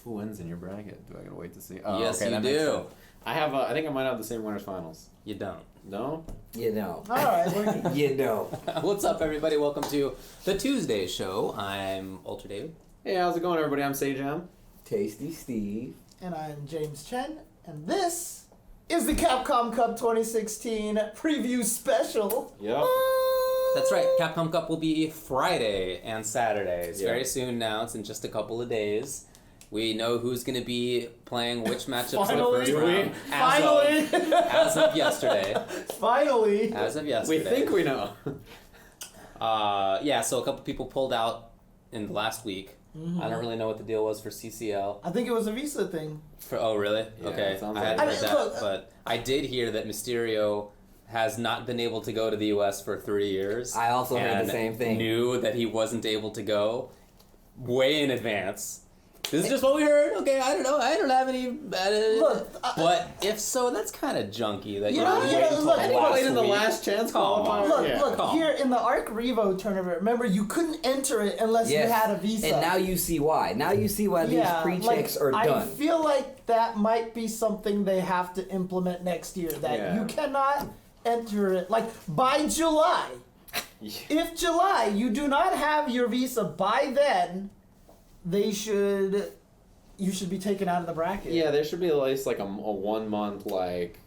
Who wins in your bracket? Do I gotta wait to see? Oh, Yes, okay, you that makes do. sense. I think I might have the same winners finals. You don't. No? You know. All right. You know. What's up, everybody? Welcome to the Tuesday show. I'm Ultra David. Hey, how's it going, everybody? I'm Sajam. Tasty Steve. And I'm James Chen, and this is the Capcom Cup 2016 preview special. Yep. That's right. Capcom Cup will be Friday and Saturday. It's Yeah. very soon now. It's in just a couple of days. We know who's going to be playing which matchups in the first Finally. round. Finally! As of yesterday. Finally! As of We yesterday. think we know. Yeah, so a couple people pulled out in the last week. Mm-hmm. I don't really know what the deal was for CCL. I think it was a Visa thing. Oh, really? Yeah, Okay. it sounds I like hadn't it. heard that, but I did hear that Mysterio has not been able to go to the U.S. for 3 years. I also heard and the same thing. Knew that he wasn't able to go way in advance. This is just what we heard. Okay, I don't know. I don't have any. Look, but if so, that's kind of junky. That You you know, wait yeah, until look, last he played in the week. last chance Come on. qualifier. Look, Yeah. look, Come. here in the Arc Revo tournament, remember, you couldn't enter it unless you had a Visa. And now you see why. Now you see why these pre-checks are I done. feel like that might be something they have to implement next year, that Yeah. you cannot enter it, like, by July. If July, you do not have your Visa by then, you should be taken out of the bracket. Yeah, there should be at least like a 1 month like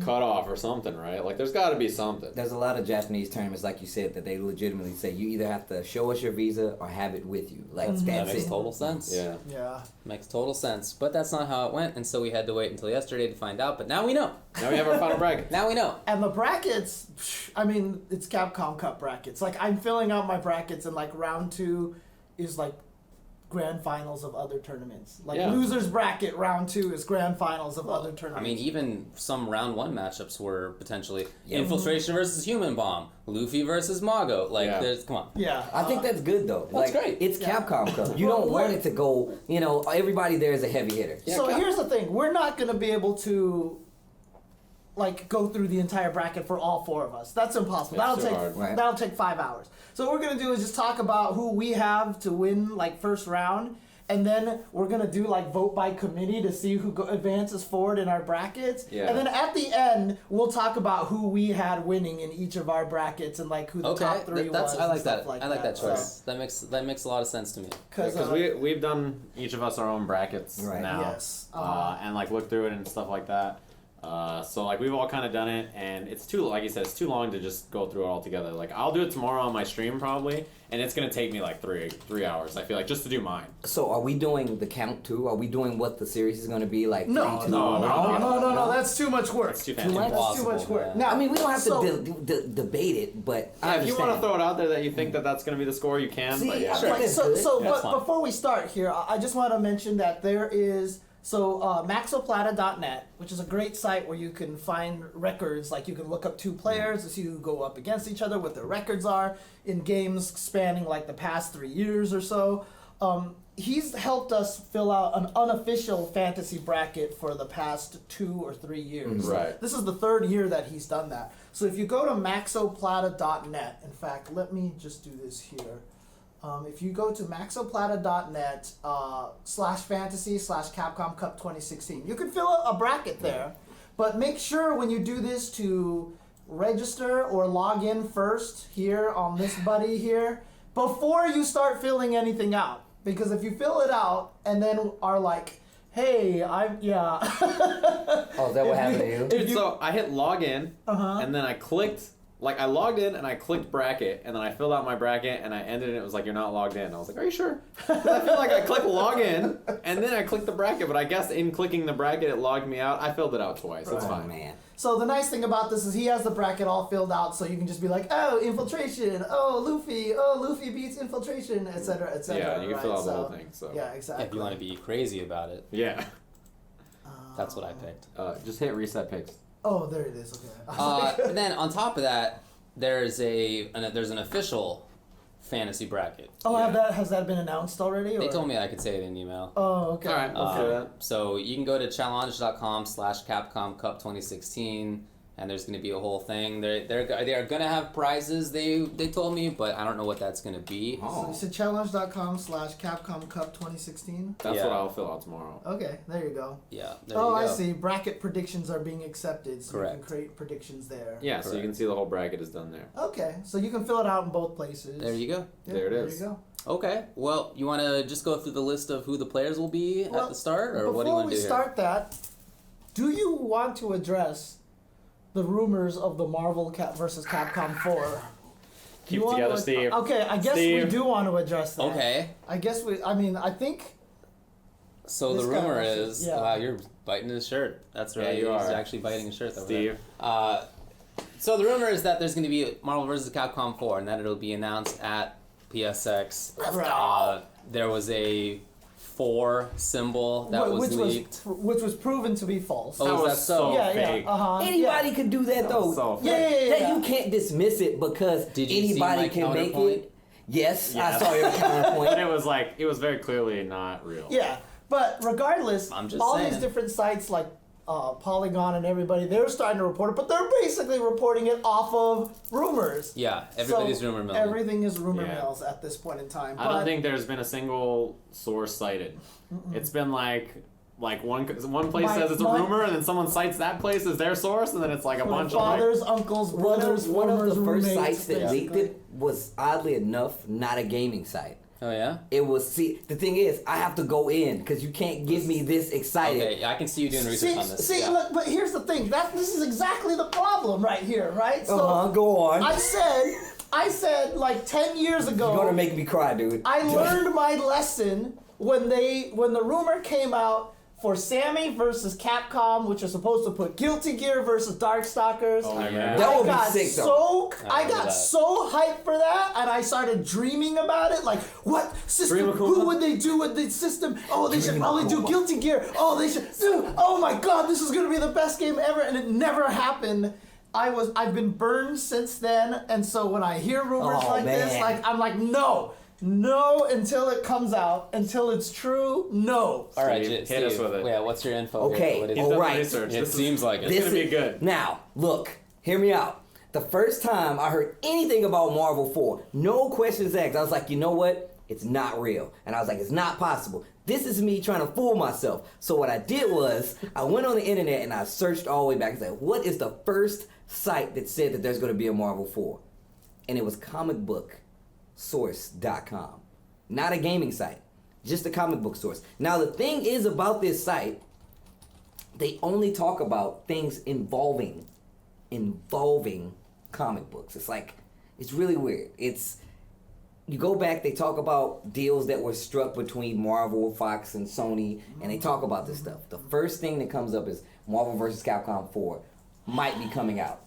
cutoff or something, right? Like there's got to be something. There's a lot of Japanese tournaments, like you said, that they legitimately say you either have to show us your visa or have it with you. Like, That that's makes it. total sense. Yeah. Yeah. Makes total sense. But that's not how it went, and so we had to wait until yesterday to find out. But now we know. Now we have our final bracket. Now we know. And the brackets, I mean, it's Capcom Cup brackets. Like, I'm filling out my brackets, and like round 2 is like grand finals of other tournaments. Like, Yeah. losers bracket round 2 is grand finals of other I tournaments. mean, even some round 1 matchups were potentially Yeah. Infiltration versus Human Bomb, Luffy versus Mago. Like, Yeah. there's come on. yeah. I think that's good, though. That's great. It's Yeah. Capcom Cup. You Well, don't want we're- it to go, everybody there is a heavy hitter. Yeah, so Cap- here's the thing: we're not going to be able to, like, go through the entire bracket for all 4 of us. That's impossible. It's That'll too take hard. Right. that'll take 5 hours. So what we're going to do is just talk about who we have to win, like, first round. And then we're going to do, like, vote by committee to see who advances forward in our brackets. Yeah. And then at the end, we'll talk about who we had winning in each of our brackets and, like, who the Okay, top 3 that's was. I like and stuff that. Like I like that So- choice. That makes a lot of sense to me. Because Because we've done each of us our own brackets Right. now, Yes. and like looked through it and stuff like that. So like we've all kind of done it, and it's too, like you said, it's too long to just go through it all together. Like I'll do it tomorrow on my stream probably, and it's gonna take me like three hours. I feel like just to do mine. So are we doing the count, too? Are we doing what the series is going to be? Like, No, 3, 2, no, 1? no, that's too much work. It's too Too fancy. much? That's too much Impossible, work. yeah. Now, I mean, we don't have so- to debate it, but I Yeah, if you want to understand. throw it out there that you think that that's gonna be the score, you can. See, but yeah, I think that's So, good. so That's but fine. before we start here, I just want to mention that there is maxoplata.net, which is a great site where you can find records. Like, you can look up 2 players to see who go up against each other, what their records are in games spanning like the past 3 years or so. He's helped us fill out an unofficial fantasy bracket for the past 2 or 3 years. Right. This is the 3rd year that he's done that. So if you go to maxoplata.net, in fact, let me just do this here. If you go to maxoplata.net /fantasy/Capcom Cup 2016, you can fill out a bracket there, but make sure when you do this to register or log in first here on this buddy here before you start filling anything out. Because if you fill it out and then are like, hey, yeah. Oh, is that what happened to you? Dude, so I hit login, Uh-huh. and then I clicked. Like, I logged in, and I clicked bracket, and then I filled out my bracket, and I ended, and it was like, you're not logged in. I was like, are you sure? 'Cause I feel like I clicked login, and then I clicked the bracket, but I guess in clicking the bracket, it logged me out. I filled it out twice. It's Oh, fine. man. So the nice thing about this is he has the bracket all filled out, so you can just be like, oh, infiltration, oh, Luffy beats infiltration, etc., etc. Yeah, you can fill out the So, whole thing. So Yeah, exactly. If you want to be crazy about it, yeah. that's what I picked. Just hit reset picks. Oh, there it is. Okay. And then on top of that, there's an official fantasy bracket. Oh, Yeah. has that been announced already? They or- told me I could say it in email. Oh, okay. All right, let's do that. So you can go to challenge.com/CapcomCup 2016 and there's going to be a whole thing. They're going to have prizes. They told me, but I don't know what that's going to be. Oh. So challenge.com/Capcom Cup 2016. That's Yeah. what I'll fill out tomorrow. Okay, there you go. Yeah. There Oh, you I go. see. Bracket predictions are being accepted, so you Correct. can create predictions there. Yeah, so you Correct. can see the whole bracket is done there. Okay, so you can fill it out in both places. There you go. Yeah, There it is. There you go. Okay. Well, you want to just go through the list of who the players will be Well, at the start, or what do you Before want we to do start that, do you want to address the rumors of the Marvel versus Capcom 4? Keep You it want together, to, Steve. Okay, I guess we Steve. do want to address that. here? Okay. I guess I think. So This the guy rumor wants to- is, yeah. wow, you're biting his shirt. That's Yeah, right. you He's are. actually biting his shirt. Over Steve. there. So the rumor is that there's going to be Marvel vs. Capcom 4, and that it'll be announced at PSX. There was a 4 symbol that was leaked. Which was proven to be false. Oh, That is was that so? yeah, fake. yeah. Uh-huh. Anybody could do that though. was so fake. Yeah. That you can't dismiss it because Did you see anybody my can make counterpoint? it. Yes, Yeah. I saw your But counterpoint. it was very clearly not real. Yeah, but regardless, I'm just all saying. these different sites like Polygon and everybody, they're starting to report it, but they're basically reporting it off of rumors. Yeah, everybody's So rumor milling. Everything is rumor Yeah. mills at this point in time. I don't but- think there's been a single source cited. It's been like one place My- says it's a my- rumor, and then someone cites that place as their source, and then it's like a my bunch of like, fathers, uncles, brothers, One of formers, the first roommates, sites that leaked basically. it was oddly enough not a gaming site. Oh yeah. It was the thing is I have to go in because you can't give me this excited. Okay, I can see you doing research on this. See, yeah. look, but here's the thing. This is exactly the problem right here, right? So Go on. I said like 10 years ago. You're gonna make me cry, dude. I learned my lesson when the rumor came out for Sammy versus Capcom, which is supposed to put Guilty Gear versus Darkstalkers. Oh, I yeah. remember. That would be got sick, though. so I I remember got that. so hyped for that, and I started dreaming about it. Like, what system? Dream Akuma? Who would they do with the system? Oh, they should Dream probably do Akuma. Guilty Gear. Oh, they should. Dude, oh my God, this is gonna be the best game ever, and it never happened. I've been burned since then, and so when I hear rumors Oh, like this, man. like I'm like, no, until it comes out, until it's true, no. All right, Steve, Steve, hit us with it. Yeah, what's your info? Okay, Here? What is He's it? done the Alright. research. It This seems like it. This is gonna be good. Now, look, hear me out. The first time I heard anything about Marvel 4, no questions asked. I was like, you know what? It's not real. And I was like, it's not possible. This is me trying to fool myself. So what I did was, I went on the internet and I searched all the way back and said, what is the first site that said that there's going to be a Marvel 4? And it was comicbooksource.com. Not a gaming site, just a comic book source. Now the thing is about this site, they only talk about things involving comic books. It's like, it's really weird. You go back, they talk about deals that were struck between Marvel, Fox, and Sony, and they talk about this stuff. The first thing that comes up is Marvel vs. Capcom 4 might be coming out.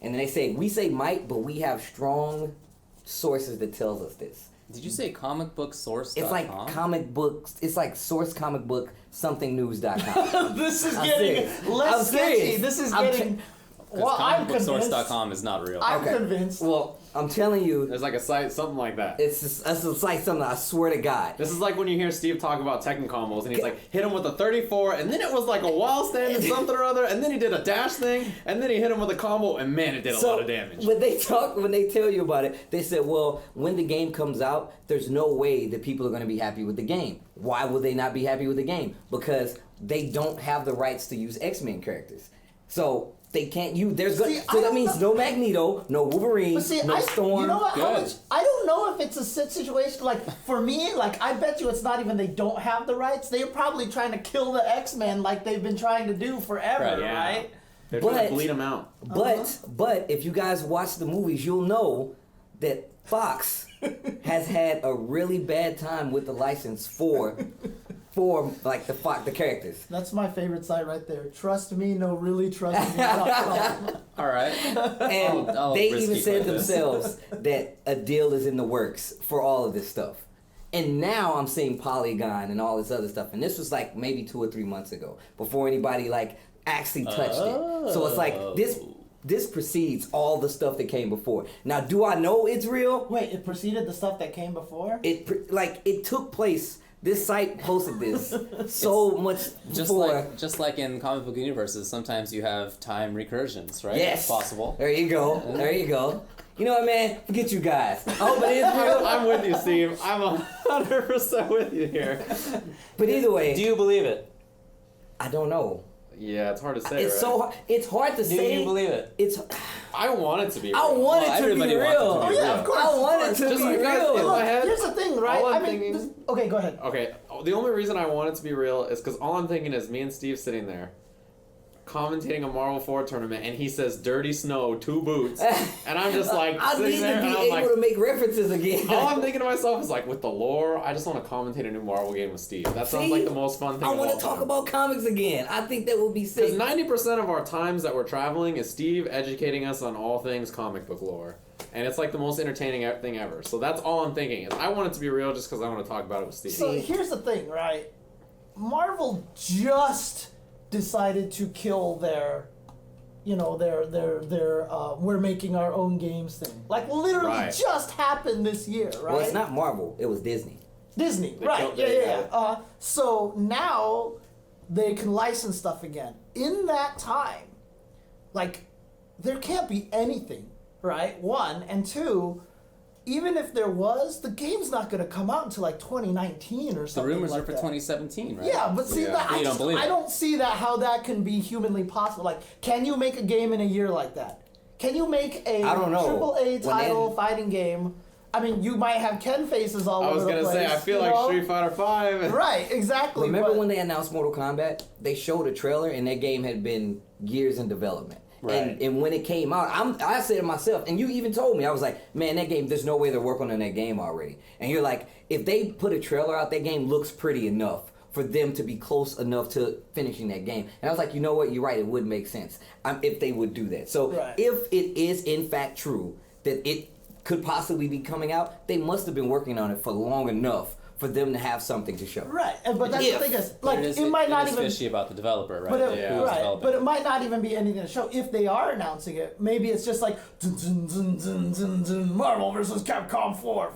And then they say, we say might, but we have strong sources that tells us this. Did you say comicbooksource.com? It's like comic books, it's like source comic book something news.com. This is I'm getting serious. less I'm sketchy. serious. This is I'm getting. Well, I'm convinced. comicbooksource.com is not real. I'm convinced. Well, I'm telling you, There's like a site, something like that. it's like something, I swear to God. This is like when you hear Steve talk about Tekken combos, and he's like, hit him with a 34, and then it was like a wall stand and something or other, and then he did a dash thing, and then he hit him with a combo, and man, it did a lot of damage. When they tell you about it, they said, well, when the game comes out, there's no way that people are going to be happy with the game. Why would they not be happy with the game? Because they don't have the rights to use X-Men characters. So they can't use. So that means no Magneto, no Wolverine, But see, no Storm. you know what? How Good. much, I don't know if it's a situation like for me. Like I bet you it's not even they don't have the rights. They're probably trying to kill the X-Men like they've been trying to do forever, Right, yeah. right? They're trying But- to bleed him out. But if you guys watch the movies, you'll know that Fox has had a really bad time with the license for like the characters. That's my favorite site right there. Trust me, no, really trust me. .com. All right. And I'll they risk even it said like this. themselves that a deal is in the works for all of this stuff. And now I'm seeing Polygon and all this other stuff. And this was like maybe 2 or 3 months ago before anybody like actually touched it. So it's like this precedes all the stuff that came before. Now, do I know it's real? Wait, it preceded the stuff that came before? It took place This site posted this so much before. Just like in comic book universes, sometimes you have time recursions, right? Yes. It's possible. There you go. There you go. You know what, man? Forget you guys. I hope it is real. I'm with you, Steve. I'm 100% with you here. But either way, Do you believe it? I don't know. Yeah, it's hard to say. It's right? so it's hard to Do say. you believe it? It's. I want it to be. I real. want Well, it to be everybody wants it real. to be Oh yeah, real. of course. I want it of to course. be Just like guys, real. in my head, Here's the thing, right? all I'm I mean, thinking- okay, go ahead. Okay, the only reason I want it to be real is because all I'm thinking is me and Steve sitting there commentating a Marvel 4 tournament, and he says "Dirty Snow, 2 boots," and I'm just like I need sitting to there, and be I'm able like, to make references again. all I'm thinking to myself is like, with the lore, I just want to commentate a new Marvel game with Steve. That sounds like the most fun thing. I want to talk about comics again. I think that would be sick. because 90% of our times that we're traveling is Steve educating us on all things comic book lore. And it's like the most entertaining thing ever. So that's all I'm thinking is I want it to be real just because I want to talk about it with Steve. So here's the thing, right? Marvel just decided to kill their, we're making our own games thing. Like literally Right. just happened this year, right? Well, it's not Marvel. It was Disney. Disney, They right? killed- Yeah, they yeah, had yeah. it. So now they can license stuff again. In that time, like, there can't be anything, right? One and two. Even if there was, the game's not going to come out until like 2019 or The something. rumors like are for that. 2017, right? Yeah, but see, Yeah. that, You don't believe I it. don't see that how that can be humanly possible. Like, can you make a game in a year like that? Can you make a I don't know. AAA When title they- fighting game? I mean, you might have Ken faces all I over was the gonna place. say I feel you like know? Street Fighter 5. Right, exactly. Remember but- when they announced Mortal Kombat? They showed a trailer and that game had been years in development. Right. And when it came out, I said to myself, and you even told me, I was like, man, that game, there's no way they're working on that game already. And you're like, if they put a trailer out, that game looks pretty enough for them to be close enough to finishing that game. And I was like, you know what, you're right, it would make sense if they would do that. So Right. if it is in fact true that it could possibly be coming out, they must have been working on it for long enough for them to have something to show. Right, but that's If. the thing is, But like, it might not is even. fishy about the developer, right? But it, Yeah. Who's right, developing but it might not even be anything to show. If they are announcing it, maybe it's just like dun, dun, dun, dun, dun, dun, Marvel versus Capcom 4.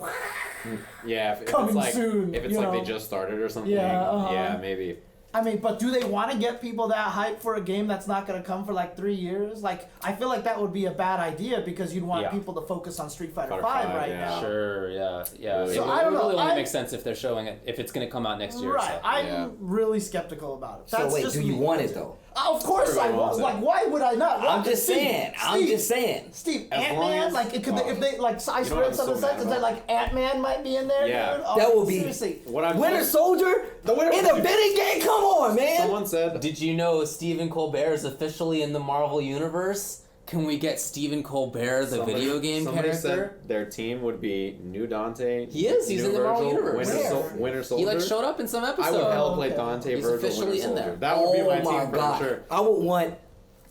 Yeah, if Coming it's like soon, if it's you like know? they just started or something. Yeah, uh-huh. Yeah, maybe. I mean, but do they want to get people that hype for a game that's not going to come for like 3 years? Like, I feel like that would be a bad idea because you'd want Yeah. people to focus on Street Fighter Fighter 5 5, right yeah. now. Sure, yeah. So it, I don't it know, really only I- makes sense if they're showing it, if it's going to come out next year. Right, So. I'm Yeah. really skeptical about it. So That's wait, just do you me. want it though? Of course I Everyone want. wants it. Like, why would I not? I'm just saying. I'm just saying. Steve, As Ant long Man, as- like it could, if they like, I You know read what some I'm of so the mad sets and said about? like Ant Man might be in there. Yeah. dude. Oh, That will be seriously. What I'm Winter Soldier The Winter in a Soldier. bidding game. Come on, man. Someone said Did you know Stephen Colbert is officially in the Marvel Universe? Can we get Stephen Colbert, the video game somebody character? said their team would be New Dante. He is, he's New in the Marvel Virgil, universe. Winter He Soldier. like showed up in some episode. I would hell play Okay. Dante, He's Virgil, officially Winter in Soldier. there. That would be Oh my my team for God. sure. I would want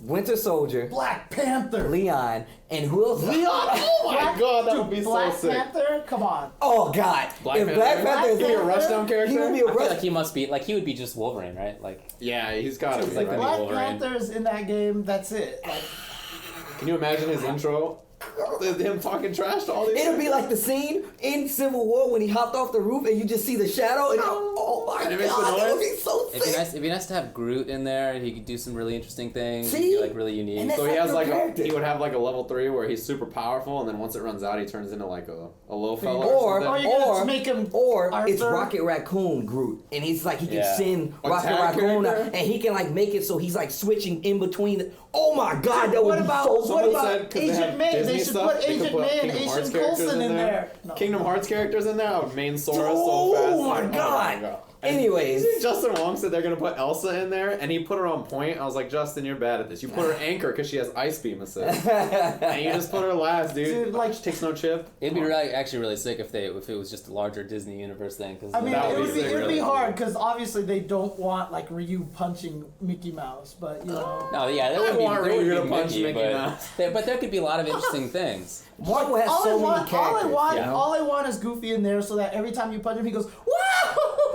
Winter Soldier, Black Panther. Leon, and who else? Leon, oh my Black- God, that dude, would be Black so sick. Panther. Come on. Oh God! Black if Panther? Black Panther is He'd be a Panther? rushdown character. he would be a I feel rush. like he must be like he would be just Wolverine, right? Like Yeah, he's got to He's be. like the right? new Black Wolverine. Panther's in that game. That's it. Like, Can you imagine his intro? Him talking trash to all these. It'll be like the scene in Civil War when he hopped off the roof and you just see the shadow. And oh my And it makes the God, that would noise? be so it'd be sick. nice. It'd be nice to have Groot in there. He could do some really interesting things. He'd See? be like really unique. And that's So he like has no like character. he would have like a level 3 where he's super powerful, and then once it runs out, he turns into like a low fella Or, or Oh, something. you're gonna or, make him or it's Arthur? Rocket Raccoon Groot, and he's like he can Yeah. send A Rocket tag Raccoon, character? and he can like make it so he's like switching in between. Oh my God, that would What be about so what Someone sick. about said 'cause they Agent have May? Disney They should stuff, put they could Agent put May and Kingdom Hearts Asian characters Coulson in there. No. Kingdom Hearts characters in there. I would main Sora so Oh fast. my God. Anyways. Justin Wong said they're gonna put Elsa in there, and he put her on point. I was like, Justin, you're bad at this. You put her anchor because she has ice beam assist, and you just put her last, dude. Dude, like- she takes no chip. It'd be really, actually really sick if it was just a larger Disney universe thing. Cause I mean, That it would would be be, sick, it'd be really. hard because obviously they don't want like Ryu punching Mickey Mouse, but you know. no, yeah, there I would be. want There would Ryu be to punch Mickey but Mouse. but there could be a lot of interesting things. Marvel has so many characters. Yeah. All I want is Goofy in there so that every time you punch him, he goes, wow,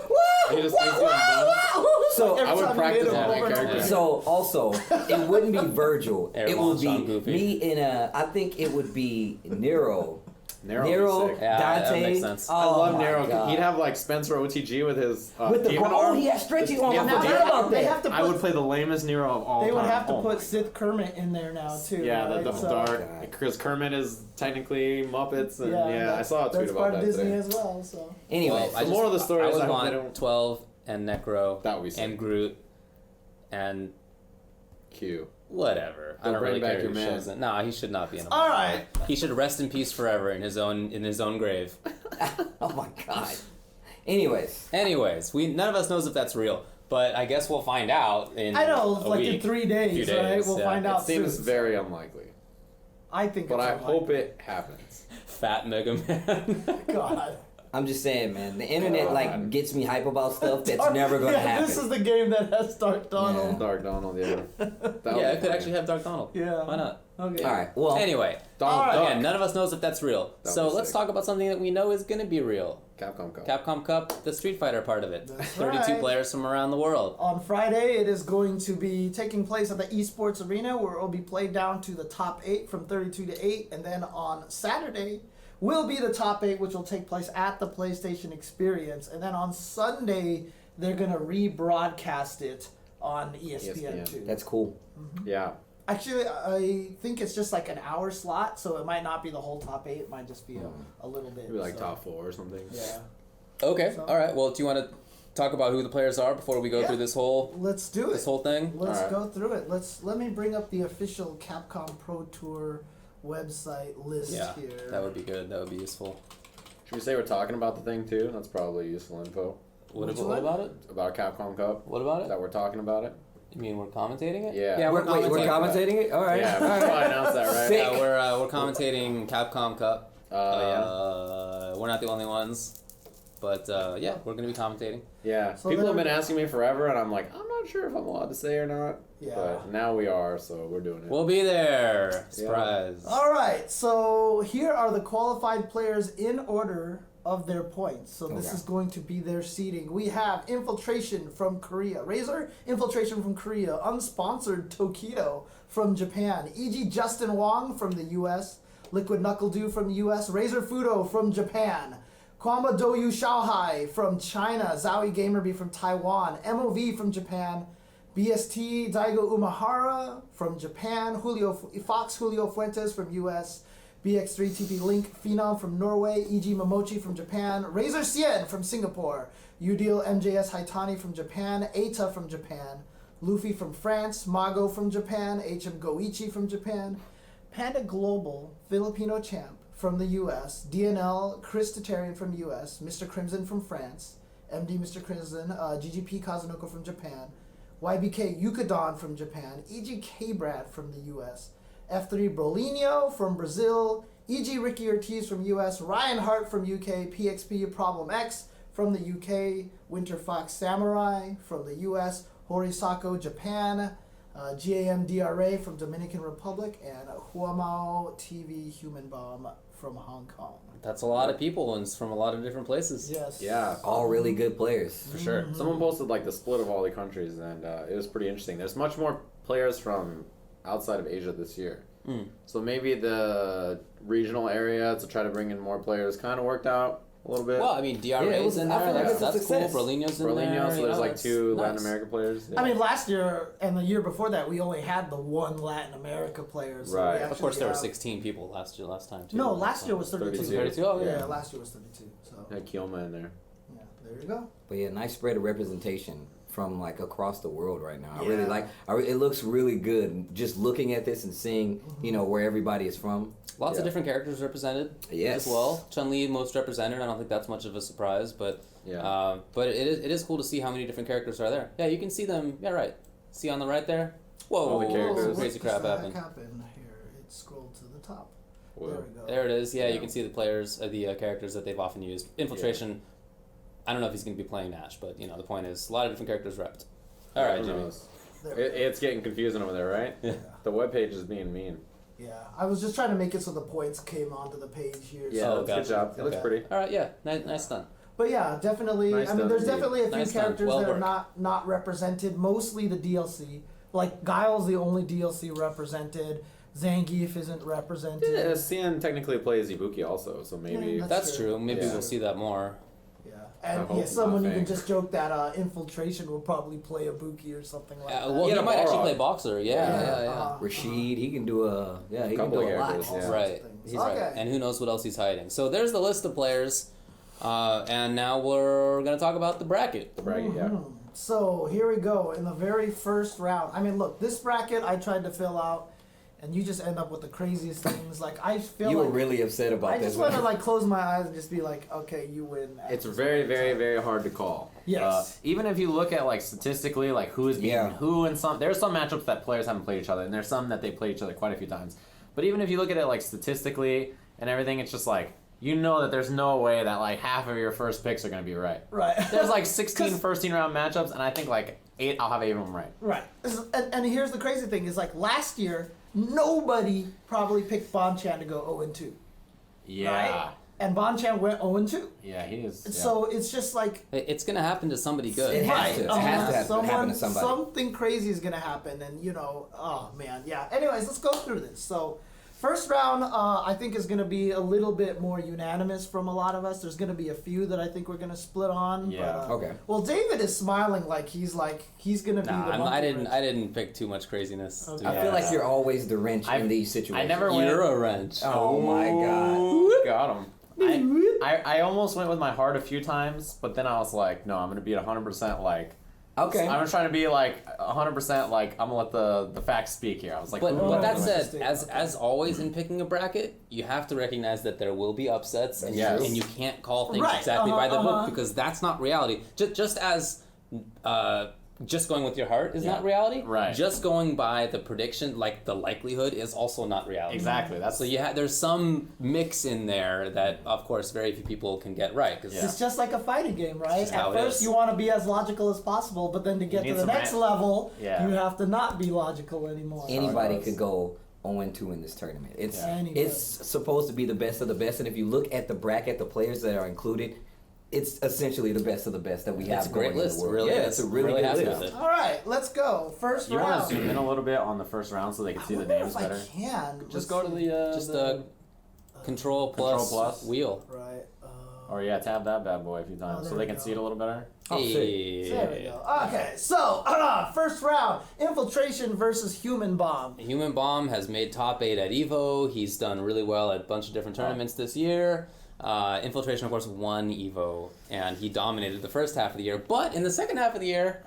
wow, He just wow, thinks he's wow, done. wow. So, Like, every I would time he practice made him that over and character. over. So also, it wouldn't be Virgil. Eric It would Longshot be Goofy. me in a. I think it would be Nero. Nero, would be sick. Yeah, that Dante. makes sense. Oh, I love my Nero. God. He'd have like Spencer OTG with his With the demon oh, arm. he has stretchy arm. Yeah, I now forgot about they that. have to I would put, play the lamest Nero of all they time. would have to Oh put my- Sith Kermit in there now too. Yeah, right? the So- dark. Because Kermit is technically Muppets, and yeah, I saw a tweet that's about part that of Disney today. as well. So Anyway, Well, The moral of the story I is would I hope they want don't- 12 and Necro That would be sick. and Groot and Q. whatever. I Don't don't bring really back care your who man. shows it. Nah, he should not be in a all right, He should rest in peace forever in his own grave. oh my God. Anyways, Anyways, none of us knows if that's real, but I guess we'll find out in I know, a like week. in 3 days, Few days, right? We'll yeah. find out It seems soon. very unlikely, I think, but it's I unlikely. hope it happens. Fat Mega Man. God. I'm just saying, man. The internet like God. gets me hype about stuff that's never gonna happen. This is the game that has Dark Donald. Yeah. Dark Donald, yeah. That would Yeah, be it could funny. actually have Dark Donald. Yeah. Why not? Okay. All right. Well, Anyway, Donald All right. Duck. again, none of us knows if that's real. That So would be let's sick. talk about something that we know is going to be real. Capcom Cup. Capcom Cup, the Street Fighter part of it. That's 32 right. players from around the world. On Friday, it is going to be taking place at the Esports Arena, where it will be played down to the top 8 from 32 to 8, and then on Saturday will be the top 8, which will take place at the PlayStation Experience, and then on Sunday they're gonna rebroadcast it on ESPN ESPN. 2. that's cool. Yeah. Actually, I think it's just like an hour slot, so it might not be the whole top 8. It might just be a little bit. Maybe like so, top 4 or something. Yeah. Okay, So- all right. Well, do you want to talk about who the players are before we go Yeah. through this whole Let's do it. thing? Let's Alright. go through it. Let me bring up the official Capcom Pro Tour website list Yeah, here. that would be good. That would be useful. Should we say we're talking about the thing too? That's probably useful info. What, Which what one? about it? About Capcom Cup. What about it? That we're talking about it. You mean we're commentating it? Yeah. Yeah, We're commentating it. All right. Yeah, All we right. probably announced that, right? Sick. Yeah, we're commentating Capcom Cup. We're not the only ones, but yeah, we're gonna be commentating. Yeah. So People have then- been asking me forever, and I'm like, I'm not sure if I'm allowed to say or not. Yeah. But now we are, so we're doing it. We'll be there. Surprise. All right, so here are the qualified players in order of their points. So this Okay. is going to be their seeding. We have Infiltration from Korea, Razor Infiltration from Korea, Unsponsored Tokido from Japan, E.G. Justin Wong from the U.S., Liquid Knuckle Dew from the U.S., Razor Fudo from Japan, Kwamba Doyu Shaohai from China, Zowie Gamerby from Taiwan, MOV from Japan, BST Daigo Umahara from Japan, Fox Julio Fuentes from US, BX3 TP Link Phenom from Norway, EG Momochi from Japan, Razor Sien from Singapore, Udil MJS Haitani from Japan, Eita from Japan, Luffy from France, Mago from Japan, HM Goichi from Japan, Panda Global Filipino Champ from the US, DNL Chris Tatarian from US, Mr. Crimson from France, MD Mr. Crimson, GGP Kazunoko from Japan, YBK Yukadon from Japan, EG K-Brad from the US, F3 Brolinho from Brazil, EG Ricky Ortiz from US, Ryan Hart from UK, PXP Problem X from the UK, Winter Fox Samurai from the US, Horisako Japan, GAM DRA from Dominican Republic, and Huamao TV Human Bomb from Hong Kong. That's a lot of people and it's from a lot of different places. Yes. Yeah. All really good players. For sure. Someone posted like the split of all the countries, and it was pretty interesting. There's much more players from outside of Asia this year. So maybe the regional area to try to bring in more players kind of worked out a little bit. Well, I mean, DRA's Yeah, it was- in I there. feel like That's, it's a that's cool. success. Berlino's in there. Berlino, so you there's know, like that's 2 nice. Latin American players. I mean, last year and the year before that, we only had the one Latin America player. So Right. we Of course, there were actually 16 people last time too. No, last year was 32. 32. Oh, Yeah, yeah. last year was 32. So, had Kioma in there. yeah, there you go. But yeah, nice spread of representation from like across the world right now. I Yeah. really like. It looks really good. Just looking at this and seeing, where everybody is from. Lots Yeah. of different characters represented Yes. as well. Chun-Li most represented. I don't think that's much of a surprise, but Yeah. but it is cool to see how many different characters are there. Yeah, you can see them. Yeah, right. See on the right there? Whoa, All the characters. some crazy crap happened. happened here? It scrolled to the top. Whoa. There we go. There it is. Yeah, Yeah. you can see the players, the characters that they've often used. Infiltration. I don't know if he's going to be playing Nash, but the point is a lot of different characters repped. All right, Who Jimmy. knows? There we go. It's getting confusing over there, right? Yeah. The webpage is being mean. Yeah, I was just trying to make it so the points came onto the page here. Yeah, So. Oh, that's gotcha. good job. It looks Okay. pretty. All right, yeah, nice done. But yeah, definitely. Nice I mean, done there's indeed. definitely a few Nice done. characters Well that are worked. not represented. Mostly the DLC. Like Guile's the only DLC represented. Zangief isn't represented. Yeah, Cien technically plays Ibuki also, so maybe. Yeah, That's true. Maybe Yeah. we'll see that more. Yeah, I and hope yeah, someone not, you can thanks. just joke that Infiltration will probably play Ibuki or something like that. Well, Yeah, he might actually Balrog. play boxer. Yeah. Rashid, he can do he can Couple do of a lot. characters, yeah. Right. Things. He's Okay. right. And who knows what else he's hiding. So there's the list of players. And now we're going to talk about the bracket. The bracket, yeah. So here we go in the very first round. I mean, look, this bracket I tried to fill out, and you just end up with the craziest things. Like I feel You like were really upset about I this just want to one. like close my eyes and just be like, okay, you win. at It's this very, point in very, time. very hard to call. Yes. Even if you look at like statistically, like who is beating Yeah. who, and there's some matchups that players haven't played each other, and there's some that they played each other quite a few times. But even if you look at it like statistically and everything, it's just like you know that there's no way that like half of your first picks are gonna be right. Right. There's like 16 first-team round matchups, and I think like 8, I'll have 8 of them right. Right. And here's the crazy thing is like last year, nobody probably picked Bonchan to go 0-2. Yeah. Right? And Bonchan went 0-2. Yeah, he is. Yeah. So it's just like It's going to happen to somebody good. It has to. It has to happen to somebody. Something crazy is gonna happen, and oh man, yeah. Anyways, let's go through this. So, first round, I think is gonna be a little bit more unanimous from a lot of us. There's gonna be a few that I think we're gonna split on. Yeah. But, Okay. Well, David is smiling like he's gonna be the I monkey didn't. wrench. I didn't pick too much craziness. to Okay. be I feel honest. like you're always the wrench in these situations. I never went. You're a wrench. Oh my god. Got him. I almost went with my heart a few times, but then I was like, no, I'm gonna be 100% like. Okay. I'm trying to be like 100% like I'm gonna let the facts speak here. I was like, But ooh, but that I'm said, interesting. as always in picking a bracket, you have to recognize that there will be upsets, and, Yes. and you can't call things Right, exactly by the uh-huh. book because that's not reality. Just as just going with your heart is Yeah. not reality. Right. Just going by the prediction, like the likelihood, is also not reality. exactly. That's So there's some mix in there that, of course, very few people can get right. Cause Yeah. It's just like a fighting game, right? just how At it first, is. you want to be as logical as possible, but then to get need to the some next ran- level, Yeah. you have to not be logical anymore. Anybody So it could goes. go 0-2 in this tournament. It's Yeah. Anybody. it's supposed to be the best of the best, and if you look at the bracket, the players that are included, it's essentially the best of the best that we have It's a great going in list. the world. Really yeah, is. it's a really Really good happy list. with it. All right, let's go. First you want round. to zoom in a little bit on the first round so they can see I the wonder names if better. I can. Just go to the Just control plus wheel. Right. or yeah, tab that bad boy a few times there so we they can go. see it a little better. Oh, sick. There we go. Okay, so first round: Infiltration versus Human Bomb. Human Bomb has made top 8 at EVO. He's done really well at a bunch of different tournaments this year. Infiltration, of course, won EVO, and he dominated the first half of the year. But in the second half of the year,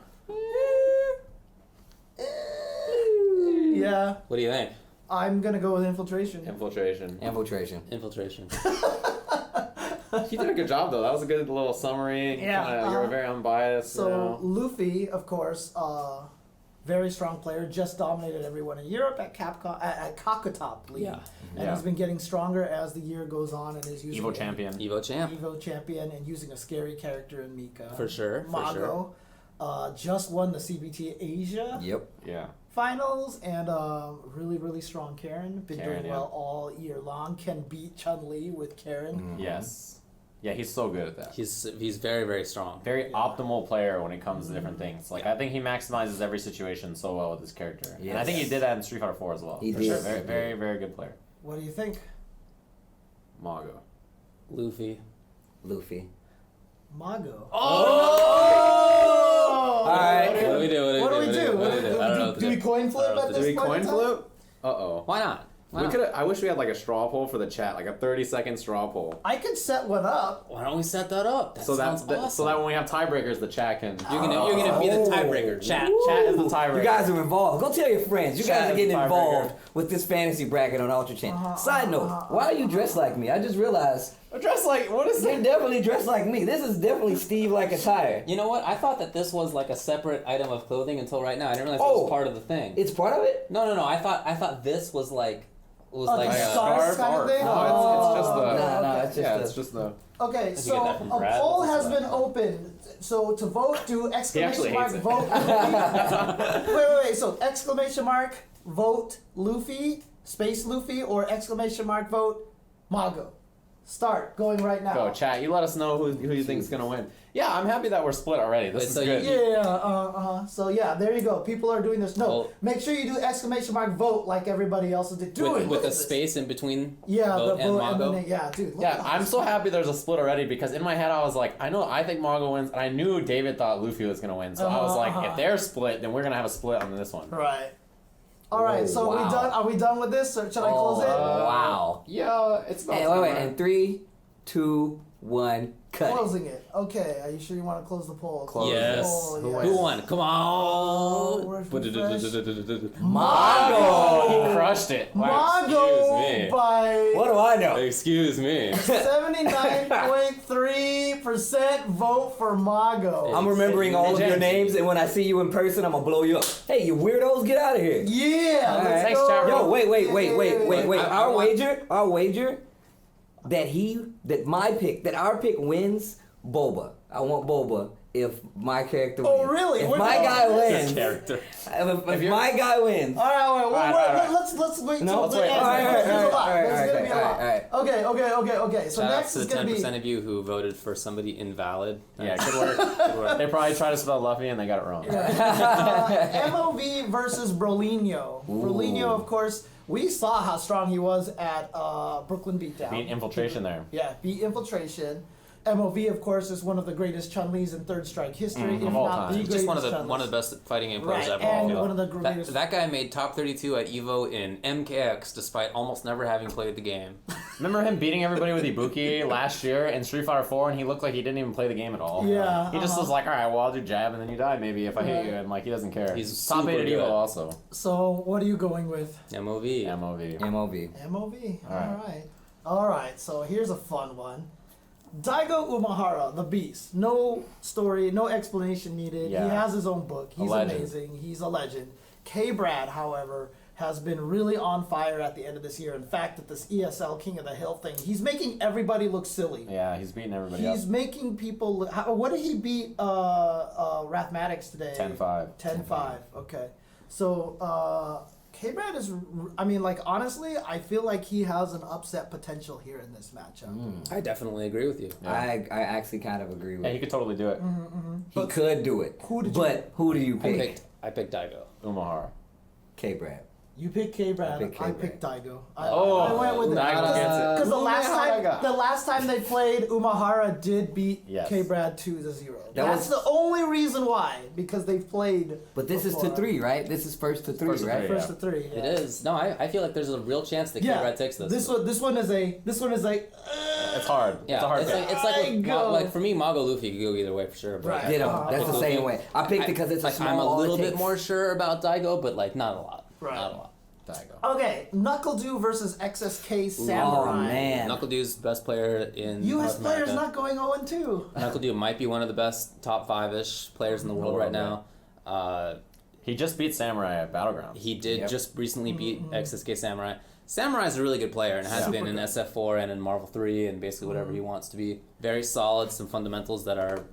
Yeah, what do you think? I'm gonna go with Infiltration. Infiltration. Infiltration. Infiltration. He did a good job though. That was a good little summary. Yeah, You were very unbiased. So you know. Luffy, of course, very strong player, just dominated everyone in Europe at Capcom at CapCup League. Yeah. And Yeah. he's been getting stronger as the year goes on, and is using Evo champion. EVO champ. Evo champion, and using a scary character in Mika. For sure, for Mago, just won the CBT Asia Yep. Yeah. finals, and really, really strong Karen. Been Karen, doing yeah. well all year long. Can beat Chun-Li with Karen. Yes. Yeah, he's so good at that. He's very, very strong. Very optimal player when it comes to different things. Like I think he maximizes every situation so well with his character. And I think he Yes. did that in Street Fighter 4 as well. He for did. Sure. Very, He did. very, very good player. What do you think? Mago. Luffy. Luffy. Mago. All right. What do we do? What do we do? I don't know what to Do we coin flip I don't know at what to this Did we point coin in time? flip? Uh-oh. Why not? Why We not? could. I wish we had like a straw poll for the chat, like a 30-second straw poll. I could set one up. Why don't we set that up? That So sounds that awesome. so that when we have tiebreakers, the chat can. you're gonna be the tiebreaker. Chat. Chat is the tiebreaker. You guys are involved. Go tell your friends. You Chat guys are is getting the involved tiebreaker. with this fantasy bracket on Ultra Chain. Side note, why are you dressed like me? I just realized Dressed like what is you're it? definitely dressed like me. This is definitely Steve-like attire. You know what? I thought that this was like a separate item of clothing until right now. I didn't realize it Oh. was part of the thing. It's part of it? No. I thought this was like Like a a scarf kind of thing? No, it's just the. No, it's just yeah, the- it's just the. Okay, you so get that from a Brad? poll What's has this been about? opened. So to vote, do exclamation mark hates it. vote Luffy. wait. So exclamation mark vote Luffy, space Luffy, or exclamation mark vote Mago. start going right now. Go, chat. You let us know who you think is going to win. Yeah, I'm happy that we're split already. This is so good. Yeah, So yeah, there you go. People are doing this. No, Well- make sure you do exclamation mark vote like everybody else did. Do it. with Look a at this. space in between Yeah, vote the and vote Mago. then dude. Look Yeah, at I'm this. so happy there's a split already because in my head I was like, I think Mago wins, and I knew David thought Luffy was going to win. So I was like, if they're split, then we're going to have a split on this one. Right. All right. So wow. we done? Are we done with this? Or should I close it? Wow. Yeah, it's about And wait, and 3, 2, 1, cut. Closing it. Okay. Are you sure you want to close the poll? Close Yes. Oh, Who yes. Who won? Come on. Mago! He crushed it. Mago Excuse me. by What do I know? Excuse me. 79.3% vote for Mago. I'm remembering all of your James. names, and when I see you in person, I'm gonna blow you up. Hey, you weirdos, get out of here! Yeah. All Let's right. Thanks, go. chat room. Yo, wait. I Our want- wager, that our pick wins Boba. I want Boba if my character wins. Oh, really? If We're my not- guy This wins, character. if my guy wins. All right. Well, All right. let's wait No, till let's the wait. end. All right, There's a lot. all right, There's gonna be a all lot. right. Okay. So Shout out next to is the gonna 10% be of you who voted for somebody invalid. Yeah, good work. Good work. They probably tried to spell Luffy and they got it wrong. MOV versus Brolinho. Brolinho, of course, we saw how strong he was at Brooklyn Beatdown. Beat infiltration there. Yeah, beat Infiltration. MOV, of course, is one of the greatest Chun-Li's in Third Strike history, if of all not time. the Just greatest one of the Chun-Li's. best fighting game players Right, ever. and Yeah. one of the greatest. That guy made top 32 at Evo in MKX despite almost never having played the game. Remember him beating everybody with Ibuki last year in Street Fighter 4 and he looked like he didn't even play the game at all? Yeah, He just was like, alright, well, I'll do jab and then you die maybe if I hit you. And like, he doesn't care. He's top super 8 at good. Evo also. So, what are you going with? MOV. MOV. MOV. MOV. Alright. All right. So here's a fun one. Daigo Umehara, the Beast. No story, no explanation needed. Yeah. He has his own book. He's legend. amazing. He's a legend. K-Brad, however, has been really on fire at the end of this year. In fact, at this ESL King of the Hill thing, he's making everybody look silly. Yeah, he's beating everybody He's up. making people. What did he beat Rathmatics today? 10-5. 10-5. Okay. So K-Brad is. I mean, like honestly, I feel like he has an upset potential here in this matchup. I definitely agree with you. Yeah. I actually kind of agree with Yeah, he you. could totally do it. He could do it. Who did you But who do you pick? I picked Daigo. Umahara. K-Brad. You picked K-Brad. I picked I K-Brad. picked Daigo. Oh, I went with it. Daigo gets it. Because Umehara. the last time they played, Umehara did beat Yes. K-Brad 2-0. That That's was- the only reason why, because they've played. But this is to before. 3, right? This is first to 3, First to right? 3. First Yeah. to 3. Yeah. It is. No, I feel like there's a real chance that Yeah. K-Brad takes this. This one is a. It's hard. Yeah, it's a hard it's pick. like it's like, I with go. like for me, Mago Luffy could go either way for sure. But Right. Ditto. That's the same way. I picked it because it's a like small. I'm a all it little bit takes. more sure about Daigo, but like not a lot. Right. Not a lot. Daigo. Okay, Knuckle-Dew versus XSK Oh Samurai. man. Knuckle Dew's best player in U.S. North players America. not going 0-2. Knuckle Dew might be one of the best top 5-ish players in the world right now. He just beat Samurai at Battlegrounds. He did Yep. just recently beat XSK Samurai. Samurai's a really good player and has Super been in good. SF4 and in Marvel 3 and basically whatever he wants to be. Very solid, some fundamentals that are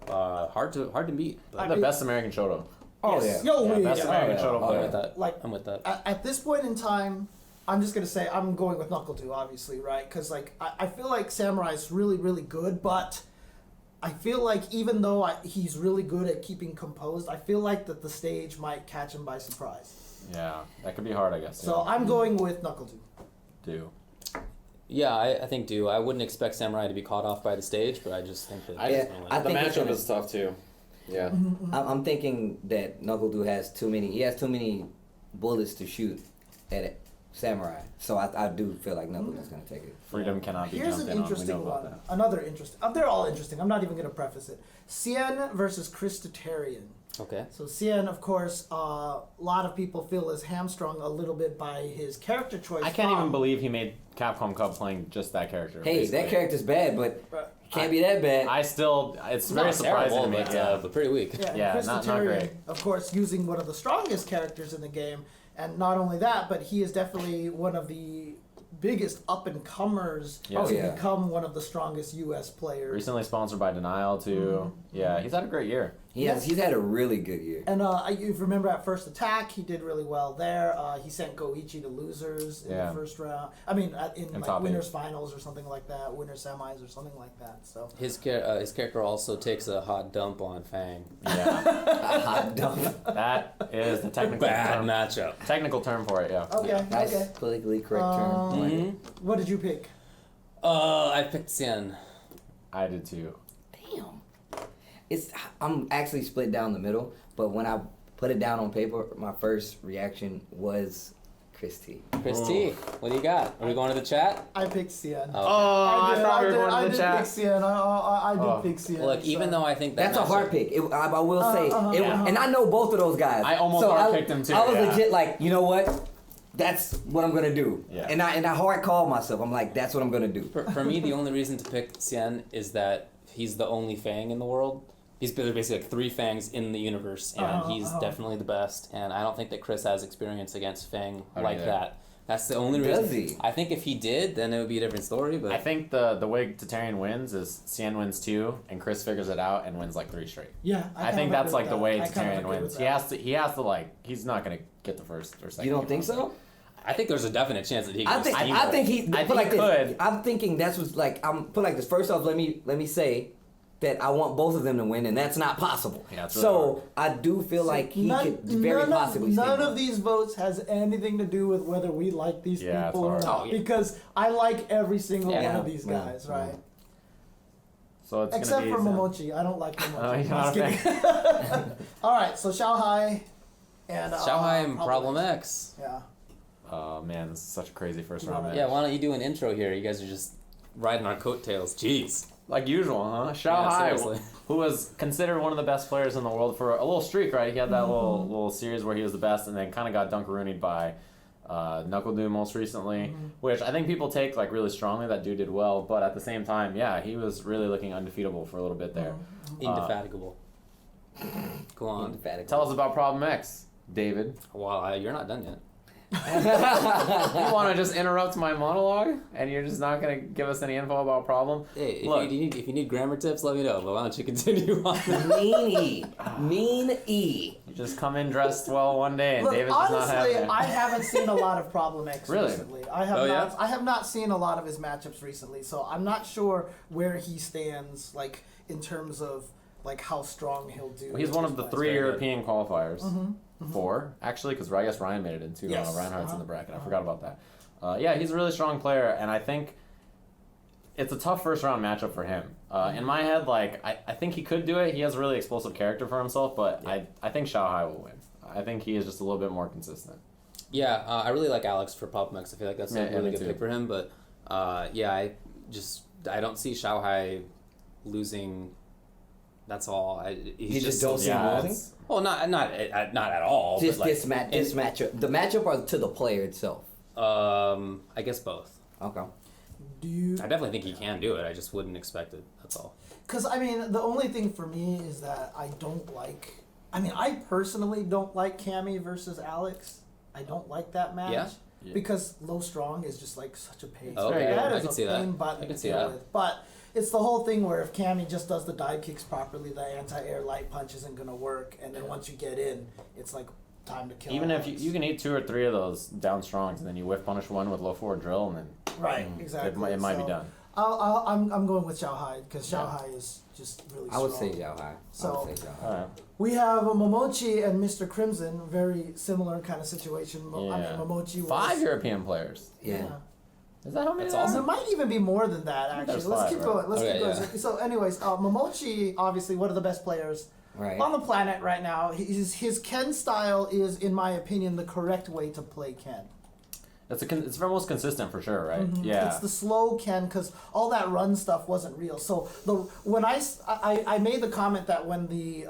hard to beat. But the best American Shoto. Oh Yes. yeah. Yo, Yeah, we- best American yeah. Shoto Oh, I'm player. with that. Like- I'm with that. At this point in time, I'm just gonna say I'm going with Knuckle-Dew, obviously, right? Because like I feel like Samurai's really, really good, but I feel like even though he's really good at keeping composed, I feel like that the stage might catch him by surprise. Yeah, that could be hard, I guess. So I'm going with Knuckle-Dew. Do. Yeah, I think do. I wouldn't expect Samurai to be caught off by the stage, but I just think that Yeah, he's gonna win. I think it's gonna- tough too. Yeah. I'm thinking that Knuckle-Dew has too many. He has too many bullets to shoot at it. Samurai. So I do feel like Knuckle-Dew's gonna take it. Freedom cannot be Here's jumped an in on. We know interesting about one. that. Another interesting. They're all interesting. I'm not even gonna preface it. Cien versus Christitarian. Okay. So Cien, of course, a lot of people feel is hamstrung a little bit by his character choice. I can't even from- believe he made Capcom Cup playing just that character. Hey, basically. that character's bad, but Right. it can't be that bad. it's very Not surprising terrible, to me. but, but pretty weak. Yeah, and Yeah, not Christitarian, great. of course, using one of the strongest characters in the game, and not only that, but he is definitely one of the biggest up-and-comers Yeah. to Oh, yeah. become one of the strongest U.S. players. Recently sponsored by Denial too. Yeah, he's had a great year. He's had a really good year. And you remember at First Attack, he did really well there. He sent Goichi to losers in the first round. I mean, in like winners finals or something like that, winners semis or something like that. So his character also takes a hot dump on Fang. Yeah. A hot dump. That is the technical Bad term. matchup. Technical term for it, yeah. okay, Nice, okay. politically correct term. What did you pick? I picked Xian. I did too. Damn. I'm actually split down the middle, but when I put it down on paper, my first reaction was Chris T. Chris T, what do you got? Are we going to the chat? I picked Xian. Oh, I thought we were going to the did chat. pick Xian. I did pick Xian. Look, even though I think That's a hard pick. I will say, and I know both of those guys. I almost picked him too. I was legit like, you know what? That's what I'm gonna do. Yeah. And I hard called myself. I'm like, that's what I'm gonna do. For me, the only reason to pick Xian is that he's the only Fang in the world. He's basically like 3 Fangs in the universe, and he's definitely the best. And I don't think that Chris has experience against Fang like that. That's the only reason. Does he? I think if he did, then it would be a different story. But I think the way Tatarian wins is Xian wins 2, and Chris figures it out and wins like 3 straight. Yeah, I think that's like the way I kind of Tatarian agree wins. with He has to like, he's not gonna get the first or second. You don't game think on. so? I think there's a definite chance that he I can think steamroll. I put think like he this. could. I'm thinking that's what's like. I'm put like this. First off, let me say that I want both of them to win, and that's not possible. Yeah, it's really so I do feel like he could very possibly. None steamroll. of these votes has anything to do with whether we like these Yeah, people or it's not. hard. Oh, yeah. Because I like every single Yeah. one of these guys, Yeah. right? So it's Except gonna for be Momochi. I don't like Momochi. you're I'm not just a kidding. Alright, so Shanghai and Shanghai and Problem X. Yeah. Oh man, this is such a crazy first Yeah. round match. Yeah, why don't you do an intro here? You guys are just riding our coattails. Jeez. Like usual, huh? Shao Yeah, Hai, seriously. who was considered one of the best players in the world for a little streak, right? He had that little series where he was the best, and then kind of got dunkaroonied by Knuckle Doom most recently, which I think people take like really strongly. That dude did well, but at the same time, yeah, he was really looking undefeatable for a little bit there. Indefatigable. Go on. Tell us about Problem X, David. Well, you're not done yet. You want to just interrupt my monologue, and you're just not going to give us any info about Problem? Hey, Look. if you need grammar tips, let me know. But why don't you continue on? Mean E. You just come in dressed well one day, and Look, David's just not honestly, having it. I haven't seen a lot of Problem X Really? recently. I have Oh, not. yeah? I have not seen a lot of his matchups recently, so I'm not sure where he stands, like in terms of like how strong he'll do. He's one of the 3 very good. European qualifiers. 4, actually, because I guess Ryan made it in too. Yes. Reinhardt's in the bracket. I forgot about that. Yeah, he's a really strong player, and I think it's a tough first round matchup for him. In my head, like I think he could do it. He has a really explosive character for himself, but I think Shao Hai will win. I think he is just a little bit more consistent. Yeah, I really like Alex for Problem X. I feel like that's a Yeah, really me good too. pick for him. But yeah, I don't see Shao Hai losing. That's all. You just don't see him losing? it's- Well, not at all. Just but like, this matchup. The matchup or to the player itself. I guess both. Okay. Do you? I definitely think he can do it. I just wouldn't expect it. That's all. Because I mean, the only thing for me is that I don't like. I mean, I personally don't like Cammy versus Alex. I don't like that match. Yeah? Yeah. Because low strong is just like such a pain. Okay, That I is can a see that. pain button I can to see deal that. with. But it's the whole thing where if Cammy just does the dive kicks properly, the anti-air light punch isn't gonna work, and then once you get in, it's like time to kill. Even if Alex. you can eat 2 or 3 of those down strongs, and then you whiff punish one with low forward drill, and then right, exactly. it might be So, done. I'm going with Shanghai because Shanghai is just really strong. I would say Zhao Hai. So- All right. We have a Momochi and Mr. Crimson, very similar kind of situation. I mean, Yeah. Momochi was 5 European players. Yeah. Is that how many? That's there are? awesome. There might even be more than that, actually. there's Let's 5, keep right? going. Let's Okay, keep going. yeah. So, anyways, Momochi, obviously one of the best players Right. on the planet right now. His Ken style is, in my opinion, the correct way to play Ken. It's the most consistent for sure, right? Yeah. It's the slow Ken because all that run stuff wasn't real. So when I made the comment that when the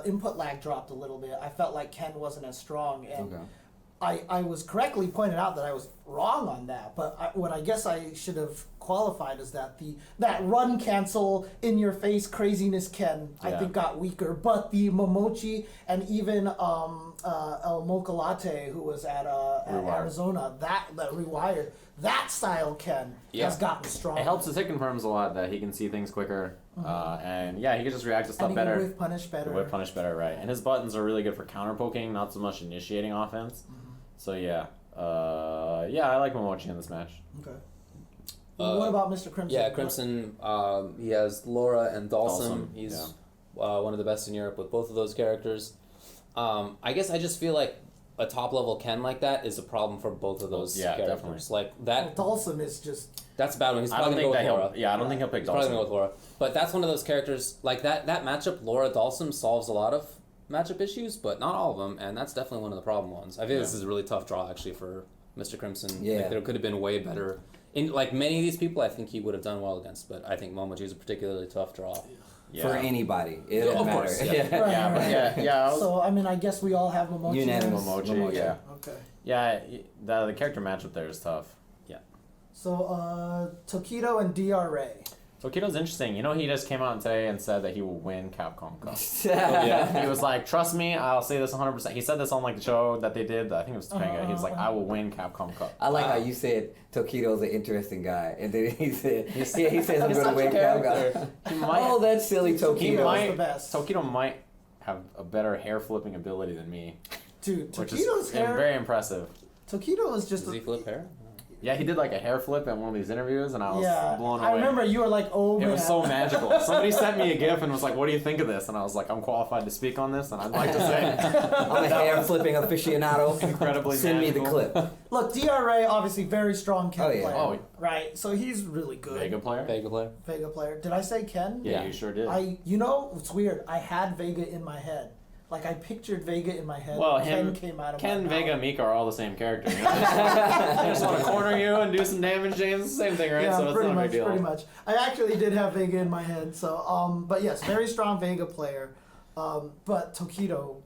input lag dropped a little bit, I felt like Ken wasn't as strong, and Okay. I was correctly pointed out that I was wrong on that. But what I guess I should have qualified is that that run cancel in your face craziness Ken I think got weaker, but the Momochi and even El Mocha Latte, who was at Arizona, that Rewired, that style Ken has gotten stronger. It helps his hit confirms a lot that he can see things quicker, and he can just react to stuff and better. Whiff punish better. Whiff punish better, right? And his buttons are really good for counter poking, not so much initiating offense. So I like Momochi in this match. Okay. What about Mr. Crimson? Yeah, Crimson. He has Laura and Dalsum. He's one of the best in Europe with both of those characters. I guess I just feel like a top level Ken like that is a problem for both of those characters. Definitely. Like that. Dalsum is just. That's a bad one. He's probably gonna go with Laura. I don't think he'll pick Dalsum. Probably gonna go with Laura. But that's one of those characters like that. That matchup, Laura Dalsum, solves a lot of matchup issues, but not all of them, and that's definitely one of the problem ones. I think this is a really tough draw actually for Mr. Crimson. Yeah. Like, there could have been way better. In like many of these people, I think he would have done well against, but I think Momochi is a particularly tough draw. For anybody, it doesn't matter. Course, So I mean, I guess we all have Momochi. Unanimous. Momochi, yeah. Okay. Yeah, the character matchup there is tough. So Tokido and DRA. Tokido's interesting. You know, he just came out today and said that he will win Capcom Cup. Yeah. He was like, trust me, I'll say this 100%. He said this on like the show that they did. I think it was Topanga. He was like, I will win Capcom Cup. I like how you said Tokido's an interesting guy, and then he said, he says I'm going to win Capcom. Oh, that's silly, Tokido. The best. Tokido might have a better hair flipping ability than me. Dude, which Tokido's is hair. very impressive. Tokido is just. Does he flip hair? Yeah, he did like a hair flip at one of these interviews, and I was blown away. I remember you were like, oh, man. It was so magical. Somebody sent me a GIF and was like, what do you think of this? And I was like, I'm qualified to speak on this, and I'd like to say. I'm a hair flipping aficionado. Incredibly Send magical. me the clip. Look, DRA, obviously very strong Ken player. Oh, right, so he's really good. Vega player? Vega player. Did I say Ken? Yeah, you sure did. It's weird. I had Vega in my head. Like, I pictured Vega in my head. Well, Ken came out of my mouth. Vega, Mika are all the same character. You know? They just want to corner you and do some damage, James. It's the same thing, right? Yeah, So it's pretty not a big deal. pretty much. I actually did have Vega in my head. So, but yes, very strong Vega player. But Tokido.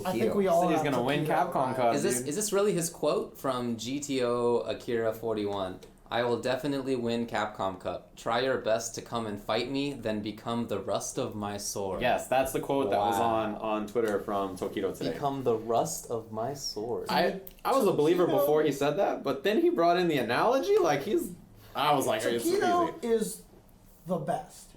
I think we all He's have gonna win Tokido, Capcom right? Cup. Is this really his quote from GTO Akira 41? I will definitely win Capcom Cup. Try your best to come and fight me, then become the rust of my sword. Yes, that's the quote that was on Twitter from Tokido today. Become the rust of my sword. I was a believer before he said that, but then he brought in the analogy. I was like, it's Tokido easy. is the best.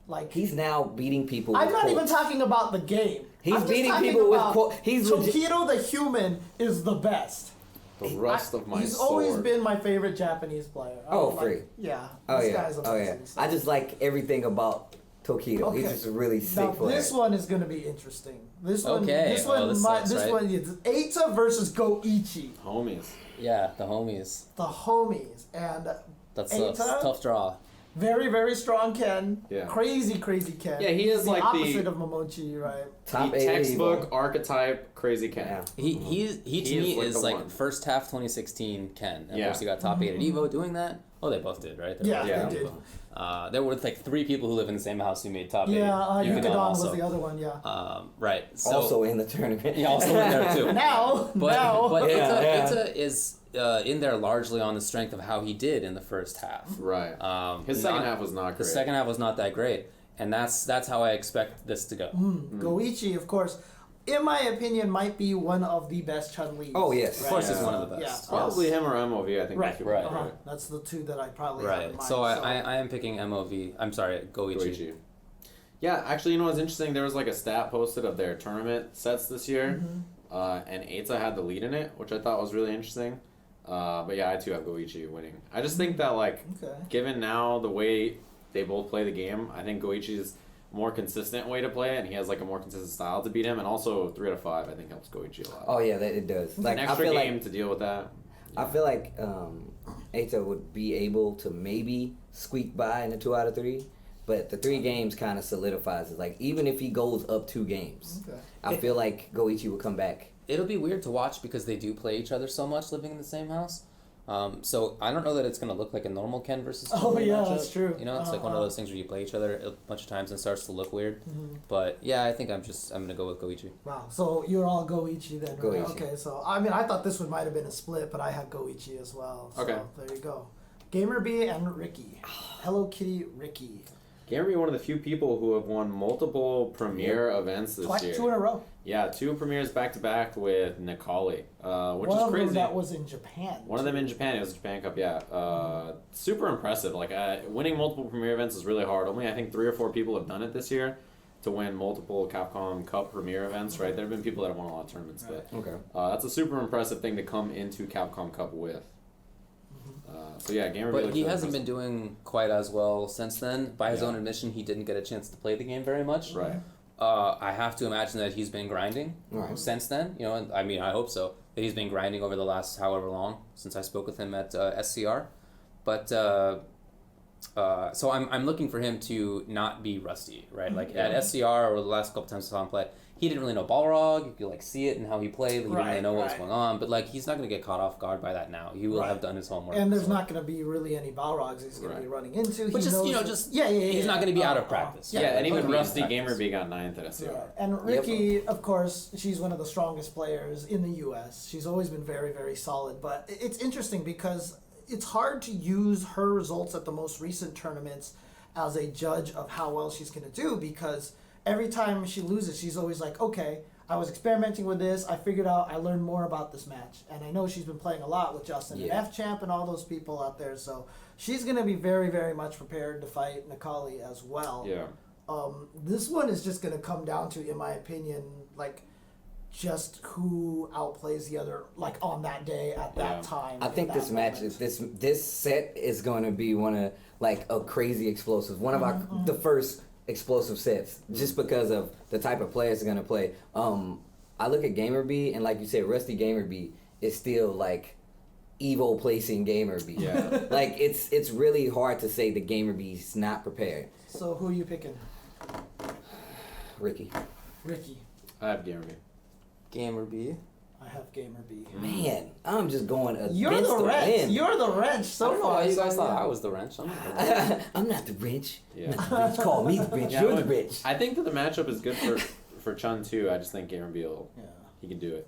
Like, He's now beating people with I'm not even quotes. talking about the game. He's I'm just beating talking people with about quotes. Tokido the human is the best. The rust of my He's sword. always been my favorite Japanese player. Free. Yeah. Oh This yeah. guy's Oh yeah. amazing. So- I just like everything about Tokido. Okay. He's just a really sick Now player. this one is going to be interesting. This one. Okay. This one. This sucks, right? one is Eita versus Goichi, Homies. Yeah, the homies. the homies, and That's Eita, a tough draw. very very strong Ken. Yeah. Crazy Ken. Yeah, he is the like the- opposite of Momochi, right? Top The 8 textbook evil. archetype crazy Ken. Yeah. He to me is like is the like one. first half 2016 Ken. And Yeah. of course, you got top 8 at Evo doing that. Oh, they both did, right? Yeah, Yeah. they did. There were like 3 people who live in the same house who made top 8. Yeah, Yukadon Yukadon also. was the other one. Yeah. Right. So, Also in the tournament. yeah, also in there too. Now, But Yeah, Ita is in there largely on the strength of how he did in the first half. Right. His second half was not great. The second half was not that great, and that's how I expect this to go. Goichi, of course, in my opinion, might be one of the best Chun-Li's. Oh, yes. Of course, Yeah. he's one of the best. Yeah. Probably him or MOV, I think. Right. those people are Right. That's the two that I probably have in Right. mind. So I am picking MOV. I'm sorry, Goichi. Goichi. Yeah, actually, you know what's interesting? There was like a stat posted of their tournament sets this year, and Eita had the lead in it, which I thought was really interesting. But yeah, I too have Goichi winning. I just think that given now the way they both play the game, I think Goichi's more consistent way to play it, and he has like a more consistent style to beat him, and also 3 out of 5 I think helps Goichi a lot. Oh yeah, that it does. Like An I extra feel game like to deal with that. I feel like Eita would be able to maybe squeak by in a 2 out of 3, but the 3 games kind of solidifies it. Like even if he goes up 2 games, I feel like Goichi will come back. It'll be weird to watch because they do play each other so much living in the same house. So I don't know that it's going to look like a normal Ken versus Ken Oh, yeah, matchup. that's true. You know, it's like one of those things where you play each other a bunch of times and it starts to look weird. But yeah, I think I'm going to go with Goichi. Wow, so you're all Goichi then, right? Goichi. Okay, so I mean, I thought this one might have been a split, but I had Goichi as well. So Okay. there you go. Gamer B and Ricky. Hello Kitty Ricky. Gamer, one of the few people who have won multiple premiere events this year. 2 in a row. Yeah, 2 premieres back to back with Nikali, which One is of crazy. them that was in Japan. One of them in Japan. It was a Japan Cup, yeah. Super impressive. Like winning multiple premiere events is really hard. Only I think 3 or 4 people have done it this year to win multiple Capcom Cup premiere events. Right, there have been people that have won a lot of tournaments, but Okay. that's a super impressive thing to come into Capcom Cup with. So yeah, Gamer. But he hasn't been doing quite as well since then. By his own admission, he didn't get a chance to play the game very much. Right. I have to imagine that he's been grinding Right. since then. You know, and I mean, I hope so. That he's been grinding over the last however long since I spoke with him at SCR. But so I'm looking for him to not be rusty, right? Like at SCR or the last couple times I saw him play, he didn't really know Balrog. You could like see it and how he played. Like, he didn't really know what was going on. But like he's not going to get caught off guard by that now. He will have done his homework. And there's not going to be really any Balrogs he's going to be running into. But He knows he's not going to be out of practice. Yeah, and even He'll be in Rusty practice. Gamer B got 9th at SCR. Yeah. And Ricky, of course, she's one of the strongest players in the U.S. She's always been very, very solid. But it's interesting because it's hard to use her results at the most recent tournaments as a judge of how well she's going to do, because every time she loses, she's always like, okay, I was experimenting with this. I figured out, I learned more about this match. And I know she's been playing a lot with Justin and F-Champ and all those people out there. So she's going to be very, very much prepared to fight Nikali as well. Yeah. This one is just going to come down to, in my opinion, like just who outplays the other, like on that day at that time. I think this match is this set is going to be one of like a crazy explosive. One of the first explosive sets, just because of the type of players are going to play. I look at Gamer B, and like you said, Rusty Gamer B is still like Evo placing Gamer B. Yeah. Like it's really hard to say the Gamer B's not prepared. So who are you picking? Ricky. Ricky. I have Gamer B. Gamer B. I have Gamer B. Man, I'm just going against You're the wrench. wind. You're the wrench I so don't know far. why you so guys thought yeah. I was the wrench. I'm not the wrench. I'm not the wrench. Yeah. Not the wrench. Call me the wrench. Yeah, You're the but wrench. I think that the matchup is good for Chun too. I just think Gamer B he can do it.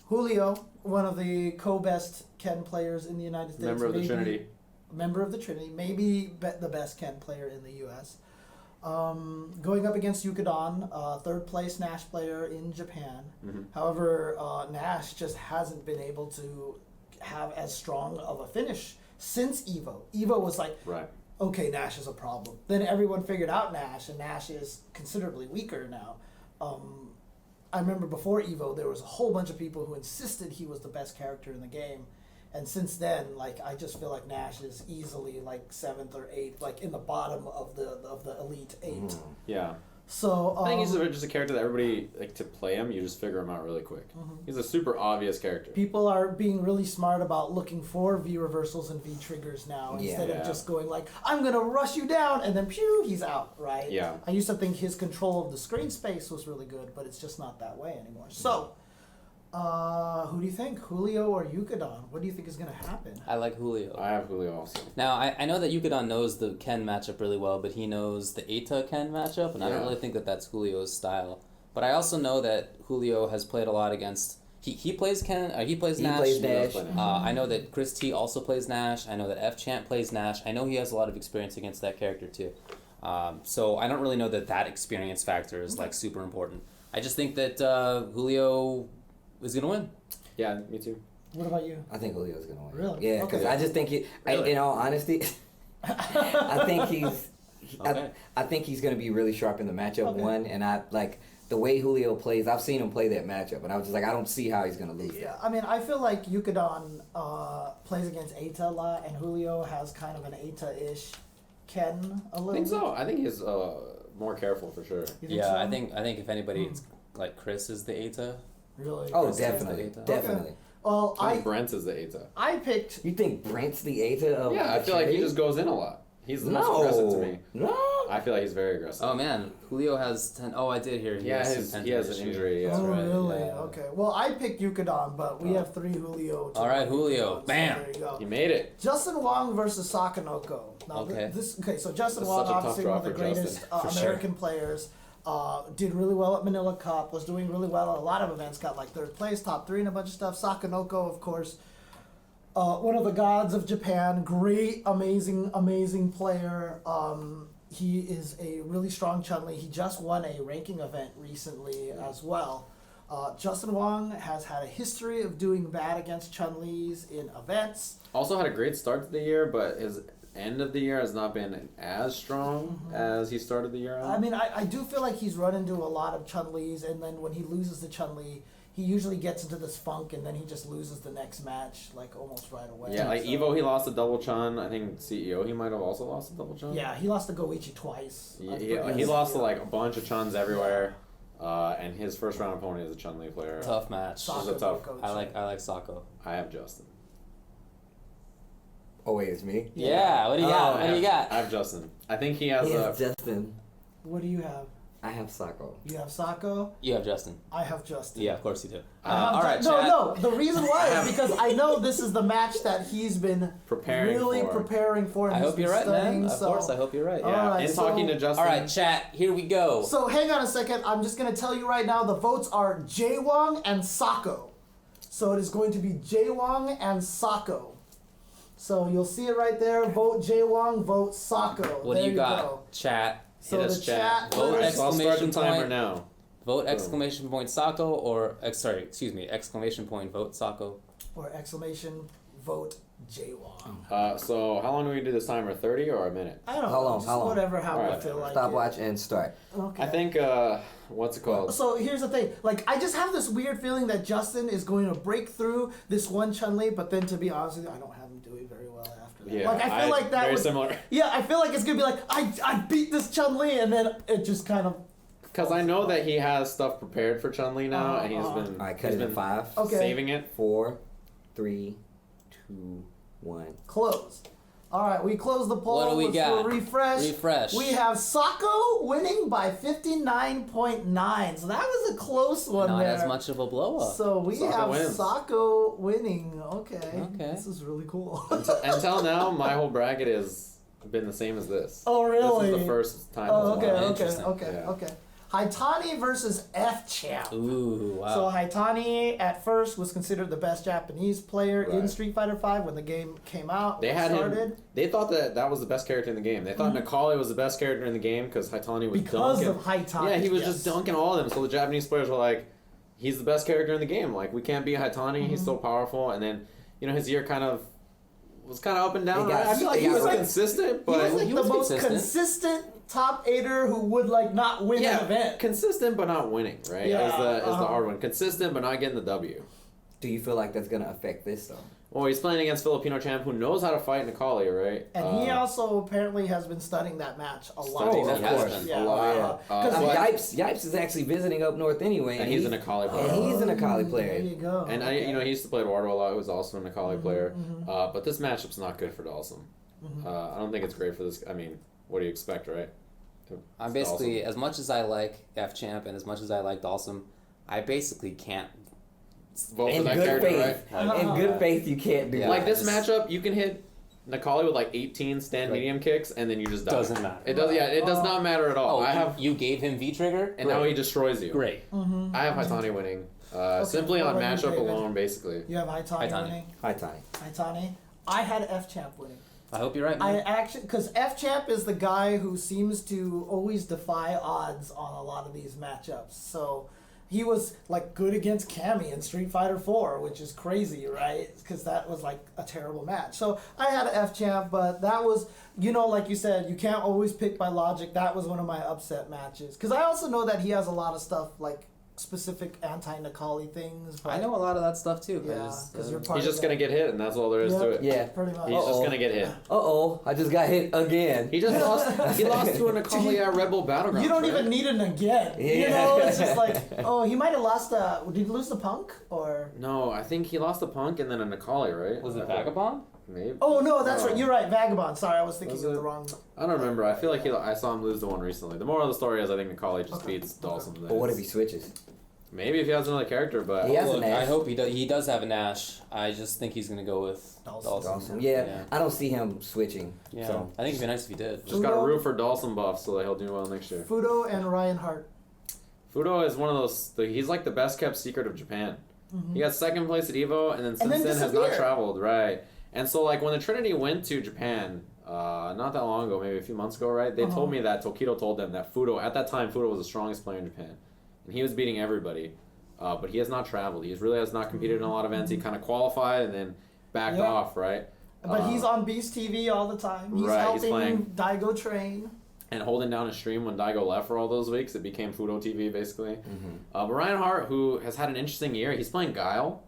Julio, one of the co-best Ken players in the United States. Member of the Trinity. Member of the Trinity. Maybe the best Ken player in the U.S. Going up against Yukadon, third place Nash player in Japan. However, Nash just hasn't been able to have as strong of a finish since Evo. Evo was like, okay, Nash is a problem. Then everyone figured out Nash, and Nash is considerably weaker now. I remember before Evo, there was a whole bunch of people who insisted he was the best character in the game. And since then, like, I just feel like Nash is easily like 7th or 8th, like in the bottom of the elite 8. Yeah. So I think he's just a character that everybody, like, to play him, you just figure him out really quick. He's a super obvious character. people are being really smart about looking for V reversals and V triggers now instead of Yeah. just going like, I'm gonna rush you down, and then pew, he's out, right? Yeah. I used to think his control of the screen space was really good, but it's just not that way anymore. So, who do you think, Julio or Yukadon? What do you think is gonna happen? I like Julio. I have Julio also. Now, I know that Yukadon knows the Ken matchup really well, but he knows the Eita Ken matchup, and I don't really think that that's Julio's style. But I also know that Julio has played a lot against... He plays Ken. He plays He Nash. plays Nash. I know that Chris T also plays Nash. I know that F-Champ plays Nash. I know he has a lot of experience against that character too. So I don't really know that experience factor is like super important. I just think that Julio is gonna win. Yeah, me too. What about you? I think Julio's gonna win. Really? Yeah, because Okay. I just think in all honesty, I think I think he's gonna be really sharp in the matchup one, and I like the way Julio plays. I've seen him play that matchup, and I was just like, I don't see how he's gonna lose. Yeah, I mean, I feel like Yukadon plays against Eita a lot, and Julio has kind of an Eita-ish Ken a little I think bit. so. I think he's more careful for sure. You think Yeah, so? I think if anybody, it's like Chris is the Eita. Really? Oh, Chris is the definitely, Eita. definitely. Well, I think Brent is the Eita. I picked. You think Brent's the Eita of Yeah, I the feel like he trade? just goes in a lot. He's the most aggressive to me. No, I feel like he's very aggressive. Oh man, Julio has 10. Oh, I did hear. He has he has an injury. Yeah. Oh, right, really? yeah. Okay. Well, I picked Yukadon, but we have 3 Julio. All right, Julio. So Bam. there you go. He made it. Justin Wong versus Sakanoko. Now, Okay. So Justin That's Wong, such a tough obviously draw one of the for greatest Justin, for sure. American players. Did really well at Manila Cup. Was doing really well at a lot of events. Got like 3rd place, top 3, and a bunch of stuff. Sakanoko, of course, one of the gods of Japan. Great, amazing player. He is a really strong Chun-Li. He just won a ranking event recently as well. Justin Wong has had a history of doing bad against Chun-Li's in events. Also had a great start to the year, but his end of the year has not been as strong as he started the year on. I mean, I do feel like he's run into a lot of Chun-Li's, and then when he loses the Chun-Li, he usually gets into this funk, and then he just loses the next match, like, almost right away. Yeah, like So- Evo, he lost a double Chun. I think CEO, he might have also lost a double Chun. Yeah, he lost to Goichi twice. He lost to like a bunch of Chuns everywhere. And his first round opponent is a Chun-Li player. Tough match. This is a tough. I like Sako. I have Justin. Oh wait, it's me. Yeah. What do you got? What do you got? I have Justin. I think he has He a. has Justin. What do you have? I have Sako. You have Sako. You have Justin. I have Justin. Yeah, of course you do. I have all right, no, chat. no. The reason why is because I know this is the match that he's been Preparing really for. preparing for. And I he's hope been you're right, studying, man. Of so- course, I hope you're right. All Yeah, right, in so- talking to Justin. All right, chat. Here we go. So hang on a second. I'm just gonna tell you right now. The votes are Jaewong and Sako. So it is going to be Jaewong and Sako. So you'll see it right there. Vote Jaewong. Vote Sako. What there do you got, Go. chat? So Hit the us, chat. Vote Alright, so I'll start the exclamation timer point. now. Vote exclamation point Sako or exclamation point vote Sako. Or exclamation vote Jaewong. So how long do we do this timer? 30 or a minute? I don't know. How long? Just How long? whatever. How Alright. we feel like. Stopwatch and start. Okay. I think what's it called? So here's the thing, like I just have this weird feeling that Justin is going to break through this one Chun-Li, but then to be honest with you, I don't have him doing very well after that. Yeah, like I feel like that very would, similar. Yeah, I feel like it's gonna be like I beat this Chun-Li, and then it just kind of. Because I know that he has stuff prepared for Chun-Li now, and he's been All right, cut he's it in been 5, Okay. saving it. 4, 3, 2, 1. Close. All right, we close the poll. What do we Let's got? do a refresh. Refresh. We have Sako winning by 59.9. So that was a close one Not there. as much of a blow up. So we Sako have wins. Sako winning. Okay. Okay. This is really cool. Until now, my whole bracket has been the same as this. Oh, really? This is the first time. Oh, it's okay, won. okay, Interesting. okay, Yeah. okay. Haitani versus F-Champ. Ooh, wow. So Haitani at first was considered the best Japanese player in Right. Street Fighter V when the game came out. They had started. him. They thought that was the best character in the game. They thought Nakali was the best character in the game because Haitani was Because dunking. of Haitani. Yeah, he was yes. just dunking all of them. So the Japanese players were like, "He's the best character in the game. Like we can't beat Haitani. He's so powerful." And then his year kind of was kind of up and down. He got- Right? I feel like he he got was like- consistent, He but was like he the was most consistent. consistent top eighter who would like not win an event. consistent but not winning. Right? Yeah, Is the uh-huh. hard one. Consistent but not getting the W. Do you feel like that's gonna affect this though? Well, he's playing against Filipino champ who knows how to fight Nakali, right? And he also apparently has been studying that match a lot. Studying Oh, of that course. match. Yeah. A lot. Yeah. Because But- Yipes is actually visiting up north anyway, and he's an Nakali player. and he's an Akali There player. you go. And Okay. he used to play Eduardo a lot. Who was also an Akali player. But this matchup's not good for Dawson. I don't think it's great for this. I mean, what do you expect, right? I'm It's basically, as much as I like F-Champ and as much as I like Dawson, I basically can't. vote for In that good character, faith, right? Like, in good faith, you can't do Yeah. that. Like this just- matchup, you can hit Nakali with like 18 stand Right. medium kicks, and then you just die. Doesn't matter. It does. Yeah, it does not matter at all. Oh, I have, you gave him V-Trigger? and now he destroys you. Great. I have Haitani winning, simply what on about you, matchup David? alone, basically. You have Haitani Haitani. winning. Hi, Tony. Haitani. I had F-Champ winning. I hope you're right, I man. actually, because F-Champ is the guy who seems to always defy odds on a lot of these matchups. So he was like good against Cammy in Street Fighter 4, which is crazy, right? Because that was like a terrible match. So I had an F-Champ, but that was, like you said, you can't always pick by logic. That was one of my upset matches. Because I also know that he has a lot of stuff like specific anti-Nakali things. But I know a lot of that stuff too. Yeah, because you're part He's of just that. gonna get hit, and that's all there is to it. Yeah. Pretty much. He's just Uh-oh. gonna get hit. Uh-oh, I just got hit again. He just lost. He lost to a Nakali at Red Bull Battlegrounds. You don't right? even need an again. Yeah. It's just like, oh, he might have lost. Did he lose the Punk or? No, I think he lost a Punk and then a Nakali, right? Was it Vagabond? Maybe. Oh no, that's right. You're right. Vagabond. Sorry, I was thinking Was of it? the wrong. I don't remember. I feel like I saw him lose the one recently. The moral of the story is I think Macaulay just beats Dawson. But what if he switches? Maybe if he has another character, but He has Look, an Ash. I hope he does. He does have an Ash. I just think he's gonna go with Dawson. Dawson. Yeah, I don't see him switching. Yeah. So. I think it'd be nice if he did. just gotta root for Dawson buff so that he'll do well next year. Fudo and Ryan Hart. Fudo is one of those. He's like the best kept secret of Japan. He got second place at Evo, and then since then has not traveled. Right, and so like when the Trinity went to Japan, not that long ago, maybe a few months ago, right? They told me that Tokido told them that Fudo at that time Fudo was the strongest player in Japan, and he was beating everybody. But he has not traveled. He really has not competed in a lot of events. He kind of qualified and then backed off, right? But he's on Beast TV all the time. He's helping Daigo train. And holding down his stream when Daigo left for all those weeks, it became Fudo TV basically. But Ryan Hart, who has had an interesting year, he's playing Guile.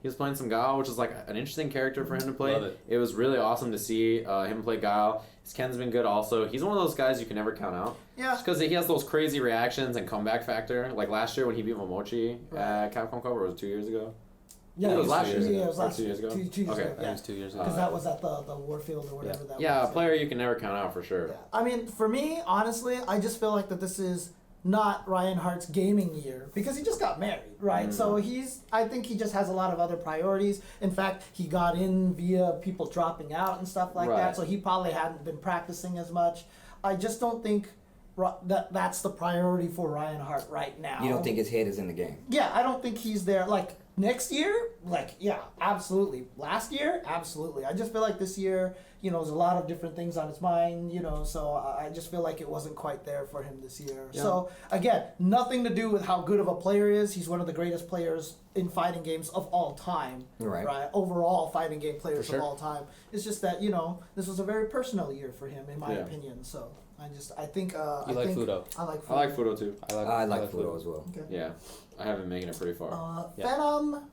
He was playing some Guile, which is like an interesting character for him to play. Love it. Was really awesome to see him play Guile. His Ken's been good also. He's one of those guys you can never count out. Yeah. Just because he has those crazy reactions and comeback factor. Like last year when he beat Momochi at Capcom Cup, or was it 2 years ago? Yeah, it was last year. Yeah, it was last 2 years ago. 2 years Okay. ago. I think it Yeah. was 2 years ago. Because that was at the Warfield or whatever that was. Yeah, a player you can never count out for sure. Yeah. I mean, for me, honestly, I just feel like that this is not Ryan Hart's gaming year because he just got married, right? So I think he just has a lot of other priorities. In fact, he got in via people dropping out and stuff like that, so he probably hadn't been practicing as much. I just don't think that's the priority for Ryan Hart right now. You don't think his head is in the game? Yeah, I don't think he's there. Like, next year, like, yeah, absolutely. Last year, absolutely. I just feel like this year, there's a lot of different things on his mind, so I just feel like it wasn't quite there for him this year. Yeah. So, again, nothing to do with how good of a player he is. He's one of the greatest players in fighting games of all time. Right? Overall fighting game players of all time. It's just that, this was a very personal year for him, in my opinion. So, I think... You like Fudo? I like Fudo. I like Fudo too. I like Fudo as well. Okay. Yeah. I have him making it pretty far. Phenom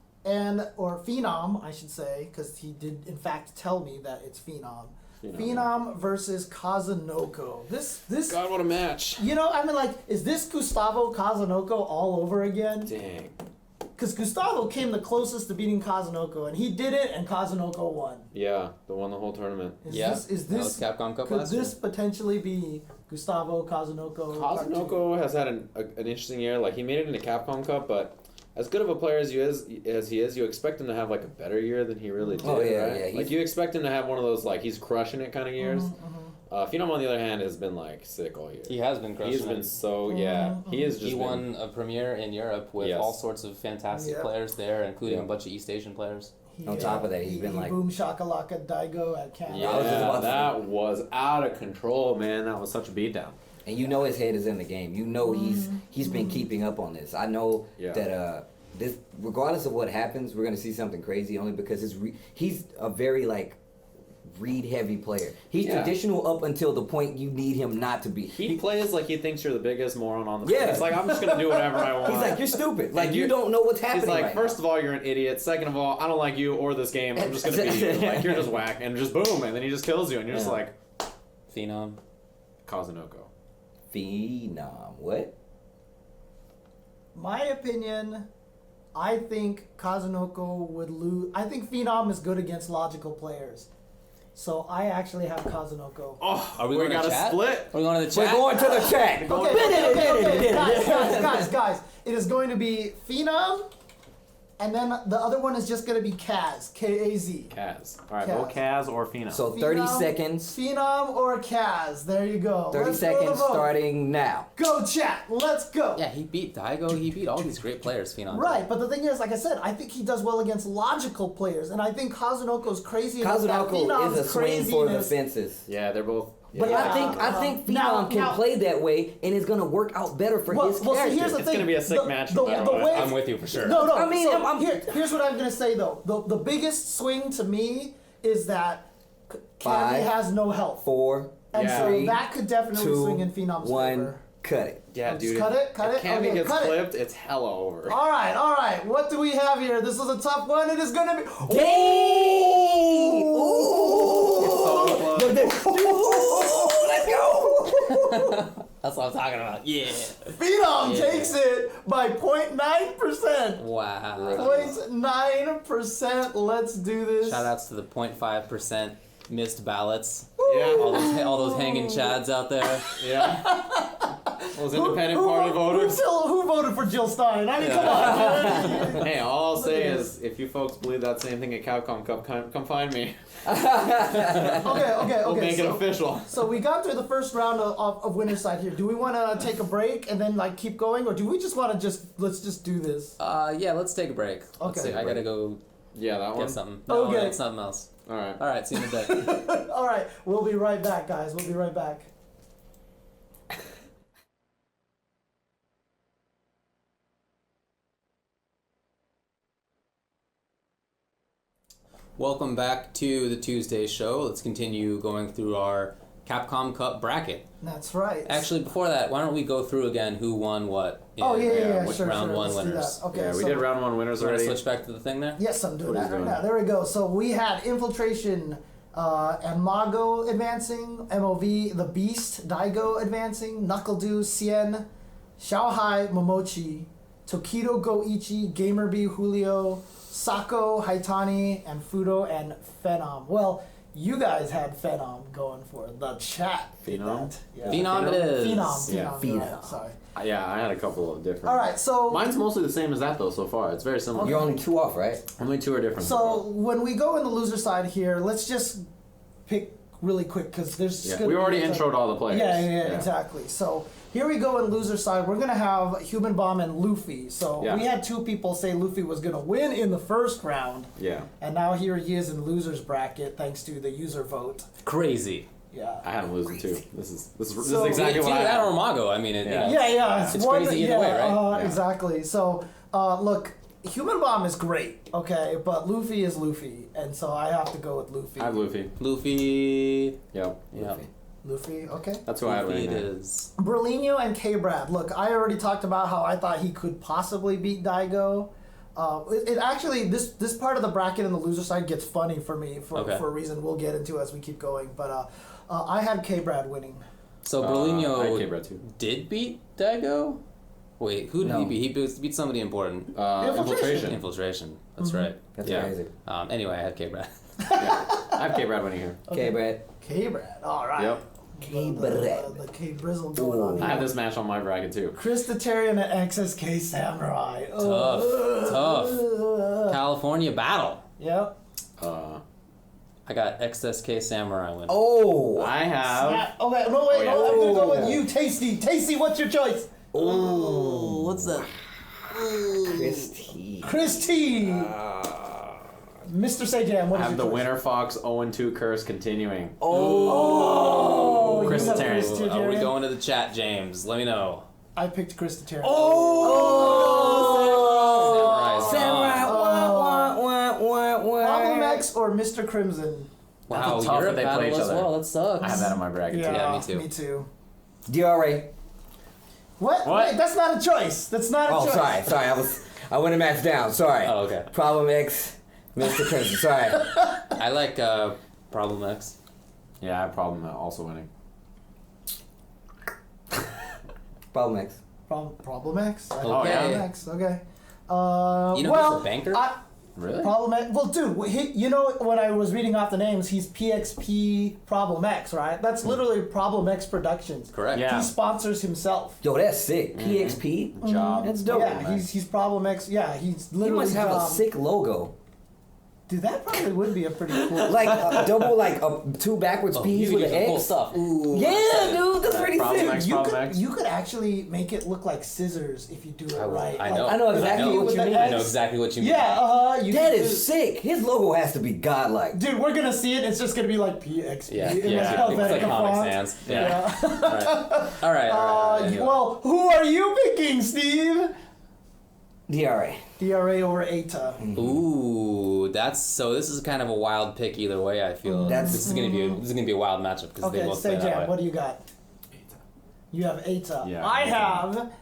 or Phenom, I should say, because he did in fact tell me that it's Phenom. Phenom versus Kazunoko. This God, what a match! Is this Gustavo Kazunoko all over again? Dang. Because Gustavo came the closest to beating Kazunoko, and he did it, and Kazunoko won. Yeah, they won the whole tournament. That was Capcom Cup could last this year. potentially be Gustavo Kazunoko? Kazunoko has had an interesting year. Like he made it into Capcom Cup, but as good of a player as he is, you expect him to have like a better year than he really did. Oh yeah, right? yeah. Like you expect him to have one of those like he's crushing it kind of years. Phenom on the other hand has been like sick all year. He has been crushing. He's been so he is just. He won a premiere in Europe with all sorts of fantastic players there, including a bunch of East Asian players. On top of that, he's been like boom shakalaka Daigo at Canada. Yeah, that was out of control, man. That was such a beatdown. And his head is in the game. He's been keeping up on this. I know that this, regardless of what happens, we're gonna see something crazy. Only because he's a very read heavy player. He's traditional up until the point you need him not to be. He plays like he thinks you're the biggest moron on the planet. It's like I'm just gonna do whatever I want. He's like, you're stupid. Like you don't know what's happening. He's like, right first now. of all, you're an idiot. Second of all, I don't like you or this game. I'm just gonna beat you. Like you're just whack and just boom, and then he just kills you, and you're just like Phenom. Kazunoko. Phenom. What? My opinion, I think Kazunoko would lose. I think Phenom is good against logical players. So I actually have Kazunoko. Oh, are we going to chat? split? Are we going to the chat? We're going to the chat. Okay. Guys. It is going to be Phenom, and then the other one is just going to be Kaz. K-A-Z. Kaz. All right, go Kaz or Phenom. So 30 seconds. Phenom or Kaz. There you go. 30 seconds starting now. Go chat. Let's go. Yeah, he beat Daigo. He beat all these great players, Phenom. Right, but the thing is, like I said, I think he does well against logical players, and I think Kazunoko's crazy. Kazunoko is a swing for the fences. Yeah, they're both. But I think Phenom can play that way, and it's gonna work out better for his character. See, here's the It's thing. gonna be a sick match. I'm with you for sure. No. I mean, here's what I'm gonna say though. The biggest swing to me is that Cammy has no health. 4, and so 3, that could definitely 2, swing in Phenom's 1, favor. cut it. Yeah, Just dude. cut it. If Cammy gets cut clipped, it's hella over. All right. What do we have here? This is a tough one. It is gonna be. Dang! Ooh! It's so close. Let's go! That's what I'm talking about. Yeah. Phenom takes it by 0.9%. Wow. 0.9%. Let's do this. Shout outs to the 0.5% missed ballots. Yeah. All those hanging chads out there. Yeah. Those independent party voters. Who voted for Jill Stein? I mean, come on. Hey, all I'll say is, if you folks believe that same thing at Capcom Cup, come find me. Okay. We'll make it official. So we got through the first round of winner's side here. Do we want to take a break and then like keep going, or do we just want to let's just do this? Yeah, let's take a break. Let's Okay. see, I gotta go Yeah, that get one. something. No, Okay. it's something else. All right. All right, see you in a bit. All right, we'll be right back, guys. We'll be right back. Welcome back to the Tuesday show. Let's continue going through our Capcom Cup bracket. That's right. Actually, before that, why don't we go through again who won what? which sure, round one let's do winners. that. Okay, Yeah, we so did round one winners Want to already. switch back to the thing there? Yes, I'm doing What that is right going now. on? There we go. So we had Infiltration and Mago advancing, MOV, The Beast, Daigo advancing, Knuckle Dew, Cien, Xiaohai, Momochi, Tokido Goichi, Gamerby, Julio, Sako, Haitani, and Fudo, and Phenom. Well, you guys had Phenom going for it. The chat did Phenom? that. Yeah. Phenom it is. Phenom. Yeah. You're Phenom. right, sorry. Yeah, I had a couple of different. All right, so Mine's mostly the same as that though so far. It's very similar. You're only 2 off, right? Only 2 are different. So when we go in the loser side here, let's just pick really quick because there's. Yeah, gonna we be already a- introed all the players. Yeah, exactly. So here we go in loser side. We're gonna have Human Bomb and Luffy. So Yeah. we had 2 people say Luffy was gonna win in the first round, Yeah. and now here he is in losers bracket thanks to the user vote. Crazy. Yeah. I had him losing too. This is So- exactly It's what I either that or had. Mago. I mean, it, Yeah. Yeah. It's crazy either way, right? Yeah. Exactly. So look, Human Bomb is great, okay, but Luffy is Luffy, and so I have to go with Luffy. I have Luffy. Luffy. Yep. Yeah. Luffy, okay. That's who I had Luffy winning it there. is. Berlino and K-Brad. Look, I already talked about how I thought he could possibly beat Daigo. It actually, this part of the bracket in the loser side gets funny for me for a reason we'll get into as we keep going. But I had K-Brad winning. So I had Berlino K-Brad too. did beat Daigo? Wait, who did No. he beat? He beat somebody important. Infiltration. Infiltration. That's right. That's Yeah. crazy. Anyway, I had K-Brad. Yeah. I have K-Brad winning here. Okay, Brad. K-Brad, all right. Yep. The K-Brizzle going on I here. have this match on my bracket too. Christatarian and XSK Samurai. Tough. California battle. Yep. I got XSK Samurai win. Oh! I have. Okay, no, wait, yeah. no, I'm gonna go with you, Tasty. Tasty, what's your choice? Ooh, what's that? Christy. Chris T. Mr. Sajam, what I is have your the choice? Winter Fox 0-2 curse continuing. Oh, you have Christatarian. Christatarian. Are we going to the chat, James? Let me know. I picked Christatarian. Samurai. Problem X or Mr. Crimson? Wow, That's tough you're if they play each as other. well. That sucks. I have that on my bracket too. Yeah, me too. Me too. DRA. What? What? Wait, that's not a choice. That's not a Oh, choice. sorry. I went a match down. Sorry. Oh, okay. Problem X, Mr. Crimson. Sorry. I like Problem X. Yeah, I have problem also winning. Problem X. Problem X. I Okay. like Problem X. Okay. You know well, who's a banker? Really? Problem X. Well, dude, you know when I was reading off the names, he's PXP Problem X, right? That's literally Problem X Productions. Correct. Yeah. He sponsors himself. Yo, that's sick. PXP. Job. That's dope. Yeah, he's Problem X. Yeah, he's He literally. must have a sick logo. Dude, that probably would be a pretty cool. Like a double, like 2 backwards P's you with can an get some cool X. stuff. Ooh, Yeah, dude, that's pretty Problem sick. X. You could actually make it look like scissors if you do it right. I know. I know exactly what you mean. I know exactly what you mean. Yeah, you That could is sick. His logo has to be godlike. Dude, we're gonna see it. It's just gonna be like PXP. Yeah, in yeah. like It's like Helvetica Comic font. Sans. Yeah. All right. Anyway. Well, who are you picking, Steve? DRA. DRA over ATA. Ooh, this is kind of a wild pick either way. I feel this is gonna be a wild matchup because they Okay, both play that Sajam, way. what do you got? You have ATA. Yeah, I ATA. have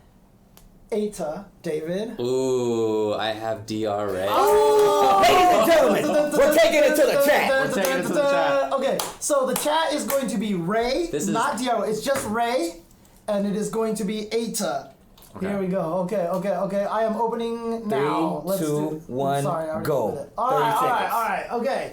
ATA. David. Ooh, I have DRA. Ladies and gentlemen, we're taking it to the chat. We're taking it to the chat. Okay, so the chat is going to be Ray, This is- not DRA. It's just Ray, and it is going to be Eita. Okay. Here we go. Okay. I am opening now. 3, 2, 1, sorry, I already go. did it. 30 seconds. All right. Okay.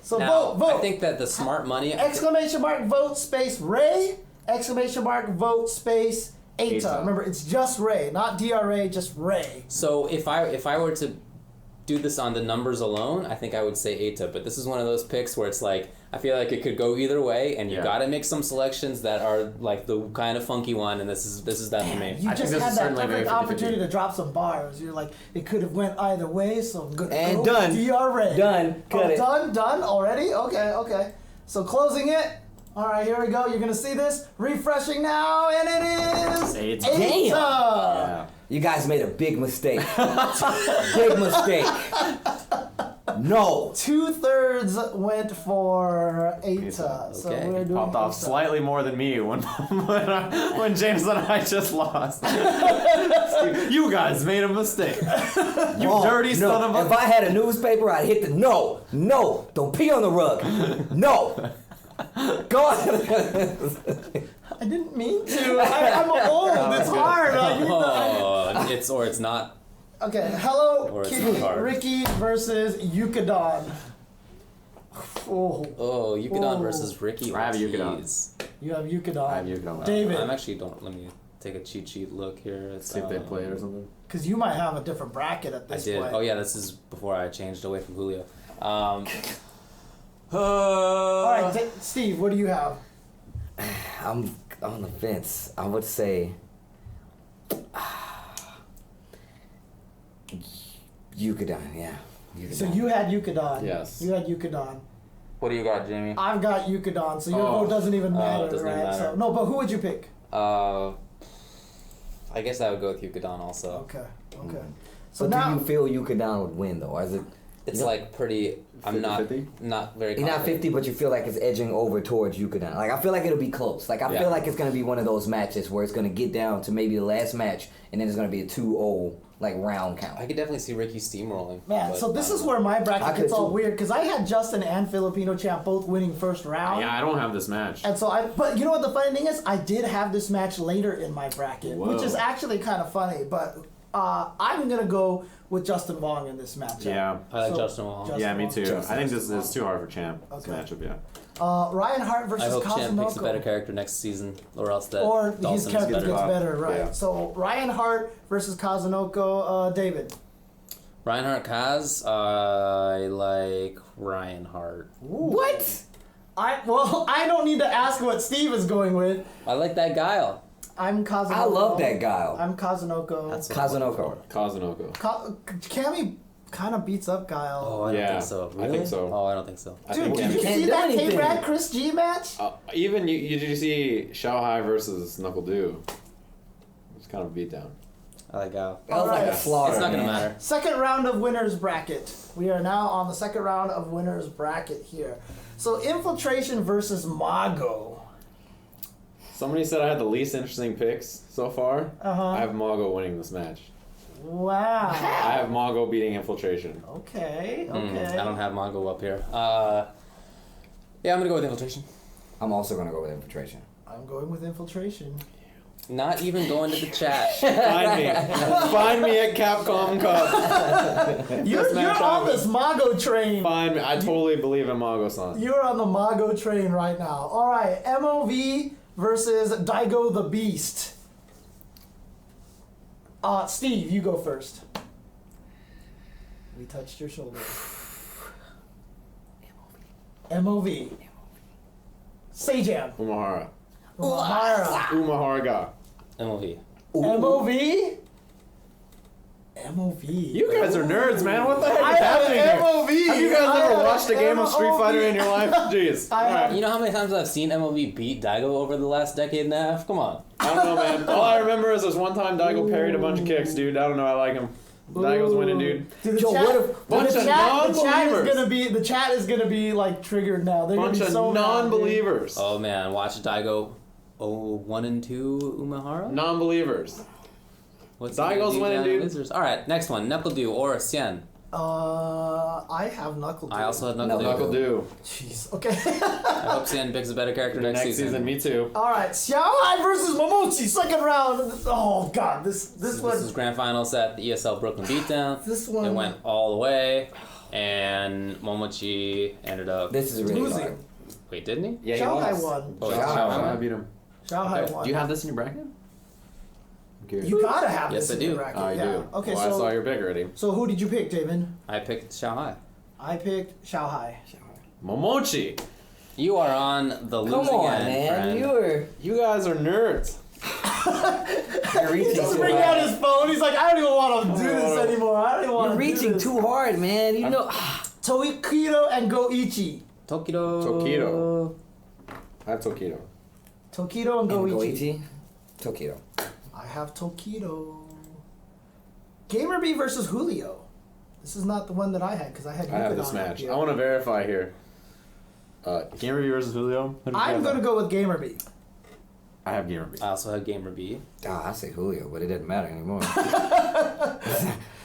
So Now, vote. I think that the smart money. Exclamation mark vote space Ray. Exclamation mark vote space Eita. Eita. Remember, it's just Ray, not DRA, just Ray. So if I were to do this on the numbers alone, I think I would say Eita. But this is one of those picks where it's like I feel like it could go either way, and you Yeah. got to make some selections that are like the kind of funky one, and this is that for me. You I just think this had is that certainly very perfect 50-50. opportunity to drop some bars. You're like, it could have went either way, so I'm gonna And go done. DRA. Done. Cut it. Done already? Okay. So closing it. All right, here we go. You're gonna see this. Refreshing now, and it is Eita. Damn. Yeah. You guys made a big mistake. Big mistake. No. 2/3 went for Eita. So Okay. we're doing Popped off Eita. slightly more than me when James and I just lost. You guys made a mistake. You Wrong. dirty No. son of a... If I had a newspaper, I'd hit the no. Don't pee on the rug. No. Go on. I didn't mean to. I'm old. It's hard. I need Oh, it's not. Okay, Hello Or it's Kitty hard. Ricky versus Yukadon. Oh, Oh, Yukadon Oh. versus Ricky. I have Yukadon. Ortiz. you have Yukadon. I have Yukadon. David, I'm actually don't. Let me take a cheat sheet look here. It's, See if they play it or something. because you might have a different bracket at I this did. point. Oh yeah, this is before I changed away from Julio. All right, Steve, what do you have? I'm on the fence. I would say Yukadon, yeah. Yukadon. So you had Yukadon. Yes. You had Yukadon. What do you got, Jamie? I've got Yukadon, so your Oh. vote doesn't even Oh, matter, it doesn't right? even matter. So no, but who would you pick? I guess I would go with Yukadon also. Okay. So But now do you feel Yukadon would win though? Or is it It's you know, like pretty. I'm 50-50? not very. you're not confident. 50, but you feel like it's edging over towards Yukadon. Like I feel like it'll be close. Like I Yeah. feel like it's gonna be one of those matches where it's gonna get down to maybe the last match, and then it's gonna be a 2-0 like round count. I could definitely see Ricky steamrolling. man, but, so this is um, where my I bracket could gets all too. weird because I had Justin and Filipino Champ both winning first round. Yeah, I don't have this match. And so but you know what the funny thing is? I did have this match later in my bracket, which Whoa. is actually kind of funny. But I'm gonna go with Justin Wong in this matchup. Yeah. I like Justin Wong. Yeah, me too. Justin. I think this is too hard for Champ. This Okay. matchup, yeah. Ryan Hart versus I hope Champ picks a better Kazunoko. character next season, or else that Or his Dawson's character better. gets better, right? Yeah. So Ryan Hart versus Kazunoko. David. Reinhardt Kaz, I like Reinhardt. What? I don't need to ask what Steve is going with. I like that Guile. I'm Kazunoko. I love that guy. I'm Kazunoko. That's what I'm looking Kazunoko. for. Kazunoko. Cammy kind of beats up Guile. Oh, I don't Yeah, think so. I Really? think so. Oh, I don't think so. I Dude, think did Cammy- you can't see do that anything. K-Brad Chris G match? Even did you see Xiaohai versus Knuckle Dew? It's kind of a beatdown. I like Guile. That was like a Alright. slaughter. It's not gonna man. matter. Second round of winners bracket. We are now on the second round of winners bracket here. So Infiltration versus Mago. Somebody said I had the least interesting picks so far. Uh-huh. I have Mago winning this match. Wow. I have Mago beating Infiltration. Okay. I don't have Mongo up here. Yeah, I'm gonna go with Infiltration. I'm also gonna go with Infiltration. I'm going with Infiltration. Not even going to the chat. Find me. Find me at Capcom Cup. You're match on I this Mago train. Find me. I totally believe in Mago-san. You're on the Mago train right now. All right. MOV versus Daigo the Beast. Steve, you go first. We touched your shoulder. MOV. Seijan. Umahara. Umahara. Umahara. MOV. MOV? MOV. You guys are nerds, man. What the heck I is have happening here? MOV. Have you guys I ever have watched a game of Street MOV. Fighter in your life? Jeez. I have- Alright. You know how many times I've seen MOV beat Daigo over the last decade and a half? Come on. I don't know, man. All I remember is there's one time Daigo parried a bunch of kicks, dude. I don't know. I like him. Daigo's winning, dude. Dude, the Yo, chat, what if- Bunch the of chat is non-believers. gonna be like triggered now. They're Bunch gonna be of so mad, dude. non-believers. Oh man, watch Daigo. 1 and 2 Umahara? Non-believers. What's Daigo's the winning, Indiana dude. Wizards? Alright, next one. Knuckle Dew or Sien. I have Knuckle Dude. I also had Knuckle Dude. Knuckle Do. Jeez. Okay. I hope Sand picks a better character next season. Me too. All right. Xiaohai versus Momochi, second round. Oh God, this one. This is grand finals at the ESL Brooklyn Beatdown. This one. It went all the way, and Momochi ended up. This is really losing. hard. Wait, didn't he? Yeah, he Xiaohai lost. won. Oh, Xiaohai beat him. Xiaohai Okay. won. Do you have this in your bracket? You gotta have Yes, this I in your do. bracket. I yeah. do. Okay, well, so I saw your pick already. so who did you pick, David? I picked Shanghai. I picked Xiaohai. Momochi. You are on the Come losing on, end, man. friend. You guys are nerds. You're reaching Just too bring out hard. his phone. He's like, I don't even want to do this anymore. I don't even want You're to do reaching this. too hard, man. You know. Tokido and Goichi. Tokido. I have Tokido. Tokido and Goichi. Tokido. I have Tokido. Gamerby versus Julio. This is not the one that I had because I had. I have Yukon this up match. here. I want to verify here. Gamerby versus Julio. I'm gonna go with Gamerby. I have Gamerby. I also have Gamer B. I say Julio, but it doesn't matter anymore.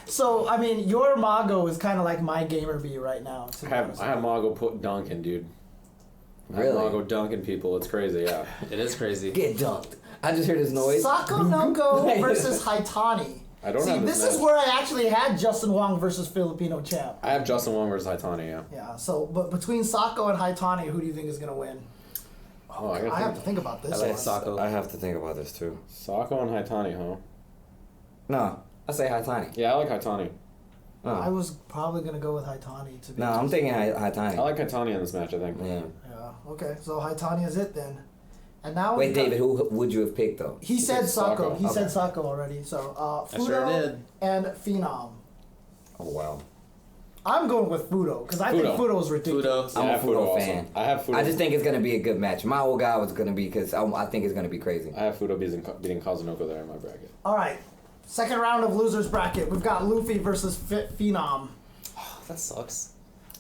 So I mean, your Mago is kind of like my Gamerby right now. to be honest. I have Mago put Duncan, dude. I have Really? Mago dunking people. It's crazy, yeah. It is crazy. Get dunked. I just heard this noise. Sakonoko versus Haitani. I don't See, have this this is match. where I actually had Justin Wong versus Filipino champ. I have Justin Wong versus Haitani, yeah. Yeah. So, but between Sako and Haitani, who do you think is gonna win? Oh, I have to think about this I like one. Sako. I have to think about this too. Sako and Haitani, huh? No, I say Haitani. Yeah, I like Haitani. I No, was probably gonna go with Haitani to be. no, I'm thinking Haitani. I like Haitani in this match, I think. Yeah. Yeah. Okay. So Haitani is it then. And now Wait, we've got- David, who would you have picked though? He said picked Sako. Sako. He Okay. said Sako already. So I Fudo sure did. and Phenom. Oh wow. I'm going with Fudo because I think Fudo. Fudo is ridiculous. Fudo. I'm I a have Fudo also. fan. I have Fudo. I just think it's gonna be a good match. My old guy was gonna be because I think it's gonna be crazy. I have Fudo beating Kazunoko there in my bracket. All right. Second round of losers bracket. We've got Luffy versus Phenom. That sucks.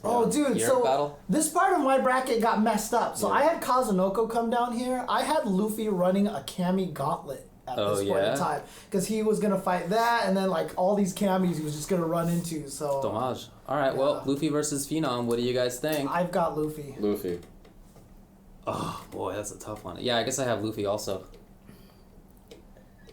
Oh, dude. Europe So battle? this part of my bracket got messed up. So I had Kazunoko come down here. I had Luffy running a Kami gauntlet at Oh, this point yeah? in time because he was gonna fight that, and then like all these Kamis he was just gonna run into. So Domage. All right, well, Yeah. Luffy versus Phenom. What do you guys think? I've got Luffy. Luffy. Oh boy, that's a tough one. Yeah, I guess I have Luffy also.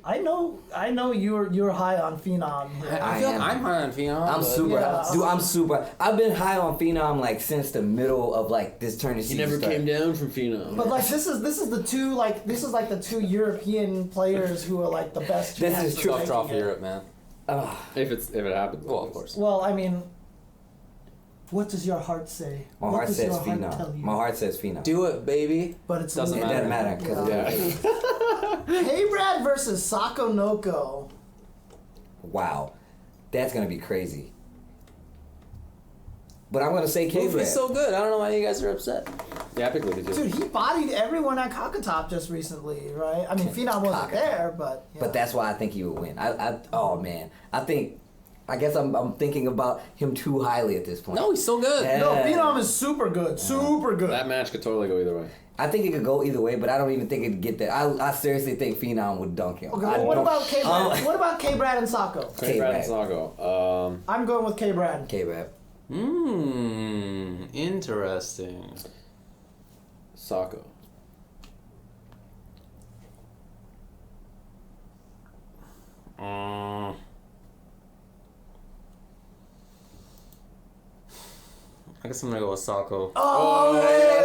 I know you're high on Phenom here. I I feel am. like I'm high on Phenom. I'm but- super, Yeah. dude. I'm super. I've been high on Phenom like since the middle of like this tournament. He never came down from Phenom. But like this is the two like this is like the two European players who are like the best. This chance is of true. Tough making draw for it. Europe, man. If it happens. Well, of course. Well, I mean, what does your heart say? My What heart does says your heart tell Phenom. you? My heart says Phenom. Do it, baby. But it's Doesn't It Luffy. doesn't matter because Yeah. Hey Brad versus Sakonoko. wow, that's gonna be crazy. But I'm gonna say K-Brad. Luffy's so good. I don't know why you guys are upset. Yeah, I picked Luffy too. Dude, he bodied everyone at Kakatop just recently, right? I mean, Phenom wasn't Kakatop. there, but yeah. But that's why I think he would win. Oh man, I guess I'm thinking about him too highly at this point. No, he's so good. Yeah. no, Phenom is super good, super good. That match could totally go either way. I think it could go either way, but I don't even think it'd get there. I seriously think Phenom would dunk him. Okay, I well, what don't- about K Brad? Oh. What about K Brad and Sako? K-Brad and K-Brad. Sago. I'm going with K Brad. K-Brad. Interesting. Sako. I guess I'm gonna go with Sako. Oh, yeah,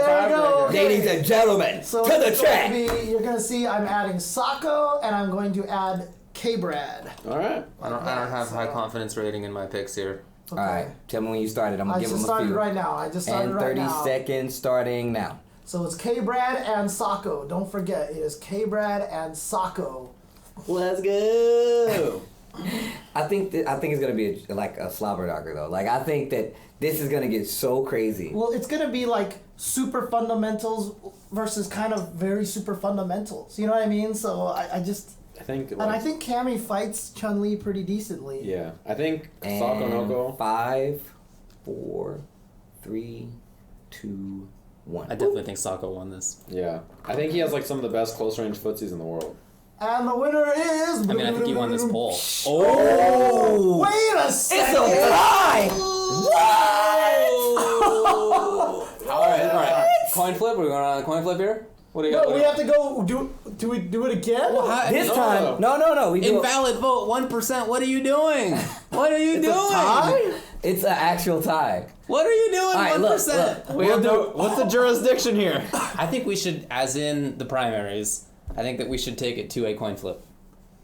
there we go. tiebreaker. Ladies and gentlemen, So to the it's track. going to be, you're gonna see I'm adding Sako and I'm going to add K Brad. All right. I don't have high confidence rating in my picks here. Okay. All right, tell me when you started. I'm gonna I give just him a started few. right now. I just started And right 30 now. seconds starting now. So it's K Brad and Sako. Don't forget, it is K Brad and Sako. Let's go. I think it's gonna be like a slobber knocker though. Like I think that this is gonna get so crazy. Well, it's gonna be like super fundamentals versus kind of very super fundamentals. You know what I mean? So I just I think. and I think Cammy fights Chun-Li pretty decently. Yeah, I think And Sakonoko. 5, 4, 3, 2, 1. I definitely think Sako won this. Yeah, I think he has like some of the best close range footsies in the world. And the winner is. I mean, I think he won this poll. Oh! Wait a It's second. a tie! coin flip? We're going on a coin flip here? What do you No, got? we have to go. Do we do it again? This time, no. We do Invalid vote, 1%. What are you doing? What are you doing? It's an actual tie. What are you doing? All right, 1%. look. What's the jurisdiction here? I think we should, as in the primaries, I think that we should take it to a coin flip.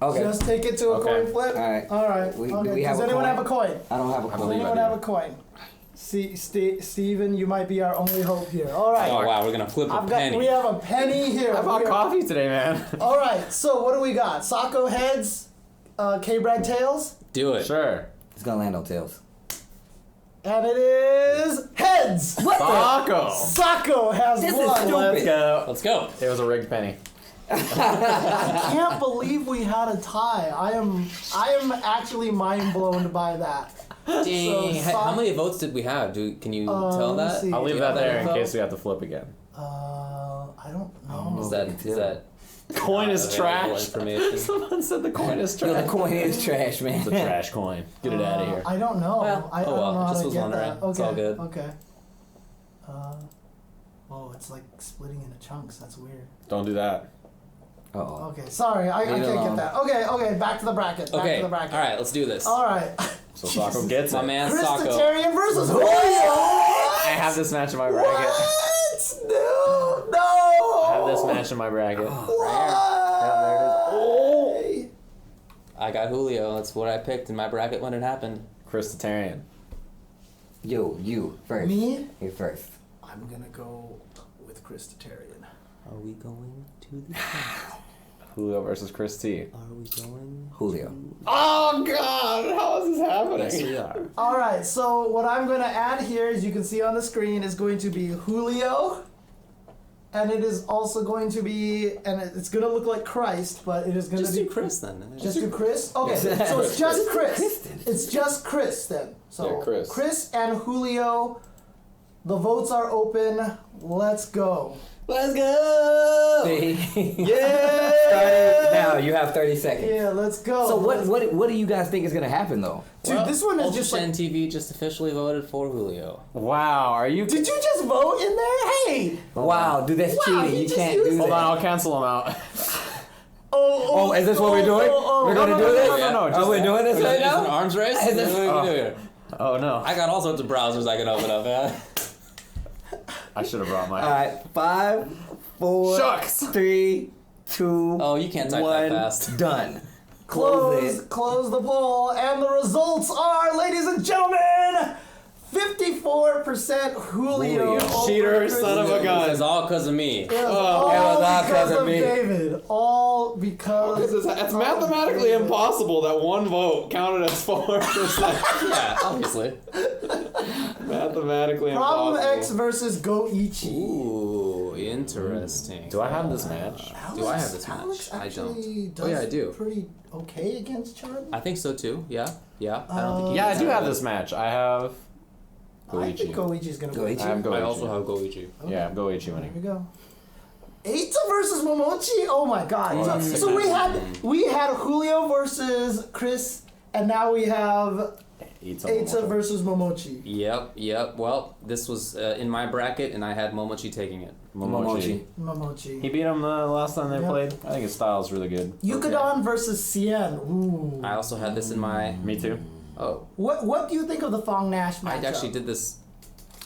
Okay. Just take it to a coin flip. All right. All right. Do Okay. we have Does a anyone coin? have a coin? I don't have a Does coin. anyone have a coin? See, Steven, you might be our only hope here. All right. Oh, wow, we're going to flip a penny. We have a penny here. I bought coffee today, man. All right. So what do we got? Socko heads, K-Brad tails, Do it. Sure. It's gonna land on tails. and it is heads. What Socko. Socko has This is won. stupid. Let's go. Let's go. It was a rigged penny. I can't believe we had a tie. I am actually mind blown by that. Dang. So, How many votes did we have? Can you tell let me that? see. I'll leave Do you that have there in info? case we have to flip again. I don't know. Is that Coin is available trash. information? Someone said the coin is Yo, trash. the coin is trash, man. It's a trash coin. Get it out of here. I don't know. Well, I oh don't well, know how just to was get wondering. that. Okay. It's all good. Okay. Oh, it's like splitting into chunks. That's weird. Don't do that. Uh-oh. Okay, sorry, I Leave it can't alone. get that. Okay, back to the bracket. Back Okay. to the All bracket. right, let's do this. All right. So Socko gets it. My man Chris Socko. Tatarian versus Julio. I have this match in my bracket. What? No. I have this match in my bracket. What? I got Julio. That's what I picked in my bracket when it happened. Chris Tatarian. Yo, you first. Me? You first. I'm gonna go with Chris Tatarian. Are we going to the Julio versus Chris T. Are we going? Julio. Oh God! How is this happening? Yes, we are. All right, so what I'm going to add here, as you can see on the screen, is going to be Julio. And it is also going to be, and it's going to look like Christ, but it is going to Just be... do Chris then. Just do Chris? Okay, Yeah. so it's just Chris. Kristen. It's just Chris then. So Yeah, Chris. And Julio, the votes are open. Let's go. Let's go! Yeah! Starting now, you have 30 seconds. Yeah, let's go. So what do you guys think is gonna happen though? Dude, this one is just like... TV just officially voted for Julio. Wow, are you? Did you just vote in there? Hey! Wow, dude, that's Wow, cheating. he You just can't used do Hold that. on, I'll cancel him out. Oh, is this what we're doing? We're gonna do this? No, Oh, we're doing this right Is it an now? arms race? Is this- What do we do here? Oh no, I got all sorts of browsers I can open up, man. I should have brought my. All right, 5, 4, Shucks. 3, 2, Oh, you can't type 1. that fast. Done. Close it. the poll, and the results are, ladies and gentlemen, 54% Julio. over Cheater, Chris son of a gun. It's all because of me. It was it all was all because 'cause of of me. David. All because. It's mathematically impossible that one vote counted as 4%. Yeah, obviously. Mathematically Problem impossible. X versus Goichi. Ooh, interesting. Do I have this match? Do I have this Alex match? I don't. actually Oh, yeah, I does do. pretty okay against Chun. I think so too. Yeah. I don't think. Yeah, I do have this match. I have I think Goichi. Goichi's gonna Goichi? win. I have Goichi. I also have Goichi. Yeah, Goichi Here winning. we go. Eita versus Momochi. Oh my God! Oh, that's So sick. we had Julio versus Chris, and now we have Eita versus Momochi. Yep. Well, this was in my bracket, and I had Momochi taking it. Momochi. He Momochi. beat him the last time they Yep. played. I think his style is really good. Yukadon versus Cien. Ooh. I also had this in my. Me too. Oh, What do you think of the Thong Nash I matchup? actually did this.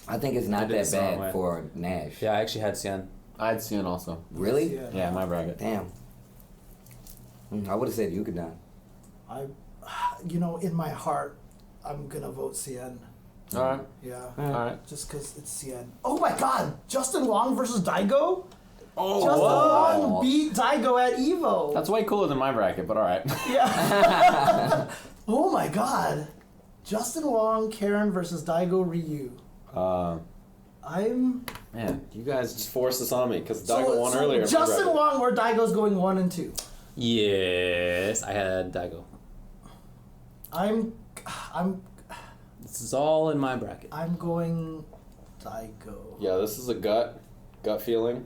I think it's I not did that this the wrong bad way. for Nash. Yeah, I actually had Cien. I'd see it also. Really? Yeah, my bracket. Damn. I would have said Yucatan. In my heart, I'm gonna vote Cien. All right. Yeah. All right. Just because it's Cien. Oh my God! Justin Wong versus Daigo. Oh, Justin whoa. Wong beat Daigo at Evo. That's way cooler than my bracket, but all right. Yeah. Oh my God. Justin Wong, Karen versus Daigo Ryu. I'm Man, you guys just forced this on me because Daigo won so earlier. in my Justin bracket. Wong, where Daigo's going 1 and 2. Yes, I had Daigo. I'm This is all in my bracket. going Daigo. Yeah, this is a gut feeling.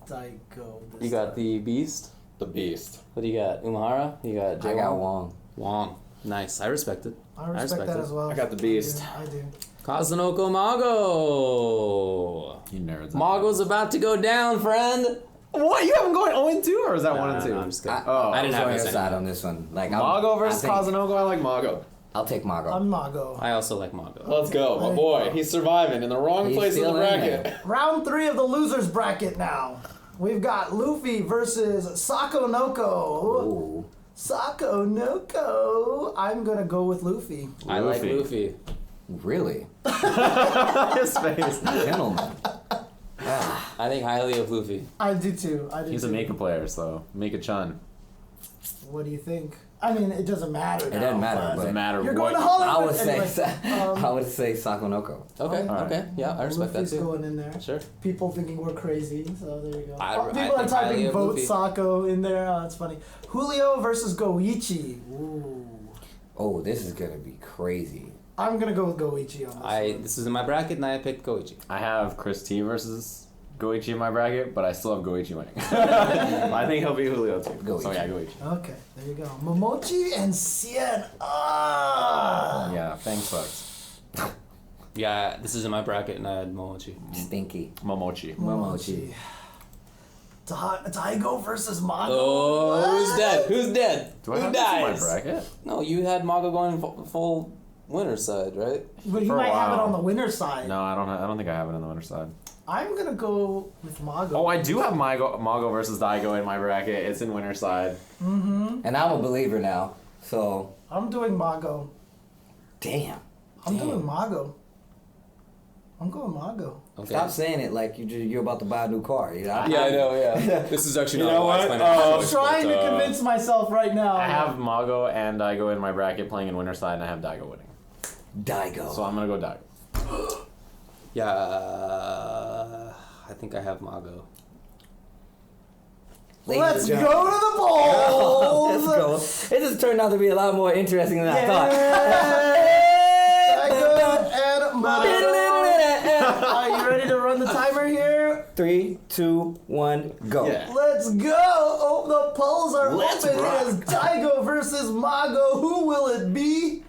Daigo. This You got time. the Beast. The Beast. What do you got? Umahara? You got Jay I got Wong. Wong. Nice. I respect it. I respect that as well. I got the Beast. I do. Kazunoko Mago. You nerds. Mago's about to go down, friend. What? You have him going 0-2, or is that 1-2? No, I'm just kidding. I didn't I'm have on this your side anymore. on this one. Like Mago versus Kazunoko. I like Mago. I'll take Mago. I'm Mago. I also like Mago. Let's go, my boy. He's surviving in the wrong He's place in the still in bracket. there. Round 3 of the losers bracket now. We've got Luffy versus Sakonoko. Ooh. Sakonoko. I'm gonna go with Luffy. I like Luffy. Really? His face. Gentlemen. I think highly of Luffy. I do too. He's a Mika player, so Mika-chan. What do you think? I mean, it doesn't matter. It doesn't matter, but Doesn't matter You're what. going to Hollywood. I would say Anyway, I would say Sakonoko. Okay, Alright. okay. Yeah, I respect that Luffy's too. going in there. Sure. People thinking we're crazy, so there you go. I People think are highly typing of vote Luffy. Sako in there. Oh, it's funny. Julio versus Goichi. Ooh. Oh, this is gonna be crazy. I'm gonna go with Goichi on this one. This is in my bracket, and I picked Koichi. I have Chris T versus Goichi in my bracket, but I still have Goichi winning. I think he'll be Julio too. Goichi. So yeah, Goichi. Okay, there you go. Momochi and Cien. Ah. Yeah, thanks, folks. Yeah, this is in my bracket, and I had Momochi. Stinky. Momochi. Momochi. Daigo versus Mago. Oh, who's dead? Who's dead? Do I Who have this in my dies? bracket? No, you had Mago going full winner side, right? But you For a might have it while. on the winner side. No, I don't think I have it on the winter side. I'm gonna go with Mago. Oh, I do have Mago versus Daigo in my bracket. It's in winter side. And I'm a believer now. So I'm doing Mago. damn. I'm doing Mago. I'm going Mago. Okay. Stop saying it like you're about to buy a new car. You know? Yeah, I know. Yeah. This is actually You not know a wise what? financial I'm choice, trying but, to convince myself right now. I have Mago and Daigo in my bracket playing in winter side, and I have Daigo winning. Daigo. So I'm gonna go Daigo. Yeah, I think I have Mago. Ladies Let's and go to gentlemen. the polls. Let's go. It just turned out to be a lot more interesting than I thought. Daigo and Mago. Are you ready to run the timer here? 3, 2, 1, go. Yeah. Let's go! Oh, the polls are Let's open. rock. It is Daigo versus Mago. Who will it be?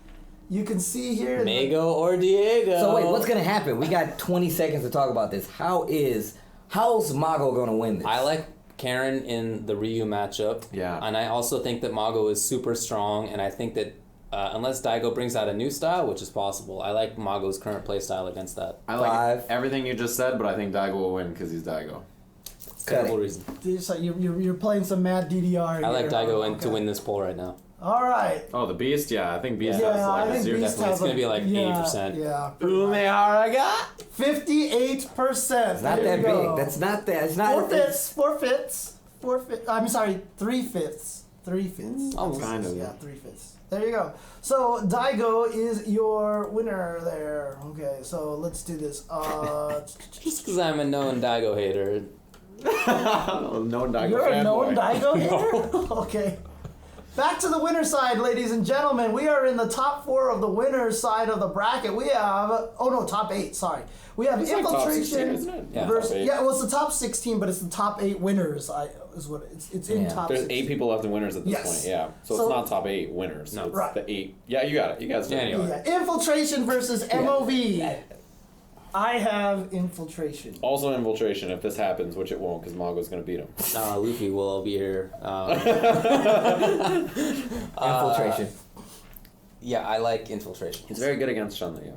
You can see here. Mago or Diego? So wait, what's gonna happen? We got 20 seconds to talk about this. How's Mago gonna win this? I like Karen in the Ryu matchup. Yeah. And I also think that Mago is super strong, and I think that unless Daigo brings out a new style, which is possible, I like Mago's current play style against that. I like 5. everything you just said, but I think Daigo will win because he's Daigo. Cut Terrible it. reason. So you're playing some mad DDR here. I like Daigo Okay. to win this poll right now. All right. Oh, the Beast? Yeah, I think Beast Yeah, has I like a think zero. Beast definitely. has It's gonna be like 80%. Yeah. pretty much. Umeharaga? 58%. It's not There that you big. go. That's not that. It's not. Forfeits. I'm sorry, 3/5. 3/5. Almost. Kind of. Yeah, 3/5. There you go. So Daigo is your winner there. Okay, so let's do this. Just because I'm a known Daigo hater. No Daigo You're a fanboy. known Daigo hater? Okay. Back to the winner side, ladies and gentlemen. We are in the top 4 of the winner side of the bracket. We have, top 8, sorry. We have It's like top Infiltration 16, isn't it? Yeah, versus, top 8. well, it's the top 16, but it's the top 8 winners. Is what it's in Yeah. top There's 16. 8 people left in winners at this Yes. point, yeah. So, So- it's not top 8 winners. No. It's Right. the 8. Yeah, you got it. You guys did it. Anyway. Yeah, Infiltration versus MOV. I have Infiltration. Also Infiltration, if this happens, which it won't, because Mago's going to beat him. Luffy will be here. Infiltration. Yeah, I like Infiltration. He's very good against Shun, yeah.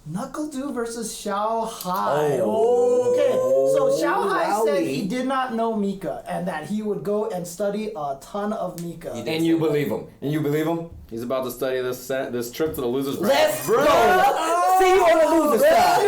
Knuckle Dew versus Xiao Hai. Oh. Okay, so Xiao Hai said Wowie. he did not know Mika and that he would go and study a ton of Mika. He did. And you believe him. And you believe him. He's about to study this trip to the loser's Let's bracket. go. See you on the loser side.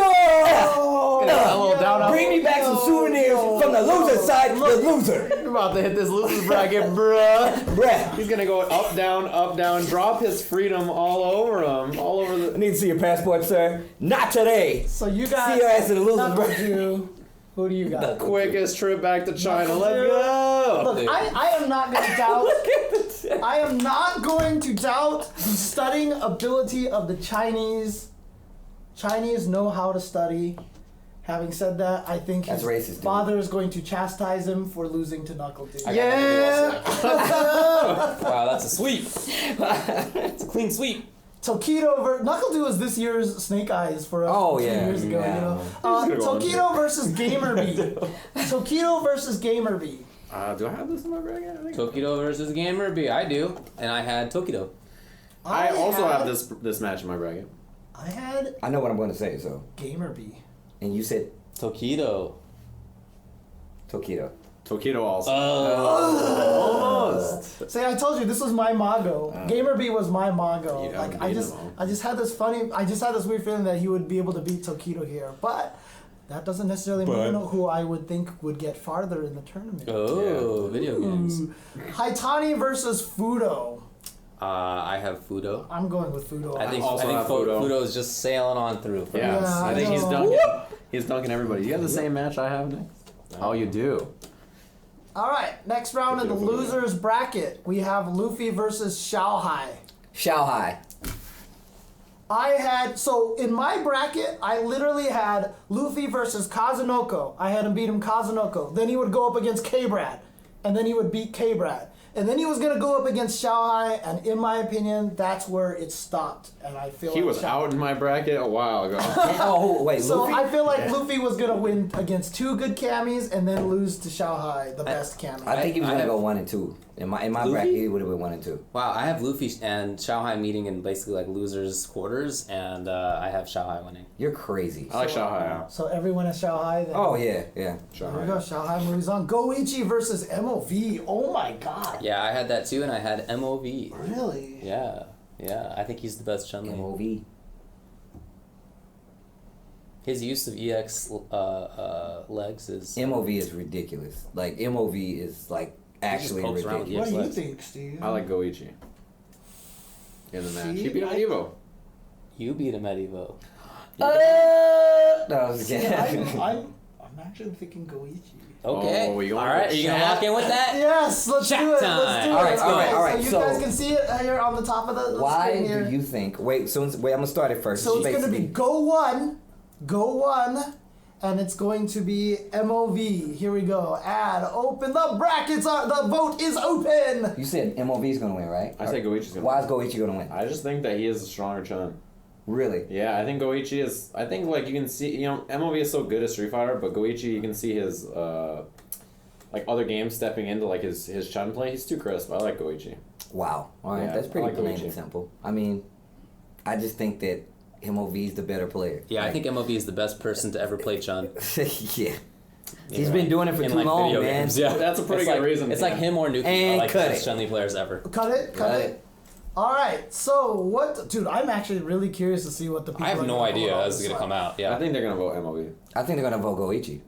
A little down up. Bring me back some souvenirs from the loser side to the loser. You're about to hit this loser's bracket, bruh. Bruh. He's gonna go up, down, drop his freedom all over him, all over I the. need to see your passport, sir. Not today. So you got See your ass in the loser Knuckle bracket. Dew. Who do you got? Quickest trip back to China. Knuckle Let's Dew. go. Look, I am not going to doubt. Look at the chat. I am not going to doubt the studying ability of the Chinese. Chinese know how to study. Having said that, I think That's his racist, dude. father is going to chastise him for losing to Knuckle Dew. Yeah. Wow, that's a sweep. It's a clean sweep. Tokido NuckleDu was this year's Snake Eyes for us. Oh, 2 yeah, years ago. yeah. You know, Just gonna go Tokido versus Gamerby. Tokido versus Gamerby. Do I have this in my bracket? I think Tokido versus Gamerby. I do, and I had Tokido. I also have this match in my bracket. I had I know what I'm going to say, so. Gamerby. And you said Tokido. Tokido. Tokido also. Almost. See, I told you this was my Mago. Gamerby was my Mago. You Like haven't I beaten just, him, I just had this weird feeling that he would be able to beat Tokido here, but that doesn't necessarily mean who I would think would get farther in the tournament. Oh, video games. Haitani versus Fudo. I have Fudo. I'm going with Fudo. I think also have Fudo. Fudo. Fudo is just sailing on through. For Yeah, us. Yeah, I think he's I dunking. know. He's dunking everybody. You have the same match I have next. Oh, you do. All right, next round in the losers bracket, we have Luffy versus Xiaohai. Xiaohai. So in my bracket, I literally had Luffy versus Kazunoko. I had him beat him Kazunoko. Then he would go up against K-Brad. And then he would beat K-Brad. And then he was going to go up against Xiaohai. And in my opinion, that's where it stopped. And I feel He like was out in my bracket a while ago. Oh, wait, So Luffy? I feel like Luffy was going to win against 2 good Camis and then lose to Xiaohai, the best Cami. I think he was I going to have- go 1 and 2. In my Luffy? bracket, he would have been 1 and 2. Wow, I have Luffy and Xiaohai meeting in basically like losers quarters, and I have Xiaohai winning. You're crazy. I like Xiaohai. So everyone has Xiaohai then. Oh, yeah, yeah. There we go. Xiaohai moves on. Goichi versus MOV. Oh my god. Yeah, I had that too, and I had MOV. Really? Yeah, I think he's the best Chun-Li. MOV. His use of EX legs is... MOV is ridiculous. Like, MOV is, like, actually pokes around with ridiculous. What do you Yes. think, Steve? I like Goichi. In the match. See, He beat him at Evo. You beat him at Evo. No, I was Yeah, kidding. I'm actually thinking Goichi. Okay. Oh, you all going right, with are you going to chat? lock in with that? Yes, let's Chat do it. Let's time. do it. All right, Let's all do right, it. all right, So you so- guys can see it here on the top of the Why screen here. do you think... Wait, I'm going to start it first. So it's going to be Basically- go one, and it's going to be MOV. Here we go. Add, open, the brackets are, the vote is open. You said MOV is going to win, right? I say Goichi's gonna Why win. is Goichi going to win? I just think that he is a stronger Chun. Really? Yeah, I think Goichi is. I think like you can see, MOV is so good at Street Fighter, but Goichi, you can see his like other games stepping into like his Chun play. He's too crisp. I like Goichi. Wow. All right, Yeah, that's pretty I like plain Goichi. and simple. I mean, I just think that MOV is the better player. Yeah, I think MOV is the best person to ever play Chun. Yeah. He's been doing it for In, too like, long, video man. games, yeah. That's a pretty It's good like, reason. It's like him or Nuki. And I like the cut best it. Chun-Li players ever. Cut it. All right, so what, dude? I'm actually really curious to see what the people. I have are no gonna idea vote on how this is this going to one. come out. Yeah. I think they're gonna vote MOV. I think they're going to vote Goichi.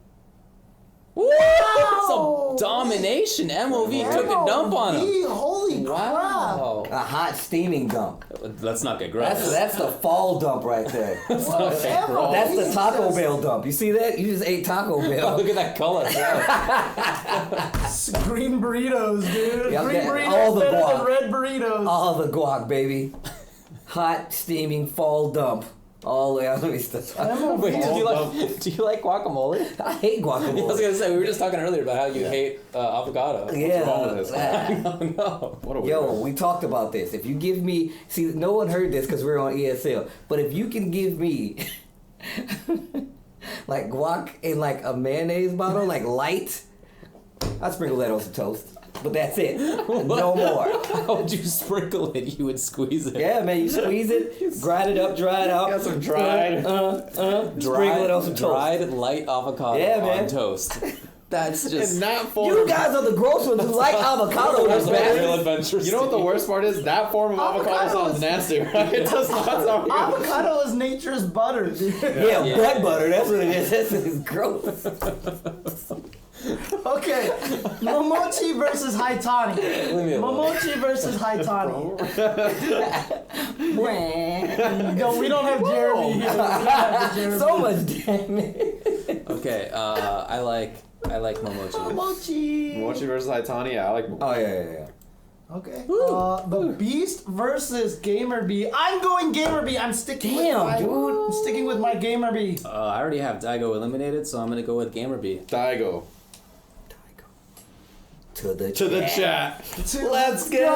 Wow! Some domination. MOV took a dump on him. MOV, Holy Wow. A hot steaming dump. Let's not get gross. That's the fall dump right there. crap! What? That's the Taco Jesus. Bell dump. You see that? You just ate Taco Oh, Bell. look at that color. Green burritos, dude. Yeah, Green yeah, burritos all the better guac. than red burritos. All the guac, baby. Hot steaming fall dump. All the way out. Let me stop. MOV Wait, is- do you like guacamole? I hate I was guacamole. gonna say we were just talking earlier about how you hate avocado. Yeah. wrong with this? Oh no. What a weirdo. Yo, we talked about this. If you give me, see, no one heard this because we're on ESL. But if you can give me, like guac in like a mayonnaise bottle, like light, I'd sprinkle that on some toast. But that's it. No more. How would you sprinkle it? You would squeeze it. Yeah, man, you squeeze it, grind it up, dry it out. Got some dried. Sprinkle it on some toast. Dried light avocado Yeah, on man. toast. That's It's just. not form. You guys are the gross ones who like avocado. That's man. real adventure. You know what the worst part is? That form of avocado Avocado sounds is- nasty, right? It does not sound good. Avocado is nature's butter, dude. Yeah, Yeah. butt butter. That's what it is. That's what is gross. Okay, Momochi versus Haitani. Leave me alone. Momochi versus Haitani. No, we don't have Jeremy here. We don't have Jeremy. So much damage. Okay, I like Momochi. Momochi. Mochi versus Haitani, yeah, I like. Oh yeah. Okay. The Beast versus Gamer B. I'm going Gamer B. I'm sticking Damn, with my, dude. I'm sticking with my Gamer B. I already have Daigo eliminated, so I'm gonna go with Gamer B. Daigo. To the To the chat. Let's go.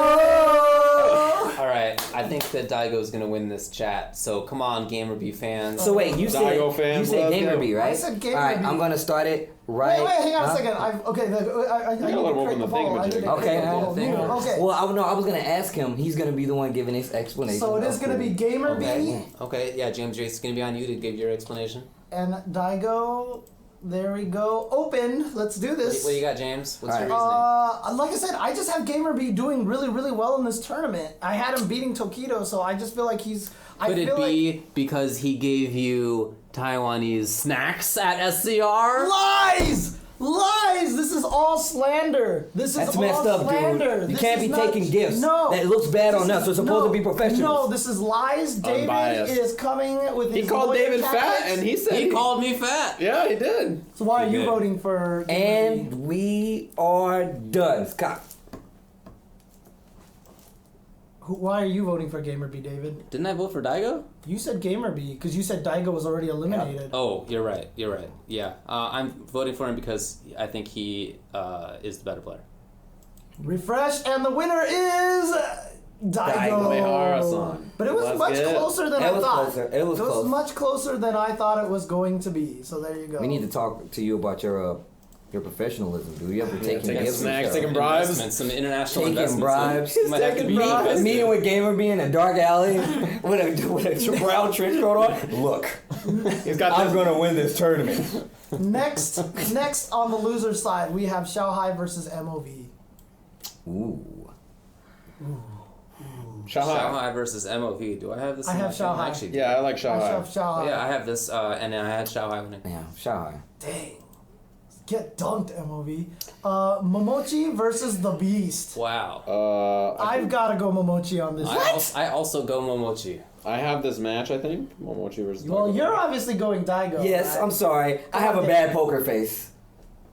All right, I think that Daigo's gonna win this chat. So come on, GamerB fans. So wait, you said Daigo fans, let's GamerB, go. right? I said GamerB. All right, I'm gonna start it right. Wait, hang on huh? a second. I gotta let him open the thingamajig. Okay, Okay. Well, I was gonna ask him. He's gonna be the one giving his explanation. So it is going to be GamerB Okay, yeah, James, it's gonna be on you to give your explanation. and Daigo. There we go. Open. Let's do this. What do you got, James? What's your Alright. reasoning? Like I said, I just have GamerB doing really, really well in this tournament. I had him beating Tokido, so I just feel like he's. Could it be because he gave you Taiwanese snacks at SCR? Lies! Lies! This is all slander. This That's is all messed up, slander. dude. You This can't is be not- taking gifts. No. That looks bad on This us. We're is- supposed to be no, professionals. No, this is lies. David Unbiased. is coming with his He called lawyer David fat, tactics. and he said He called me fat. Yeah, he did. So why are He you did. voting for GamerB? And we are done. Scott. Why are you voting for GamerB, David? Didn't I vote for Daigo? You said GamerB because you said Daigo was already eliminated. Oh, you're right. You're right. Yeah, I'm voting for him because I think he is the better player. Refresh, and the winner is Daigo. Umehara-san. But it was Let's much get it. closer than It I was thought. closer. It was close. much closer than I thought it was going to be. So there you go. We need to talk to you about your professionalism, dude. You ever taking taking gifts and snacks, stuff? taking bribes. Investments, some international Taking investments. bribes. You might have to be invested. Meeting with Gamer in a dark alley with a brown trench coat on. Look, He's got I'm gonna win this tournament. Next on the loser side, we have Shanghai versus MOV. Ooh. Shanghai. Shanghai versus MOV. Do I have this? I in have my phone? Shanghai. Actually, Yeah, I like I Shanghai. have Shanghai. Yeah, I have this, and then I had Shanghai winning. Yeah, Shanghai. Dang. Get dunked, MOV. Momochi versus the Beast. Wow. I've got to go Momochi on this. I also go Momochi. I have this match, I think. Momochi versus Well, Daigo. you're obviously going Daigo. Yes, right? I'm sorry. I have a bad poker face.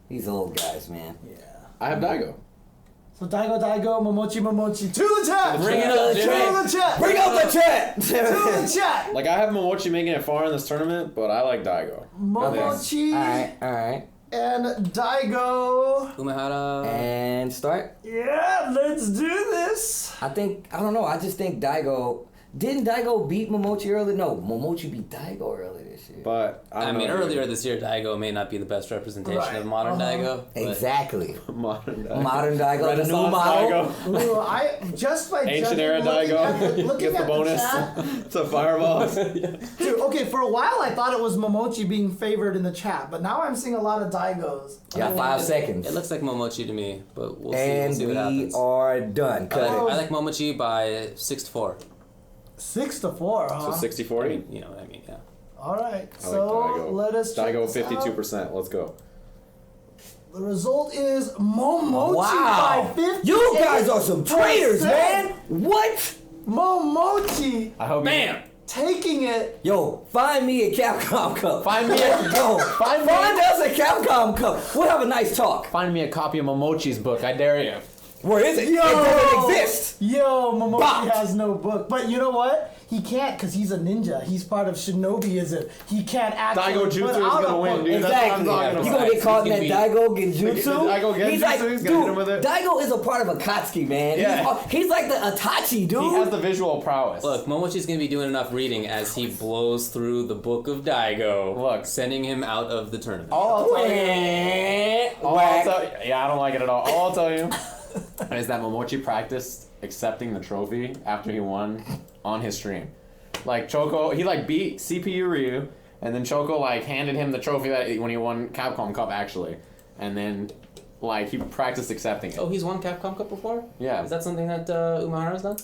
These old guys, man. Yeah. I have Daigo. So Daigo, Momochi. To the chat! Bring it up, To Jimmy. the chat! Bring up the chat. To the chat! Like, I have Momochi making it far in this tournament, but I like Daigo. Momochi All right. and Daigo. Umehara. And start. Yeah, let's do this. I don't know. I just think Daigo. Didn't Daigo beat Momochi earlier? No, Momochi beat Daigo earlier this year. But, I mean, earlier this year, Daigo may not be the best representation Right. of modern Daigo. but- Exactly. Modern Daigo. Modern Daigo, the new Renaissance model. Daigo. Ooh, I just by Ancient judging- era looking at the- Daigo. looking Gets the at bonus. chat, to fireballs. dude, okay, for a while I thought it was Momochi being favored in the chat, but now I'm seeing a lot of Daigos. Yeah, 5 seconds. It looks like Momochi to me, but we'll And see what we happens. are done. I Cut like, it. I like Momochi by 6-4. 6-4, huh? So 60-40? You know what I mean, yeah. All right, I like so Daigo. let us check Daigo this out. 52%. Let's go. The result is Momochi Wow. by 50. You guys are some traitors, man. What? Momochi I hope Bam! taking it. Yo, find me a Capcom cup. Find me Yo, find us a Capcom cup. We'll have a nice talk. Find me a copy of Momochi's book. I dare you. Where is it? Yo! It doesn't exist. Yo, Momochi Bopped. has no book. But you know what? He can't because he's a ninja. He's part of shinobiism. He can't actually Daigo put Jutsu is out gonna a win, book. dude. That's what Exactly. I'm talking You about. gonna get caught in that He's gonna Daigo Genjutsu? Daigo Genjutsu, He's like, he's gonna hit dude, him with it. Daigo is a part of Akatsuki, man. Yeah. He's like the Itachi, dude. He has the visual prowess. Look, Momochi's gonna be doing enough reading as he blows through the book of Daigo, Look. sending him out of the tournament. All I'll tell you, Whack. yeah, I don't like it at all. All I'll tell you is that Momochi practiced accepting the trophy after he won on his stream. Like Choco, he like beat CPU Ryu, and then Choco like handed him the trophy that when he won Capcom Cup actually, and then like he practiced accepting it. Oh, he's won Capcom Cup before? Yeah. Is that something that Umehara's done?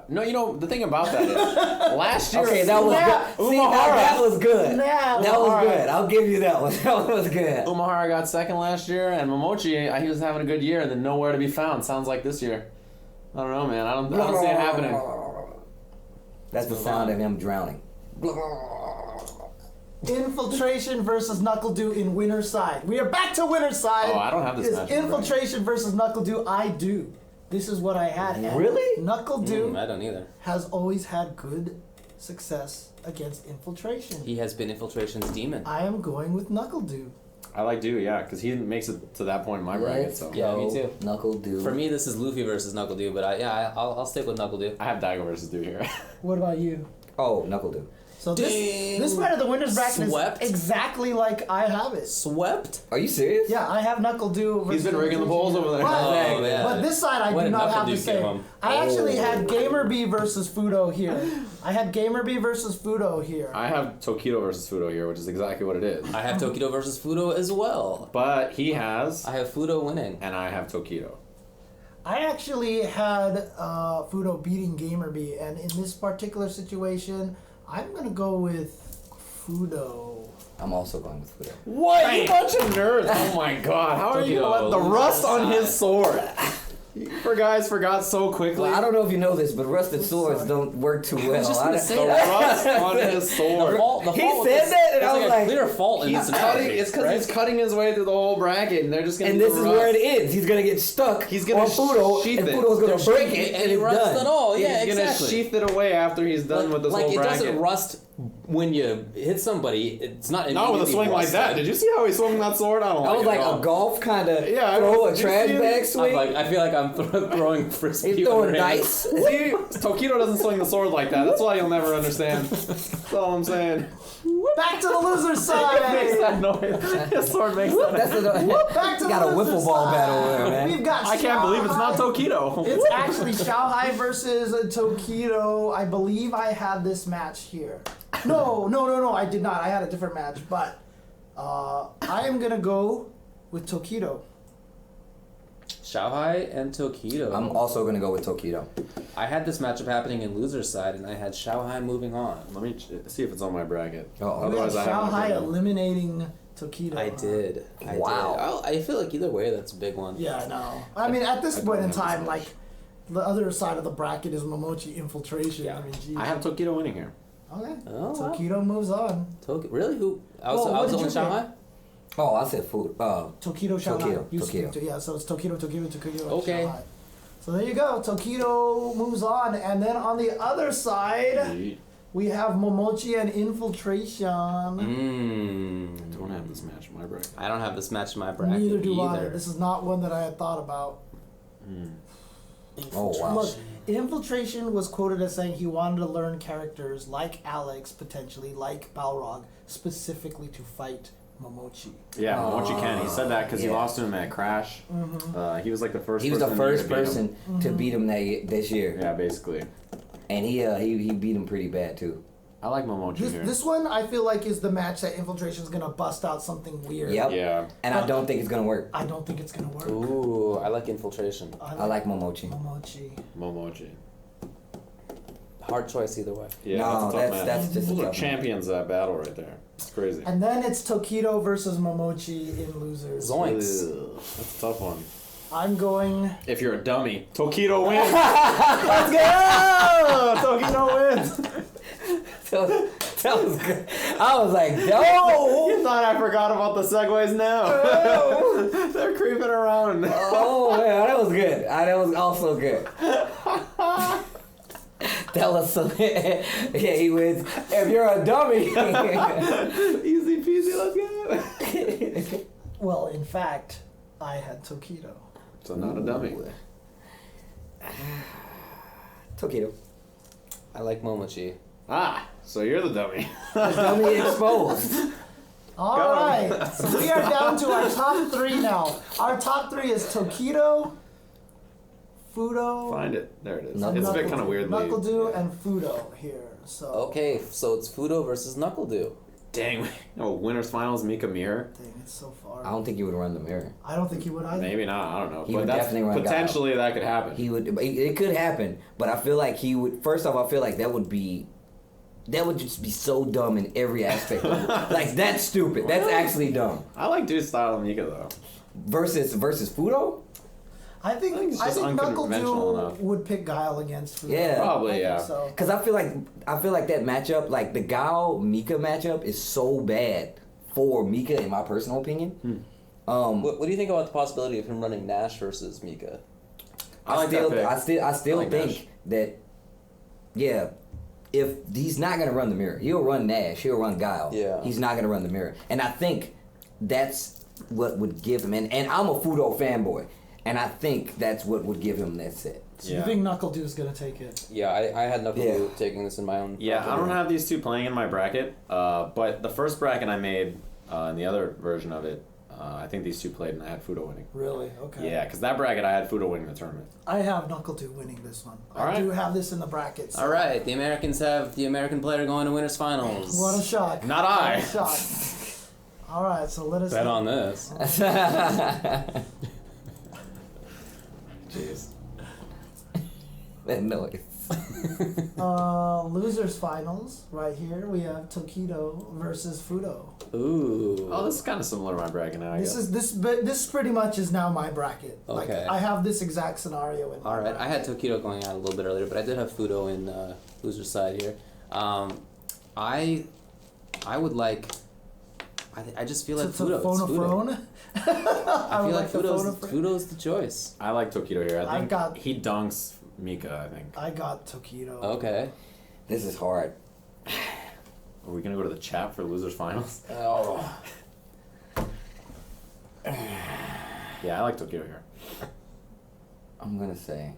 No, you know the thing about that is last year. Okay, that was Nah, good. See, that was good. Nah, That was Umehara. good. I'll give you that one. That was good. Umehara got second last year, and Momochi he was having a good year, and then nowhere to be found. Sounds like this year. I don't know, man. I don't see it happening. That's the sound of him drowning. Infiltration versus Knuckle Dew in winner's side. We are back to winner's side. Oh, I don't have this Is match. Infiltration versus Knuckle Dew. I do. This is what I had. And Really? Knuckle Dew I don't either. has always had good success against Infiltration. He has been Infiltration's demon. I am going with Knuckle Dew. I like Do, yeah, because he makes it to that point in my bracket. Let's So Yeah, me go too. Knuckle Do. For me, this is Luffy versus Knuckle Dew, but I'll stick with Knuckle Dew. I have Daigo versus Do here. What about you? Oh, Knuckle Do. So Dang. this part of the winner's bracket Swept? is exactly like I have it. Swept? Are you serious? Yeah, I have Knuckle Do. He's been rigging the polls over there. But, Oh, yeah. but this side I When do did not Knuckle have Dew the get same. home? I actually Oh. had Gamer B versus Fudo here. I had Gamer B versus Fudo here. I have Tokido versus Fudo here, which is exactly what it is. I have Tokido versus Fudo as well. But he has, I have Fudo winning. and I have Tokido. I actually had Fudo beating Gamer B, and in this particular situation, I'm gonna go with Fudo. I'm also going with Fudo. What? You bunch of nerds! Oh my god, how are you gonna let the Tokido rust loses on his side. sword? You guys forgot so quickly. Well, I don't know if you know this, but rusted swords don't work too well. just gonna say The that. rust on his The sword. fault, the He fault with said this- that, and there's I was a like, clear fault in He's this cutting. analogy, It's because right? he's cutting his way through the whole bracket, and they're just gonna. And do this the is rust. where it ends. He's gonna get stuck He's gonna on Fudo, sheath and it. Fudo's gonna They're break sheathing it, and and it's rusts done. at all. Yeah, He's gonna exactly. sheath it away after he's done with this like whole it bracket. doesn't rust when you hit somebody. It's not Not with a immediately swing like that. rusted. Did you see how he swung that sword? I don't That like was it like at all. a golf kind of Yeah, throw a did you trash see it? bag I'm swing. like, I feel like I'm throwing frisbee. He's throwing underhand. dice. See, Tokido doesn't swing the sword like that. That's why you'll never understand. That's all I'm saying. Back to the loser It makes side. that noise. His sword makes that That's noise. Back to the got a loser wiffle ball side. battle there, man. We've got. I can't believe it's not Shanghai. Tokido. It's actually Shanghai versus Tokido. I believe I had this match here. No, I did not. I had a different match, but I am gonna go with Tokido. Xiaohai and Tokido. I'm also gonna go with Tokido. I had this matchup happening in loser's side, and I had Xiaohai moving on. Let me see if it's on my bracket. Oh, Otherwise, I have Shanghai no bracket. eliminating Tokido. I did. I Wow. did. I feel like either way, that's a big one. Yeah, I know. I mean, at this I point don't in have this time, much. like the other side of the bracket is Momochi Infiltration. Yeah. I mean, geez. I have Tokido winning here. Okay. Oh, wow. Tokido moves on. Really? Who? I was, Well, I what was did on you Shanghai? Oh, I said food. Tokido, Shanghai. Tokido, You Tokido. speak to- yeah, so it's Tokido, Tokido, Okay. Shanghai. So there you go. Tokido moves on, and then on the other side, we have Momochi and Infiltration. Mmm. Don't have this match in my bracket. I don't have this match in my bracket Neither do I. either. This is not one that I had thought about. Oh wow. Look, Infiltration was quoted as saying he wanted to learn characters like Alex, potentially like Balrog, specifically to fight Momochi. Yeah, Momochi can. He said that because he Yeah. lost to him at Crash. He was like the first. He was the person in first to beat him. person to beat him this year, Yeah, basically. and he beat him pretty bad too. I like Momochi here. This one I feel like is the match that Infiltration is gonna bust out something weird. Yep. Yeah. And I don't think it's gonna work. I don't think it's gonna work. Ooh, I like infiltration. I like Momochi. Momochi. Momochi. Hard choice either way. Yeah, No, that's a tough match. that's just a Those are tough champions of that battle right there. It's crazy. And then it's Tokido versus Momochi in losers. Zoinks. Ugh, that's a tough one. I'm going. If you're a dummy, Tokido wins. Let's go! Tokido wins. That was good. I was like, no. You thought I forgot about the segues now. They're creeping around. Oh man, that was good. That was also good. That was so. Yeah, he wins. If you're a dummy. Easy peasy, let's go. Well, in fact, I had Tokido. So not a dummy. Tokido. I like Momochi. Ah, so you're the dummy. Dummy exposed. All Go. right, so we are down to our top three now. Our top three is Tokido, Fudo, Find it. There it is. Knuckle- It's a bit kind of weirdly. Knuckle Dew, and Fudo here. So Okay, so it's Fudo versus Knuckle Dew. Dang. Oh, winners finals, Mika Mirror. dang, it's so far. I don't think he would run the mirror. I don't think he would either. Maybe not. I don't know. He but would that's definitely run potentially that could happen. He would. It could happen, but I feel like he would. First off, I feel like that would just be so dumb in every aspect. Of it. Like that's stupid. That's actually dumb. I like Dude's style of Mika though. Versus Fudo. I think it's just Knuckle unconventional Dew enough. would pick Guile against Fudo. Yeah. Probably, I think yeah. So. Because I feel like that matchup, like the Gao Mika matchup, is so bad for Mika, in my personal opinion. What do you think about the possibility of him running Nash versus Mika? I like that pick. I still like think Nash. that, yeah, if he's not gonna run the mirror, he'll run Nash, he'll run Guile. Yeah. He's not gonna run the mirror, and I think that's what would give him, and I'm a Fudo fanboy, and I think that's what would give him that set. So you think Knuckle Dew's gonna take it? Yeah, I had Knuckle Dew taking this in my own. Yeah, I don't have these two playing in my bracket, but the first bracket I made in the other version of it, I think these two played and I had Fudo winning. Really? Okay. Yeah, because that bracket I had Fudo winning the tournament. I have Knuckle Dew winning this one. All I right. do have this in the bracket. So. All right, the Americans have the American player going to winners finals. What a shock. Not I. What a shock. All right, so let us Bet on this. Jeez. That noise. Losers finals right here. We have Tokido versus Fudo. Ooh. Oh, this is kind of similar to my bracket now. I guess. This pretty much is now my bracket. Okay. Like, I have this exact scenario in my All right, I had bracket. Tokido going out a little bit earlier, but I did have Fudo in loser's side here. I would like. I just feel like Fudo. phone It's a Fudo. phone. I feel like to phone a friend. Fudo's the choice. I like Tokido here. I think got- he dunks Mika. I think. I got Tokido. Okay. This is hard. Are we gonna go to the chat for losers finals? Oh. Yeah, I like Tokido here. I'm gonna say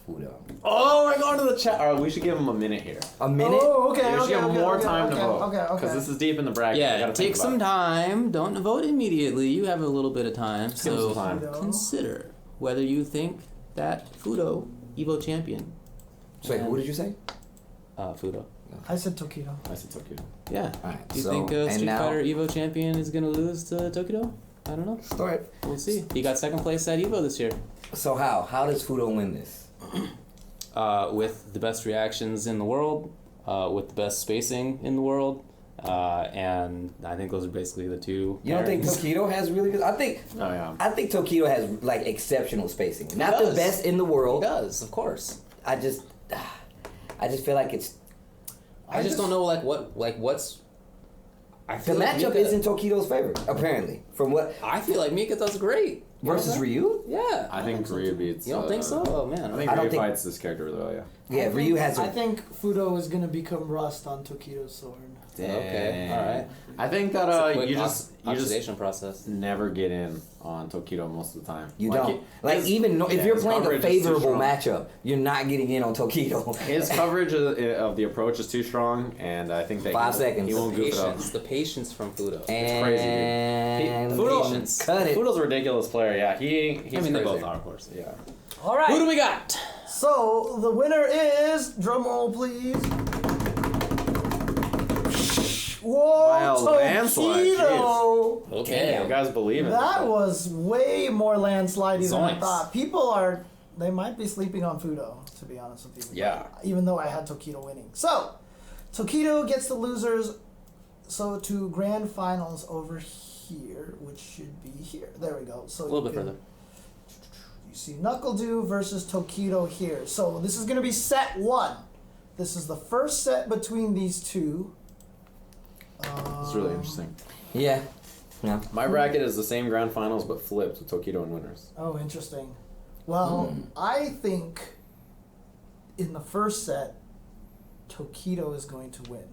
Fudo. Oh, we're going to the chat. All right, we should give him a minute here. A minute? Oh, okay. Yeah, we should give him more time to vote. Okay. Because this is deep in the bracket. I Yeah, gotta think take some about time. Don't vote immediately. You have a little bit of time. Just give him So some time. Fudo. consider whether you think that Fudo, Evo champion. So who did you say? Fudo. I said Tokido. I said Tokido. Yeah. Alright, Do you so, think and Street now- Fighter Evo champion is gonna lose to Tokido? I don't know. Start. We'll see. He got second place at Evo this year. So how does Fudo win this? With the best reactions in the world, with the best spacing in the world, and I think those are basically the two. You don't think pairings. Tokido has really good? I think Tokido has like exceptional spacing. Not the does. best in the He world. does, of course. I just feel like it's I just don't know what's. I the feel like matchup Mika- is in Tokido's favor. Apparently, from what I feel like Mika does great. versus Ryu. Yeah. I think Ryu beats. You don't think so? Oh man. I think I don't Ryu think- fights this character really well, yeah. Yeah, Ryu has. I think Fudo is gonna become rust on Tokido's sword. Okay, all right. I think that It's a quick you just oxidation process. never get in on Tokido most of the time. You Like, don't. Like his- even if yeah, you're his playing a coverage is too favorable strong. matchup, you're not getting in on Tokido. His coverage of the approach is too strong, and I think that 5 seconds. he won't goof it up. The patience from Fudo. And crazy, dude. Fudo, Patience. cut it. Fudo's a ridiculous player. Yeah, he's I mean, they crazy. both are, of course. Yeah. All right. Who do we got? So the winner is drumroll, please. Whoa, By a landslide, Tokido! Okay. You guys believe in That was way more landslidey than I Zoinks. thought. They might be sleeping on Fudo, to be honest with you. Yeah. Even though I had Tokido winning. So, Tokido gets the losers to grand finals over here, which should be here. There we go. So A little you bit can- further. You see Knuckle Dew versus Tokido here. So this is going to be set 1. This is the first set between these two. It's really interesting. Yeah. Yeah. My bracket is the same grand finals but flipped with Tokido and winners. Oh, interesting. Well, I think in the first set, Tokido is going to win.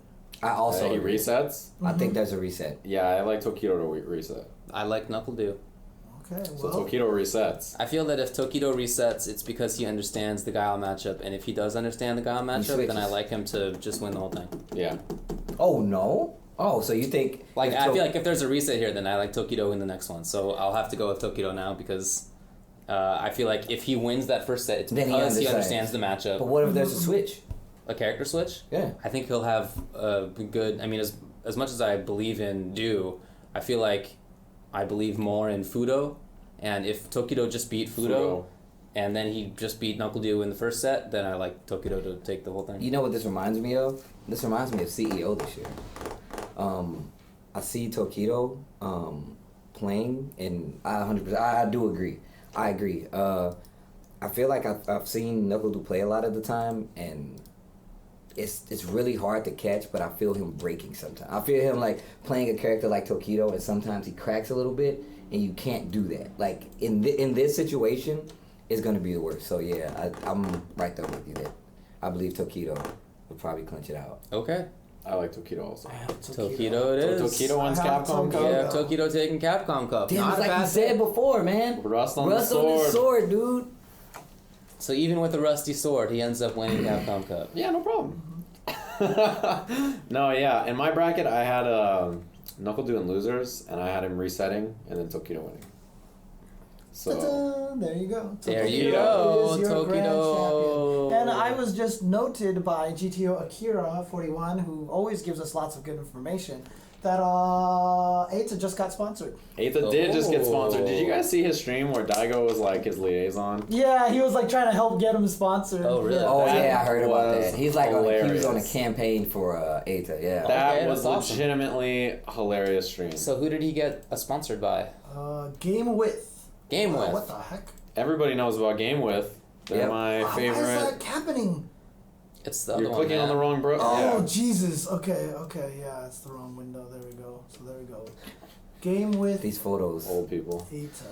I also he agree. resets. I think there's a reset. Yeah, I like Tokido to reset. I like Knuckle Dew. Okay, So well, Tokido resets. I feel that if Tokido resets, it's because he understands the Guile matchup, and if he does understand the Guile matchup, then I switches. like him to just win the whole thing. Yeah. Oh no. Oh, so you think Like, if I To- feel like if there's a reset here, then I like Tokido in the next one. So I'll have to go with Tokido now because I feel like if he wins that first set, it's Then he because he understands. understands the matchup. But what if there's a switch? A character switch? Yeah. I think he'll have a good. I mean, as much as I believe in Dew, I feel like I believe more in Fudo. And if Tokido just beat Fudo, and then he just beat Knuckle Dew in the first set, then I like Tokido to take the whole thing. You know what this reminds me of? This reminds me of CEO this year. I see Tokido playing, and I 100%. I do agree. I agree. I feel like I've seen Knuckle Dew play a lot of the time, and it's really hard to catch. But I feel him breaking sometimes. I feel him like playing a character like Tokido, and sometimes he cracks a little bit, and you can't do that. Like in this situation, it's gonna be the worst. So yeah, I'm right there with you. That I believe Tokido will probably clinch it out. Okay. I like Tokido also. Tokido it is. Tokido wins I have Capcom Tokido. Cup. Yeah, Tokido taking Capcom Cup. Damn, Not it's a like bad you said pick. before, man. Rust on the Rust on the sword. sword, dude. So even with the rusty sword, he ends up winning Capcom Cup. Yeah, no problem. No, yeah. In my bracket, I had Knuckle doing losers, and I had him resetting, and then Tokido winning. So Ta-da, there you go. There you Tokido go, is your grand Tokido. champion. And I was just noted by GTO Akira 41, who always gives us lots of good information, that Eita just got sponsored. Eita did just get sponsored. Did you Oh. guys see his stream where Daigo was like his liaison? Yeah, he was like trying to help get him sponsored. Oh, really? Yeah. Oh That yeah, I heard about was that. He's like he was on a hilarious. campaign for Eita. Yeah. That Okay, was that's awesome. legitimately hilarious stream. So who did he get sponsored by? Game with. Game with. What the heck? Everybody knows about Game With. They're Yep. my Why is favorite. that happening? It's the other You're one. clicking on the man. wrong bro. Oh, Yeah. Jesus. Okay, yeah, it's the wrong window. There we go. So there we go. Game with These photos. Old people. Eita.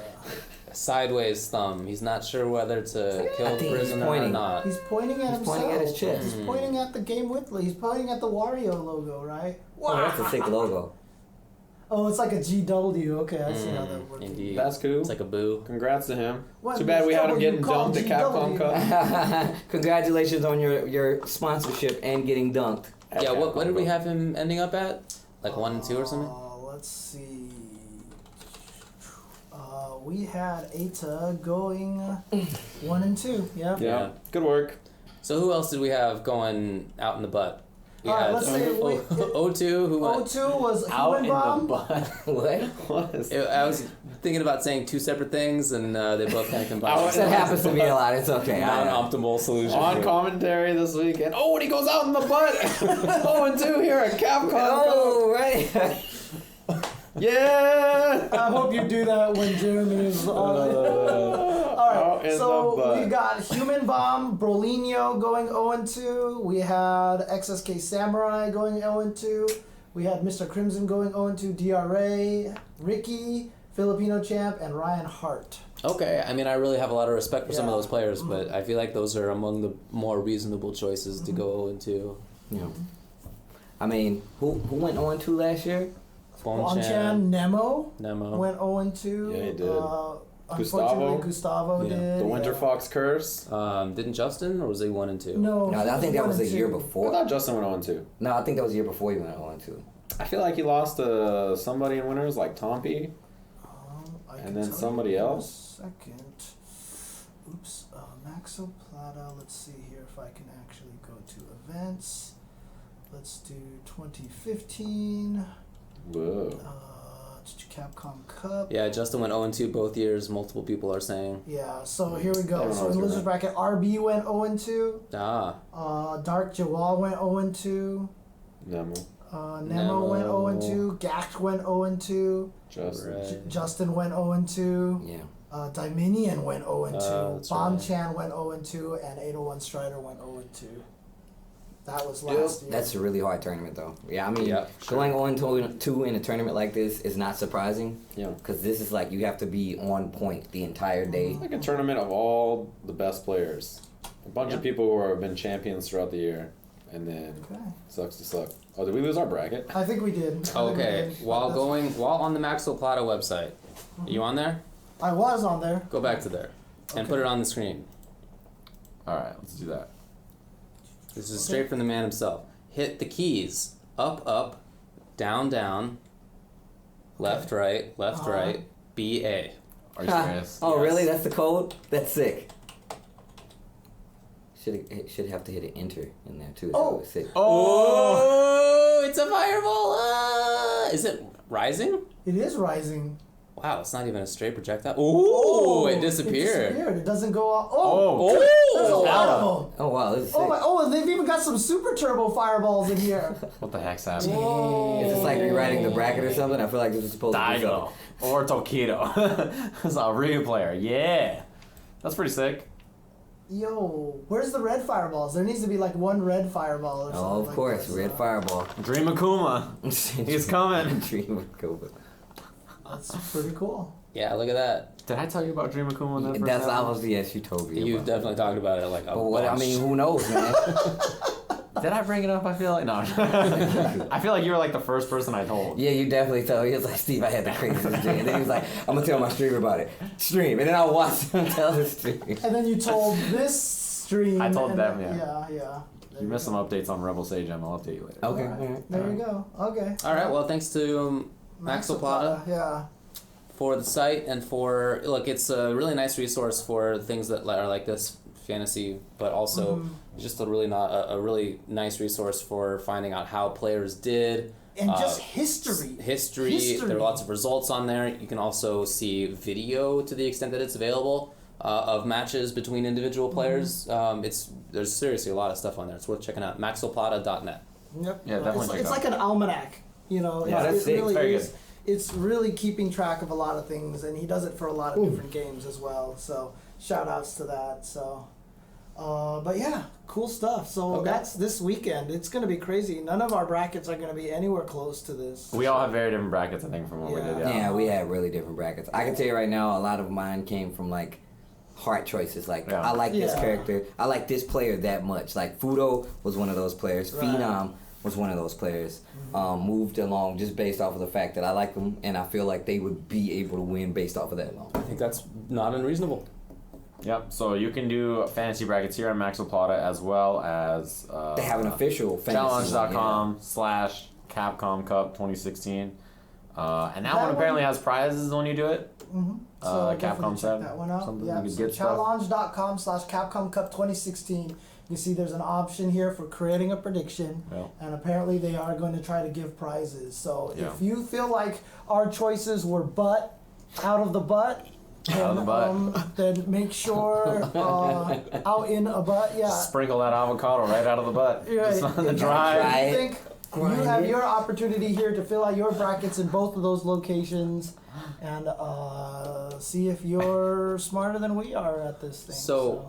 Sideways thumb. He's not sure whether to kill the think he's prisoner or pointing. not. He's pointing at He's himself. pointing at his chest. He's pointing at the Game with. He's pointing at the Wario logo, right? Oh, that's a sick logo. Oh, it's like a GW. Okay, I see how that works. Indeed. That's cool. It's like a boo. Congrats to him. What Too bad we had him GW getting called dumped at Capcom GW? Cup. Congratulations on your sponsorship and getting dunked. At Yeah, what Capcom did we Cup. have him ending up at? Like 1 and 2 or something? Let's see. We had Eita going 1 and 2. Yeah. Yeah. Good work. So who else did we have going out in the butt? We All right, had let's say O2 who went. 02 was Out Human in Bomb. the butt. What? What is I was thinking about saying two separate things, and they both kind of combined. That happens to me a lot. It's okay. Non-optimal solution. on commentary this weekend? Oh, and he goes out in the butt. 0-2 here at Capcom Oh, right. Cup. Yeah. I hope you do that when Jeremy is on it. All Out in right, so the butt. we got Human Bomb, Brolinho going 0-2. We had XSK Samurai going 0-2. We had Mr. Crimson going 0-2. DRA, Ricky, Filipino Champ, and Ryan Hart. Okay, I mean, I really have a lot of respect for some of Yeah. those players, but I feel like those are among the more reasonable choices to go into. Yeah. I mean, who went on to last year? Bonchan Nemo Nemo. went 0-2. Yeah, he did. Unfortunately, Gustavo Yeah. did. The Winter Fox Curse. Didn't Justin, or was he 1 and 2? No, No, he I think that was the 1-2. year I before. thought Justin went 0-2. No, I think that was the year before you went on to. I feel like he lost to somebody in winners like Tompi. I And can then tell somebody you in a else? Second. Oops. Maxo Plata. Let's see here if I can actually go to events. Let's do 2015. Whoa. Capcom Cup. Yeah, Justin went 0 and 2 both years. Multiple people are saying. Yeah, so here we go. Everyone So knows in your losers name. bracket, RB went 0-2. Ah, Dark Jawal went 0-2. Nemo. Nemo went Nemo. 0-2. Gact went 0-2. Justin. right. Justin went 0-2. Yeah. Dominion went 0-2. that's right. Bonchan went 0-2. And 801 Strider went 0-2. That was last year. That's a really hard tournament, though. Yeah, I mean, Yeah, sure. going on to 2 in a tournament like this is not surprising. Yeah. Because this is like you have to be on point the entire day. It's like a tournament of all the best players. A bunch of people who have been champions throughout the year. And then Okay. sucks to suck. Oh, did we lose our bracket? I think we did. I think we okay. did. While That's- on the Maxwell Plata website, are you on there? I was on there. Go back to there, and put it on the screen. Alright, let's do that. This is straight from the man himself. Hit the keys. Up, up, down, down, left, right, left, right, B-A. Are you serious? Oh, Yes. really? That's the code? That's sick. Should have to hit an enter in there too. Oh. That was sick. Oh, it's a fireball! Is it rising? It is rising. Wow, it's not even a straight projectile. Ooh, it disappeared. It doesn't go off. Oh, Oh, there's a lot of them. Oh wow, this is sick. Oh, and they've even got some super turbo fireballs in here. What the heck's happening? Is this like rewriting the bracket or something? I feel like this is supposed to be Daigo. Or Tokido. That's a real player. Yeah. That's pretty sick. Yo, where's the red fireballs? There needs to be like one red fireball or something. Oh, of like course, this. red fireball. Dream Akuma. He's coming. Dream of Cobra. That's pretty cool. Yeah, look at that. Did I tell you about Dream Akuma when that first That's happened? obviously, yes, you told me. You've about definitely talked about it like a But what I bunch. mean, who knows, man? Did I bring it up? I feel like no. I feel like you were like the first person I told. Yeah, you definitely told. He was like, Steve, I had the craziest dream. And then he was like, I'm gonna tell my streamer about it. Stream, and then I'll watch him tell the stream. And then you told this stream. I told and them, then- yeah. Yeah. You missed some updates on Rebel Sage M. I'll update you later. Okay. All right. All right. There you go. Okay. All right. Well, thanks to Maxo Plata Yeah. for the site and for look. It's a really nice resource for things that are like this fantasy, but also just a really a really nice resource for finding out how players did. And just history. History. There are lots of results on there. You can also see video to the extent that it's available of matches between individual players. There's seriously a lot of stuff on there. It's worth checking out. Maxoplata.net. Yep. Yeah, definitely check It's it like an almanac. You know, Yeah, that's it sick. really Very is. good. It's really keeping track of a lot of things, and he does it for a lot of different games as well. So shout outs to that. So, but yeah, cool stuff. So Okay. that's this weekend. It's gonna be crazy. None of our brackets are gonna be anywhere close to this. We all have very different brackets, I think, from what we did. Yeah, we had really different brackets. I can tell you right now, a lot of mine came from like heart choices. Like Yeah. I like this Yeah. character. I like this player that much. Like Fudo was one of those players. Right. Phenom was one of those players. Moved along just based off of the fact that I like them, and I feel like they would be able to win based off of that alone. I think that's not unreasonable. Yep. So you can do fantasy brackets here on Maxo Plata as well as They have an official fantasy one, challenge.com/Capcom Cup 2016. And that That one apparently one- has prizes when you do it. So Capcom definitely check said that one out. something Yeah, you could so get stuff. challenge.com/Capcom Cup 2016. You see there's an option here for creating a prediction, Yeah. and apparently they are going to try to give prizes. So Yeah. if you feel like our choices were out of the butt, Out of the butt. then make sure out in a butt, yeah. Sprinkle that avocado right out of the butt. Right. Just on the If dry. you think you have your opportunity here to fill out your brackets in both of those locations, and see if you're smarter than we are at this thing. So,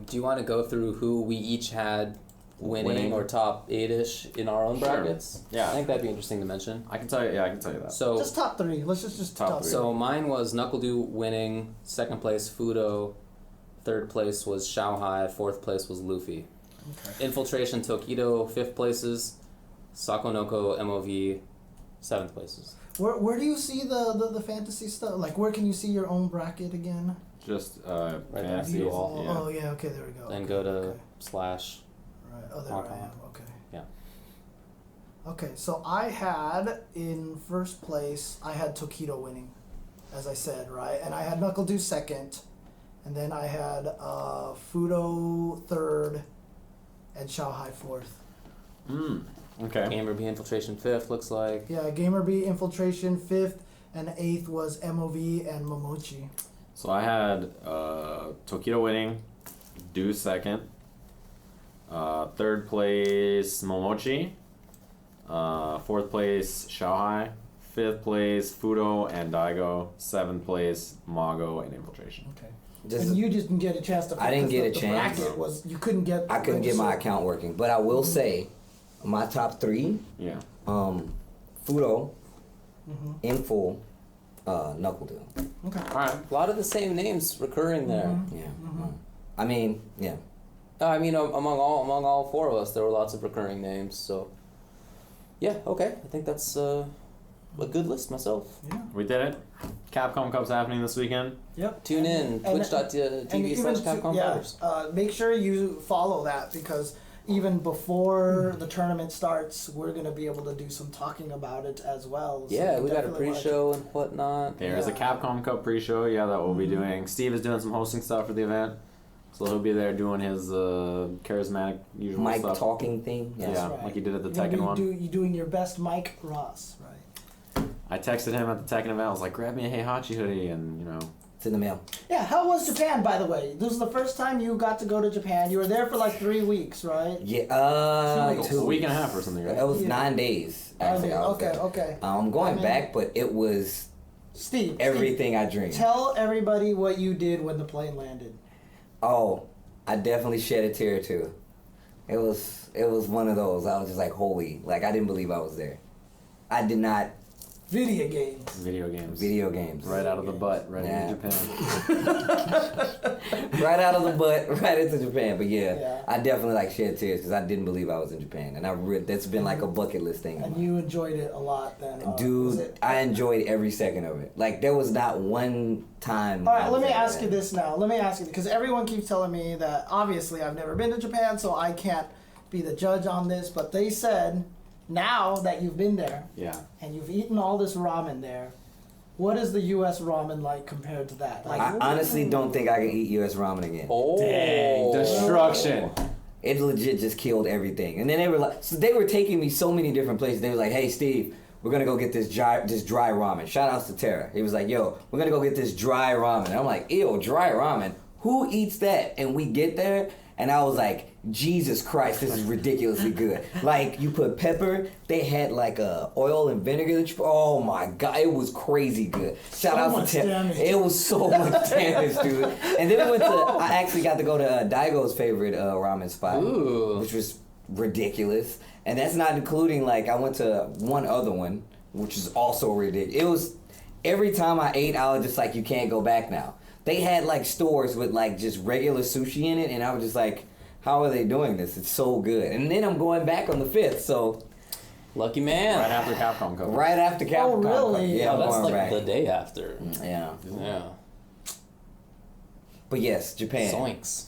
do you want to go through who we each had winning or top 8-ish in our own Sure. brackets? Yeah. I think that'd be interesting to mention. I can tell you. Yeah, I can tell you that. So, just top three. Let's just Top top three. three. so mine was Knuckledew winning, second place Fudo, third place was Xiaohai, fourth place was Luffy. Okay. Infiltration Tokido, fifth places, Sakonoko MOV, seventh places. Where do you see the fantasy stuff? Like, where can you see your own bracket again? Just there. fantasy. View all. Yeah. Oh yeah, okay, there we go. Then okay, go to okay. slash. Right. Oh, there Hong I Kong. am. Okay. Yeah. Okay, so I had in first place, I had Tokido winning, as I said, right? And I had Knuckledew second, and then I had Fudo third, and Xiaohai fourth. Okay. Gamer B Infiltration fifth, looks like. Yeah, Gamer B Infiltration fifth, and eighth was MOV and Momochi. So I had Tokido winning, Do second, third place Momochi, fourth place Xiaohai, fifth place Fudo and Daigo, seventh place Mago and Infiltration. Okay. Just, And you just didn't get a chance to. I didn't because get a the chance. Bracket was you couldn't get. I couldn't get my register. account working, but I will say, my top three, Yeah. Fudo, in full, Knuckledew. Okay. All right. A lot of the same names recurring there. Yeah. I mean, yeah. I mean, among all four of us, there were lots of recurring names. So, yeah, okay. I think that's a good list myself. Yeah. We did it. Capcom Cup's happening this weekend. Yep. Tune in, And twitch.tv/Capcom Fighters. Make sure you follow that because even before the tournament starts, we're gonna be able to do some talking about it as well. So Yeah, you we got a definitely wanna- pre-show and whatnot. There's a Yeah. Capcom Cup pre-show. Yeah, that we'll be doing. Steve is doing some hosting stuff for the event, so he'll be there doing his charismatic usual Mike stuff. talking thing. Yeah, Yes. Right. like he did at the You're gonna Tekken one. You're doing your best Mike Ross, right? I texted him at the Tekken event. I was like, "Grab me a Heihachi hoodie," and you know. It's in the mail. Yeah, how was Japan, by the way? This was the first time you got to go to Japan. You were there for like 3 weeks, right? Yeah, Like 2 a week and a weeks. half or something, right? It was Yeah. 9 days. Actually, I was Okay, there. okay. I'm going I mean- back, but it was Steve. everything I dreamed. Tell everybody what you did when the plane landed. Oh, I definitely shed a tear too. It was one of those. I was just like, holy, like I didn't believe I was there. I did not Video games. Video games. Video games. Right out of the butt, right into Japan. Right out of the butt, right into Japan. But Yeah. I definitely like shed tears because I didn't believe I was in Japan, and that's been like a bucket list thing. of And mine. you enjoyed it a lot then. Was Dude, it? I enjoyed every second of it. Like there was not one time. All right, I let was me like, ask you this now. Let me ask you, because everyone keeps telling me that obviously I've never been to Japan, so I can't be the judge on this, but they said now that you've been there Yeah. and you've eaten all this ramen there, what is the U.S. ramen like compared to that? Like, I honestly don't think I can eat U.S. ramen again. Oh. Dang. Destruction. It legit just killed everything. And then they were like, so they were taking me so many different places. They were like, hey, Steve, we're going to go get this dry ramen. Shout outs to Tara. He was like, yo, we're going to go get this dry ramen. And I'm like, ew, dry ramen? Who eats that? And we get there, and I was like, Jesus Christ, this is ridiculously good. Like, you put pepper. They had like oil and vinegar. Oh my God, it was crazy good. Shout out to Tara. Damage. It was so much damage, dude. And then I actually got to go to Daigo's favorite ramen spot, Ooh. which was ridiculous. And that's not including, like, I went to one other one, which is also ridiculous. It was, every time I ate, I was just like, you can't go back now. They had, like, stores with, like, just regular sushi in it, and I was just like, how are they doing this? It's so good. And then I'm going back on the 5th, so. Lucky man. Right after Capcom comes. Right after Capcom. Oh, really? Yeah, Oh, I'm that's going like back. the day after. Yeah. Yeah. But yes, Japan. Zoinks.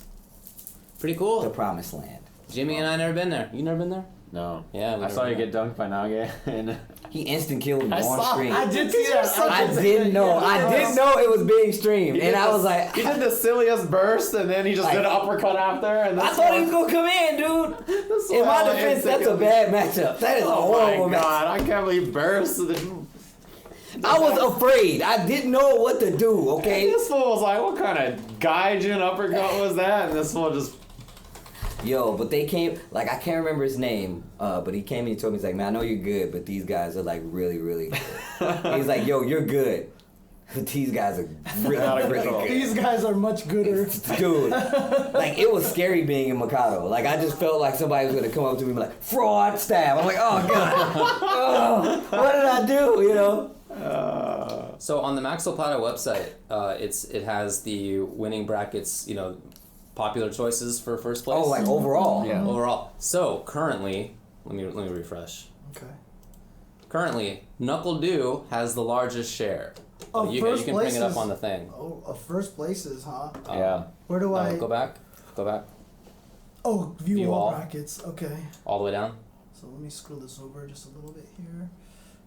Pretty cool. The promised land. Jimmy and I never been there. You never been there? No. Yeah, I saw you get dunked by Nage. And He instant killed me I on saw- screen. I did see that. I didn't know. I didn't know it was being streamed. And I was like, he did the silliest burst, and then he just did an uppercut after. And I thought he was going to come in, dude. In my defense, that's a bad matchup. That is a Oh horrible my matchup. god, I can't believe burst. I was afraid. I didn't know what to do, okay? This fool was like, what kind of gaijin uppercut was that? And this fool just. Yo, but they came, like, I can't remember his name, but he came and he told me, he's like, man, I know you're good, but these guys are, like, really, really good. He's like, yo, you're good. But these guys are really, really good. These guys are much gooder. Dude, like, it was scary being in Mikado. Like, I just felt like somebody was going to come up to me and be like, fraud stab. I'm like, oh, God. Oh, what did I do, you know? So on the Maxwell Plata website, it has the winning brackets, popular choices for first place. Oh, like, overall. Yeah. Overall. So currently, let me refresh. Okay. Currently, Knuckle Dew has the largest share. Oh, you first can bring it up place on is- the thing. Oh, first places, huh? Yeah. Where do I? Go back. Go back. Oh, view, View all all. brackets. Okay. All the way down. So let me scroll this over just a little bit here.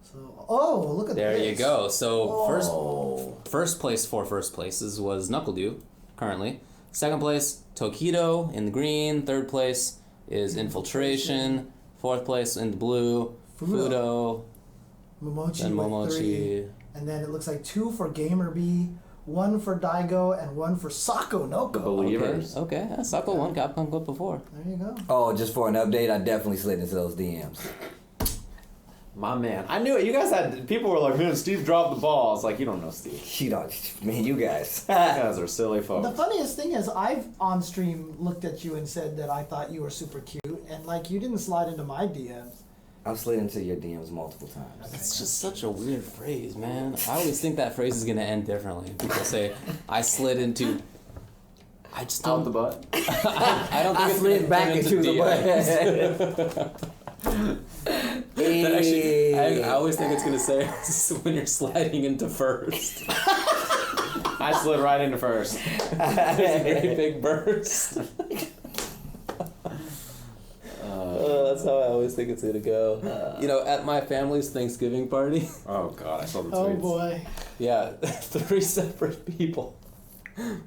So, oh, look at There this. you go. So Oh. first place for first places was Knuckle Dew, currently. Second place, Tokido in the green. Third place is Infiltration. Fourth place in the blue, Fudo, Momochi and with Momochi. 3. And then it looks like 2 for Gamer B, 1 for Daigo, and 1 for Sako Noko. The believers. Okay, yeah, Sako won Capcom Cup before. There you go. Oh, just for an update, I definitely slid into those DMs. My man. I knew it. You guys had. People were like, man, Steve dropped the ball. It's like, you don't know Steve. You don't, man, you guys. You guys are silly The folks. funniest thing is, I've on stream looked at you and said that I thought you were super cute, and like you didn't slide into my DMs. I've slid into your DMs multiple times. It's just such a weird phrase, man. I always think that phrase is gonna end differently. People say, "I slid into." I just don't. Out the butt. I don't think I it's slid gonna back turn into the DMs. butt. But actually, I always think it's gonna say when you're sliding into first. I slid right into first. It's a very big burst. That's how I always think it's gonna go. At my family's Thanksgiving party, Oh god, I saw the tweets. Oh boy. yeah, 3 separate people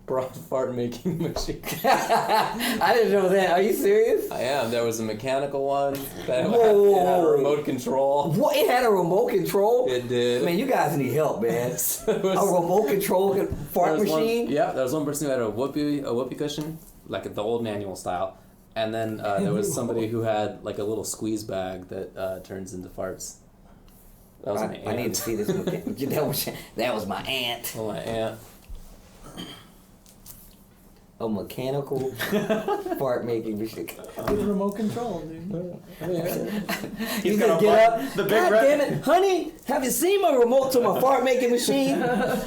brought fart making machine. I didn't know that. Are you serious? I am. There was a mechanical one that Whoa. had a remote control. What? It had a remote control? It did. Man, you guys need help, man. It A was- remote control fart there was machine? There was one person who had a whoopee cushion, like the old manual style. And then there was somebody who had like a little squeeze bag that turns into farts. That was my aunt. I need to see this. That was my aunt. Oh, my aunt. a mechanical fart making machine. With a remote control, dude. You gonna just get button up. the big God red- damn it, honey! Have you seen my remote to my fart making machine? God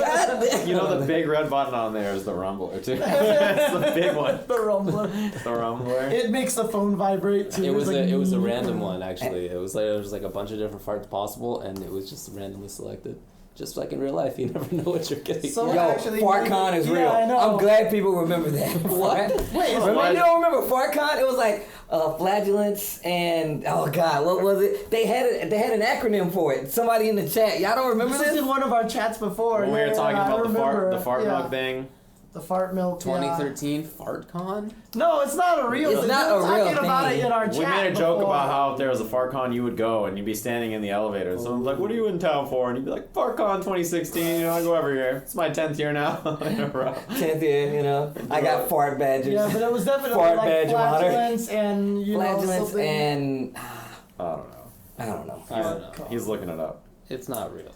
damn. You know the big red button on there is the rumbler too. It's the big one. The rumbler. The rumbler. It makes the phone vibrate too. It was It's like, it was a random one actually. It was like there was like a bunch of different farts possible, and it was just randomly selected. Just like in real life, you never know what you're getting. So- Yo, actually- FartCon is Yeah, real. I know. I'm glad people remember that. What? Wait, Remember, you don't remember FartCon? It was like flatulence and oh god, what was it? They had an acronym for it. Somebody in the chat, y'all don't remember this was this? in one of our chats before. When we were talking I about remember. the fart Yeah. milk thing. The fart milk. 2013 FartCon? No, it's not a real. It's thing. not We were a real talking about thing. it in our chat. We made a joke before. about how if there was a FartCon you would go and you'd be standing in the elevator. So I'm like, what are you in town for? And you'd be like, FartCon 2016, I go every year. It's my 10th year now in a row. 10th year, you know. I got fart badges. Yeah, but it was definitely Fart like badge of honor. flatulence and you know Flatulence something. and I don't know. I don't know. I don't know. He's looking it up. It's not real.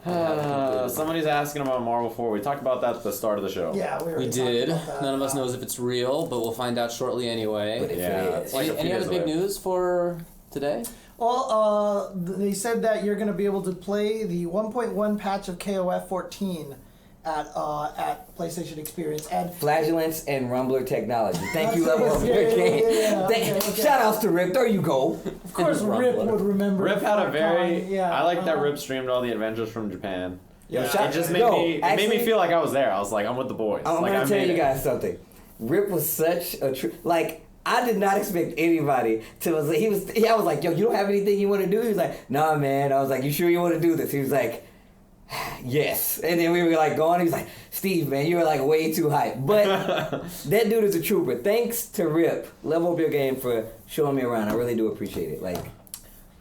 Somebody's asking about Marvel 4. We talked about that at the start of the show. Yeah, we, We already did. talked about that. None of us knows if it's real, but we'll find out shortly anyway. But if Yeah, it it's is. like a few Any days other big away. news for today? Well, they said that you're going to be able to play the 1.1 patch of KOF 14 at PlayStation Experience, and Flatulence and Rumbler technology. Thank you, That's level it. of Yeah, your yeah, game. yeah, okay, okay. Shout outs to Rip. There you go. of course Rip would remember. Rip had a very. Yeah, I like that Rip streamed all the adventures from Japan. Yo, Yeah. shout- It just made yo, me. It made actually- me feel like I was there. I was like, I'm with the boys. I'm like, gonna I tell made you it. guys something. Rip was such a like. I did not expect anybody to. I was like, yo, you don't have anything you want to do? He was like, nah, man. I was like, you sure you want to do this? He was like, yes. And then we were like going. He was like, Steve, man, you were like way too hype. But that dude is a trooper. Thanks to Rip, level up your game for showing me around. I really do appreciate it. Like,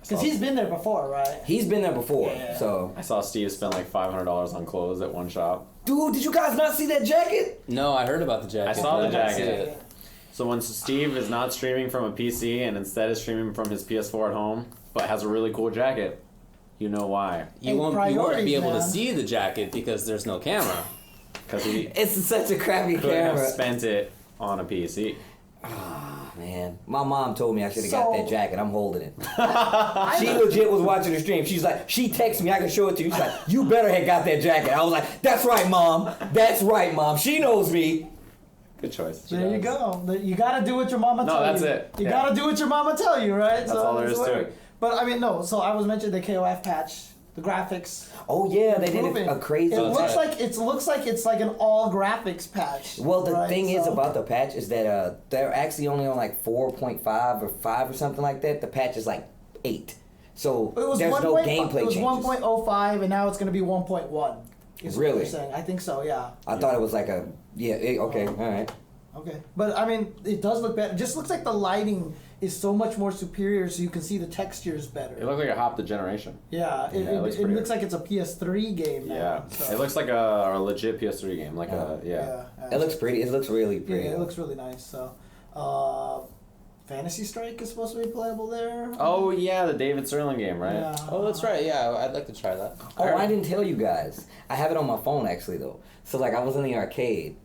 because he's been there before, right? he's been there before. Yeah. So, I saw Steve spend like $500 on clothes at one shop. dude, did you guys not see that jacket? No, I heard about the jacket. I saw the but didn't see jacket. it. So when Steve is not streaming from a PC and instead is streaming from his PS4 at home, but has a really cool jacket, you know why? You Hey, won't be priorities, able to man. see the jacket because there's no camera. Because he It's such a crappy could have camera. spent it on a PC. Ah, man. My mom told me I should have got So- that jacket. I'm holding it. She legit was watching the stream. She's like, she texted me, I can show it to you. She's like, you better have got that jacket. I was like, that's right, Mom. That's right, Mom. She knows me. Good choice. There you go. You got to do what your mama No, tell you. that's it. You Yeah. got to do what your mama tell you, right? That's all there is to it. But I mean, no. So I was mentioning the KOF patch, the graphics. Oh, yeah, they did improving. a crazy It looks right. like it's like an all graphics patch. Well, the right? thing is So- about the patch is that they're actually only on like 4.5 or 5 or something like that. The patch is like 8. So It was there's 1. no gameplay It was changes. 1.05, and now it's going to be 1.1. Is Really? What they're saying. I think so. Yeah. I thought it was like a, okay, all right. Okay. But I mean, it does look better. It just looks like the lighting is so much more superior, so you can see the textures better. It looked like it hopped the generation. Yeah. Yeah, it looks It pretty looks good. like it's a PS3 game now. Yeah. So. It looks like a legit PS3 game. Like Yeah. It looks pretty. It looks really pretty. Yeah, it looks really nice. So, Fantasy Strike is supposed to be playable there. Oh, yeah, the David Sterling game, right? Yeah. Oh, that's right. Yeah, I'd like to try that. Oh, I didn't tell you guys. I have it on my phone actually though. So like I was in the arcade,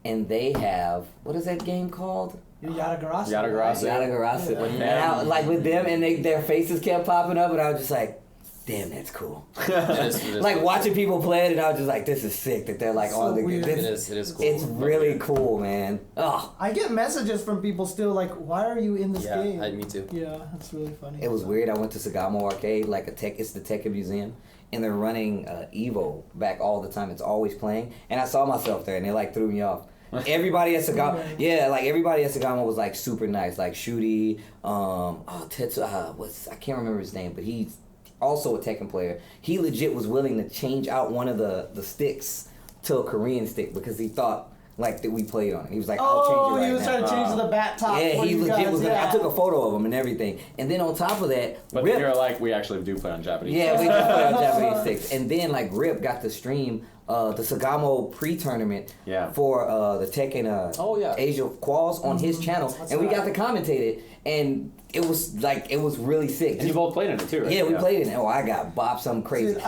and they have what is that game called? Yatagarasu. Yatagarasu. Yatagarasu. Yeah. And I, like with them, and their faces kept popping up, and I was just like, damn, that's cool. It is Like cool. watching people play it, and I was just like, this is sick that they're like So on the. weird. This, It is cool. It's really cool, man. Oh, I get messages from people still like, why are you in this Yeah, game? me too. Yeah, that's really funny. it was weird. I went to Sagamo Arcade, like it's the Tech Museum, and they're running Evo back all the time. It's always playing, and I saw myself there, and they like threw me off. Everybody at Sagamo, yeah, like everybody at Sagamo was like super nice, like Shooty, Tetsu, I can't remember his name, but he's also a Tekken player. He legit was willing to change out one of the sticks to a Korean stick because he thought like that we played on it. He was like, I'll change it right he was now. trying to change the bat top. Yeah, for he you legit guys, was. Gonna, yeah. I took a photo of him and everything, and then on top of that, But Rip. you're like, we actually do play on Japanese. Yeah, we just play on Japanese sticks, and then like Rip got to stream the Sagamo pre-tournament for the Tekken Asia Quals on his channel, and we got to commentate it, and it was really sick. And you both played in it too, right? Yeah, we played in it. Oh, I got bopped something crazy. Dude,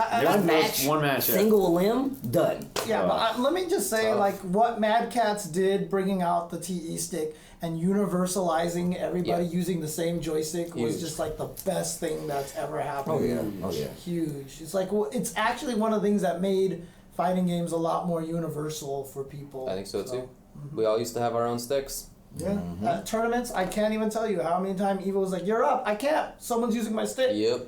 one match, single limb, done. Yeah, but let me just say, like, what Mad Catz did bringing out the TE stick and universalizing everybody using the same joystick was just like the best thing that's ever happened. Oh yeah. Huge. It's like, it's actually one of the things that made fighting games a lot more universal for people. I think so too. We all used to have our own sticks. Yeah. Tournaments, I can't even tell you how many times Eva was like, "You're up. I can't. Someone's using my stick." Yep.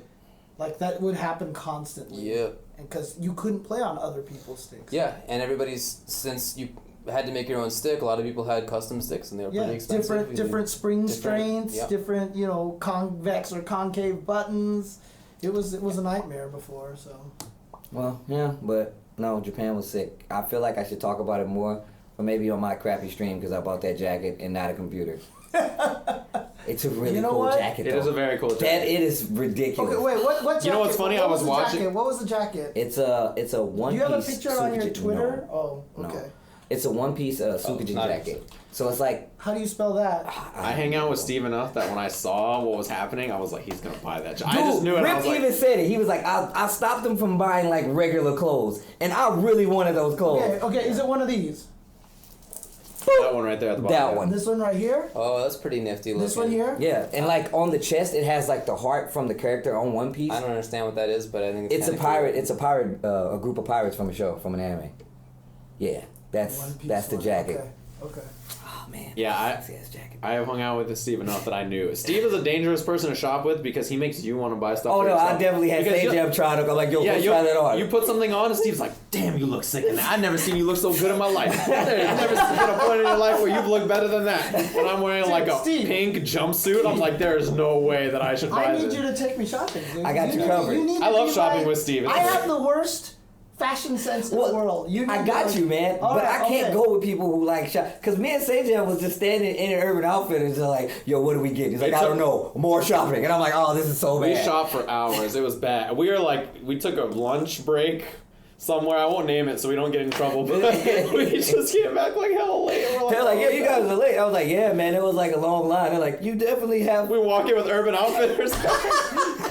Like, that would happen constantly. Yep. Because you couldn't play on other people's sticks. Yeah, and since you had to make your own stick, a lot of people had custom sticks, and they were pretty expensive. Different spring strengths, different, convex or concave buttons. It was a nightmare before, so. Well, yeah, but no, Japan was sick. I feel like I should talk about it more, or maybe on my crappy stream because I bought that jacket and not a computer. It's a really cool jacket. It is a very cool jacket. It is ridiculous. Okay, wait, what jacket? You know what's funny? I was watching. What was the jacket? It's a one piece. Do you have a picture on your Twitter? No. Oh, okay. No. It's a one piece Tsukiji jacket. So it's like. How do you spell that? I hang out with Steve enough that when I saw what was happening, I was like, he's gonna buy that jacket. I just knew it. Rip even said it. He was like, I stopped him from buying like regular clothes, and I really wanted those clothes. Okay. Is it one of these? That one right there at the bottom. That one. This one right here? Oh, that's pretty nifty looking. This one here? Yeah, and like on the chest, it has like the heart from the character on one piece. I don't understand what that is, but I think it's a pirate. Cool. It's a pirate, a group of pirates from a show, from an anime. Yeah, that's the jacket. Okay. Oh man. Yeah, I have hung out with Steve enough that I knew. Steve is a dangerous person to shop with because he makes you want to buy stuff. Oh for no, yourself. I definitely had Jam try to go like, yo, try that on. You put something on, and Steve's like, damn, you look sick in that. I've never seen you look so good in my life. There's never been a point in your life where you've looked better than that. And I'm wearing like a pink jumpsuit. I'm like, there's no way that I should buy this. I need you to take me shopping, dude. I got you covered. I love shopping with Steve. I have the worst fashion sense in the world. I got you, man. But I can't go with people who like shop. Because me and Sejan was just standing in an Urban Outfit and just like, yo, what do we get? He's like, I don't know. More shopping. And I'm like, oh, this is so bad. We shopped for hours. It was bad. We took a lunch break somewhere. I won't name it so we don't get in trouble. But we just came back like hella late. They're like, yeah, you guys are late. I was like, yeah, man, it was like a long line. They're like, you definitely have. We walk in with Urban Outfitters.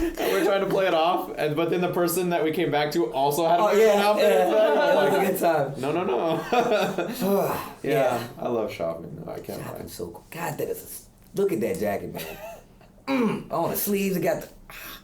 And we're trying to play it off, but then the person that we came back to also had an Urban Outfitters. It was a good time. No. Yeah, I love shopping. No, I can't buy it. So cool. God, look at that jacket, man. On the sleeves, it got the.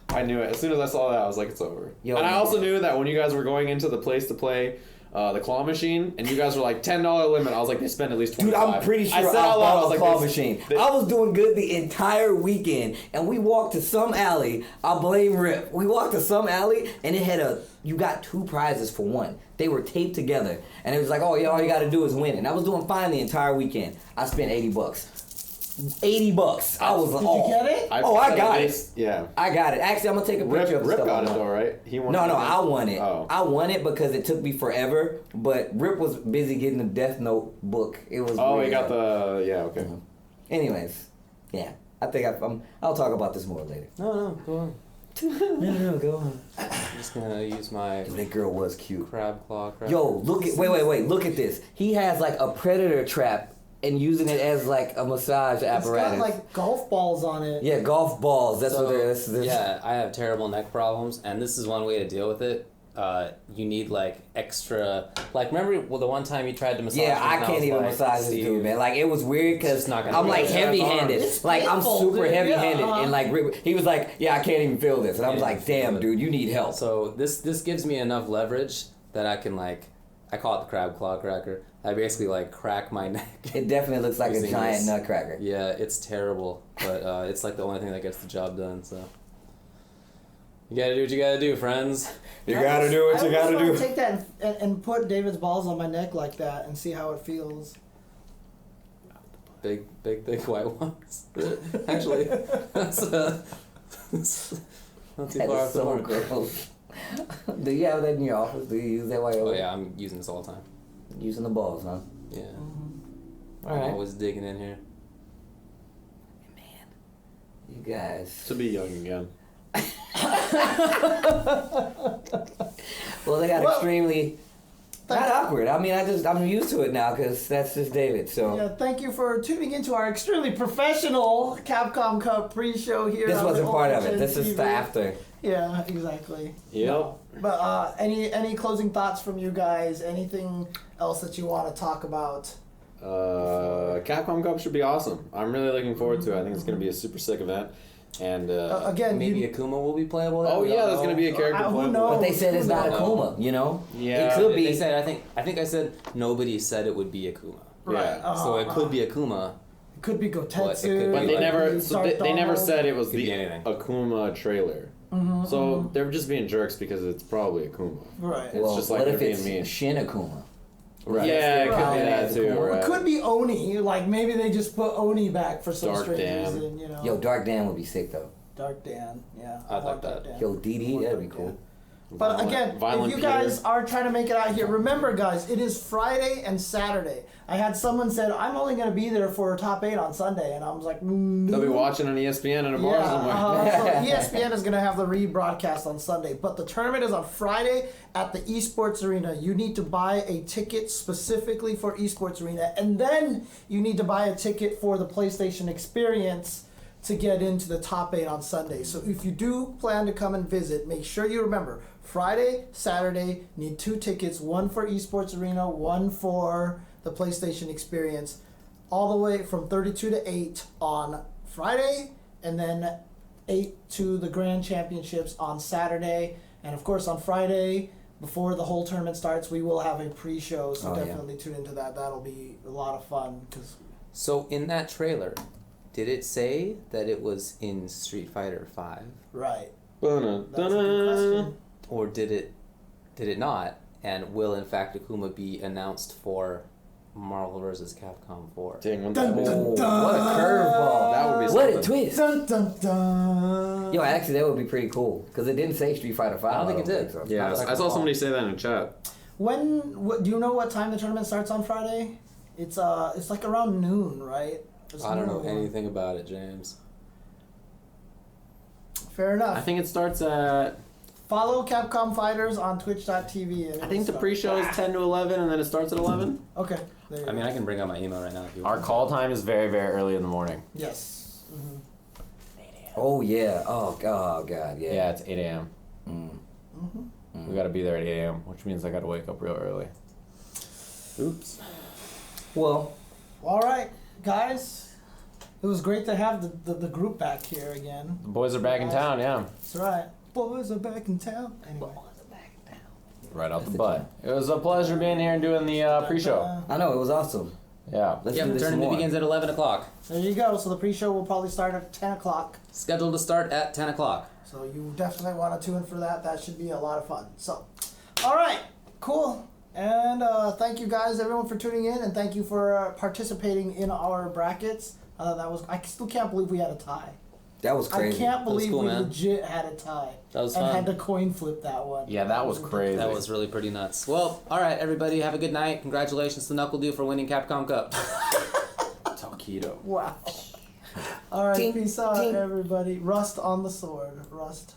I knew it. As soon as I saw that, I was like, it's over. Yo, and I also knew that when you guys were going into the place to play the claw machine, and you guys were like, $10 limit, I was like, they spend at least $25. Dude, I'm pretty sure I bought a claw machine. I was doing good the entire weekend, and we walked to some alley. I blame Rip. We walked to some alley, and it had you got 2 prizes for one. They were taped together, and it was like, oh, yeah, all you got to do is win. And I was doing fine the entire weekend. I spent $80. $80. I was Did you get it? I got it. Yeah. I got it. Actually, I'm gonna take a picture of the Rip stuff. got it though, right? He won. No, I won it. Oh. I won it because it took me forever. But Rip was busy getting the Death Note book. It was. Oh, he got the okay. Mm-hmm. Anyways, yeah. I think I'll talk about this more later. No, go on. No, go on. I'm just gonna use my. That girl was cute. Crab claw. Yo, look at wait. Look at this. He has like a predator trap. And using it as like a massage apparatus. It's got like golf balls on it. Yeah, golf balls. That's what they're. Yeah, I have terrible neck problems, and this is one way to deal with it. You need like extra. Like, remember the one time you tried to massage? Yeah, I can't even massage this dude, man. Like, it was weird because I'm like heavy-handed. Like, I'm super heavy-handed, and like he was like, yeah, I can't even feel this, and I was like, damn, dude, you need help. So this gives me enough leverage that I can like. I call it the crab claw cracker. I basically like crack my neck. It definitely looks like a giant nutcracker. Yeah, it's terrible, but it's like the only thing that gets the job done. So you gotta do what you gotta do, friends. You gotta do what you gotta do. Take that and put David's balls on my neck like that and see how it feels. Big thick white ones. Actually, that's not too far off the mark. Gross. Do you have that in your office? Do you use that while you're? Oh yeah, I'm using this all the time. Using the balls, huh? Yeah. All right. I'm always digging in here. Man, you guys. To be young again. Well, they got extremely Not awkward. I mean, I'm used to it now because that's just David. So Yeah, thank you for tuning into our extremely professional Capcom Cup pre-show here. this on wasn't the part of Ultra it. This is TV. the after. Yeah, exactly. Yep. No. But any closing thoughts from you guys? Anything else that you want to talk about? Capcom Cup should be awesome. I'm really looking forward to it. I think it's going to be a super sick event. And Again, Maybe Akuma will be playable. oh We don't yeah, there's know. going to be a character Who playable. knows? But they said it's not No. Akuma. You know. Yeah. It could They be. said I think I said nobody said it would be Akuma. Yeah. So it could be Akuma. It could be Gotetsu. It could But be they like never, they never Donald. said it was Could be the anything. Akuma trailer. So they're just being jerks because it's probably Akuma. Right. It's Well, just like what they're if being it's mean. Shin Akuma? Right. Yeah, it could Right. be that too. Or Or Right. it could be Oni. Like maybe they just put Oni back for some Dark strange Dan. reason. You know. Yo, Dark Dan would be sick though. Dark Dan. Yeah. I'd I like want that. Dark Dan. Yo, DD, that'd be cool. But Violent- again, Violent if you Peter. guys are trying to make it out here, remember, guys, it is Friday and Saturday. I had someone said I'm only going to be there for top 8 on Sunday, and I was like, They'll be watching on ESPN in a bar somewhere. so ESPN is going to have the rebroadcast on Sunday, but the tournament is on Friday at the Esports Arena. You need to buy a ticket specifically for Esports Arena, and then you need to buy a ticket for the PlayStation Experience to get into the top 8 on Sunday. So if you do plan to come and visit, make sure you remember Friday, Saturday, need 2 tickets, one for Esports Arena, one for the PlayStation Experience, all the way from 32 to 8 on Friday, and then 8 to the Grand Championships on Saturday. And of course on Friday, before the whole tournament starts, we will have a pre-show, so Oh, yeah. definitely tune into that. That'll be a lot of fun. Cause So in that trailer, did it say that it was in Street Fighter 5, right. Dun-dun, That's a good dun-dun. question. or did it not? And will in fact Akuma be announced for Marvel vs. Capcom 4? Dang, wouldn't Dun, that be- dun, dun. What a curveball! That would be What a something. twist! Dun, dun, dun. Yo, actually, that would be pretty cool because it didn't say Street Fighter 5. I don't think it did. so. Yeah, I saw somebody say that in chat. Do you know what time the tournament starts on Friday? It's like around noon, right? It's I don't know noon. anything about it, James. Fair enough. I think it starts at. Follow Capcom Fighters on Twitch.tv. And I think the pre-show is 10 to 11, and then it starts at 11. Okay. There you I mean, go. I can bring out my email right now if you Our want. call time is very, very early in the morning. Yes. Oh yeah. Oh god. Yeah. Yeah, it's 8 a.m. Mm-hmm. We gotta be there at 8 a.m., which means I gotta wake up real early. Oops. Well, All right, guys. It was great to have the group back here again. The boys are back in town, yeah. That's right. Boys are back in town. Anyway. Right out the That's the butt. It was a pleasure being here and doing the pre-show. I know it was awesome. Yeah. Let's Yeah, do the this some tournament more. begins at 11 o'clock. There you go. So the pre-show will probably start at 10 o'clock. Scheduled to start at 10 o'clock. So you definitely want to tune in for that. That should be a lot of fun. So, all right, cool. And thank you guys, everyone, for tuning in, and thank you for participating in our brackets. I still can't believe we had a tie. That was crazy. I can't believe cool, we man. legit had a tie. That was and fun. had to coin flip that one. Yeah, that was crazy. That was really pretty nuts. Well, all right, everybody, have a good night. Congratulations to Knuckle Dew for winning Capcom Cup. Taquito. Wow. All right, Ting, peace out, ting. everybody. Rust on the sword. Rust.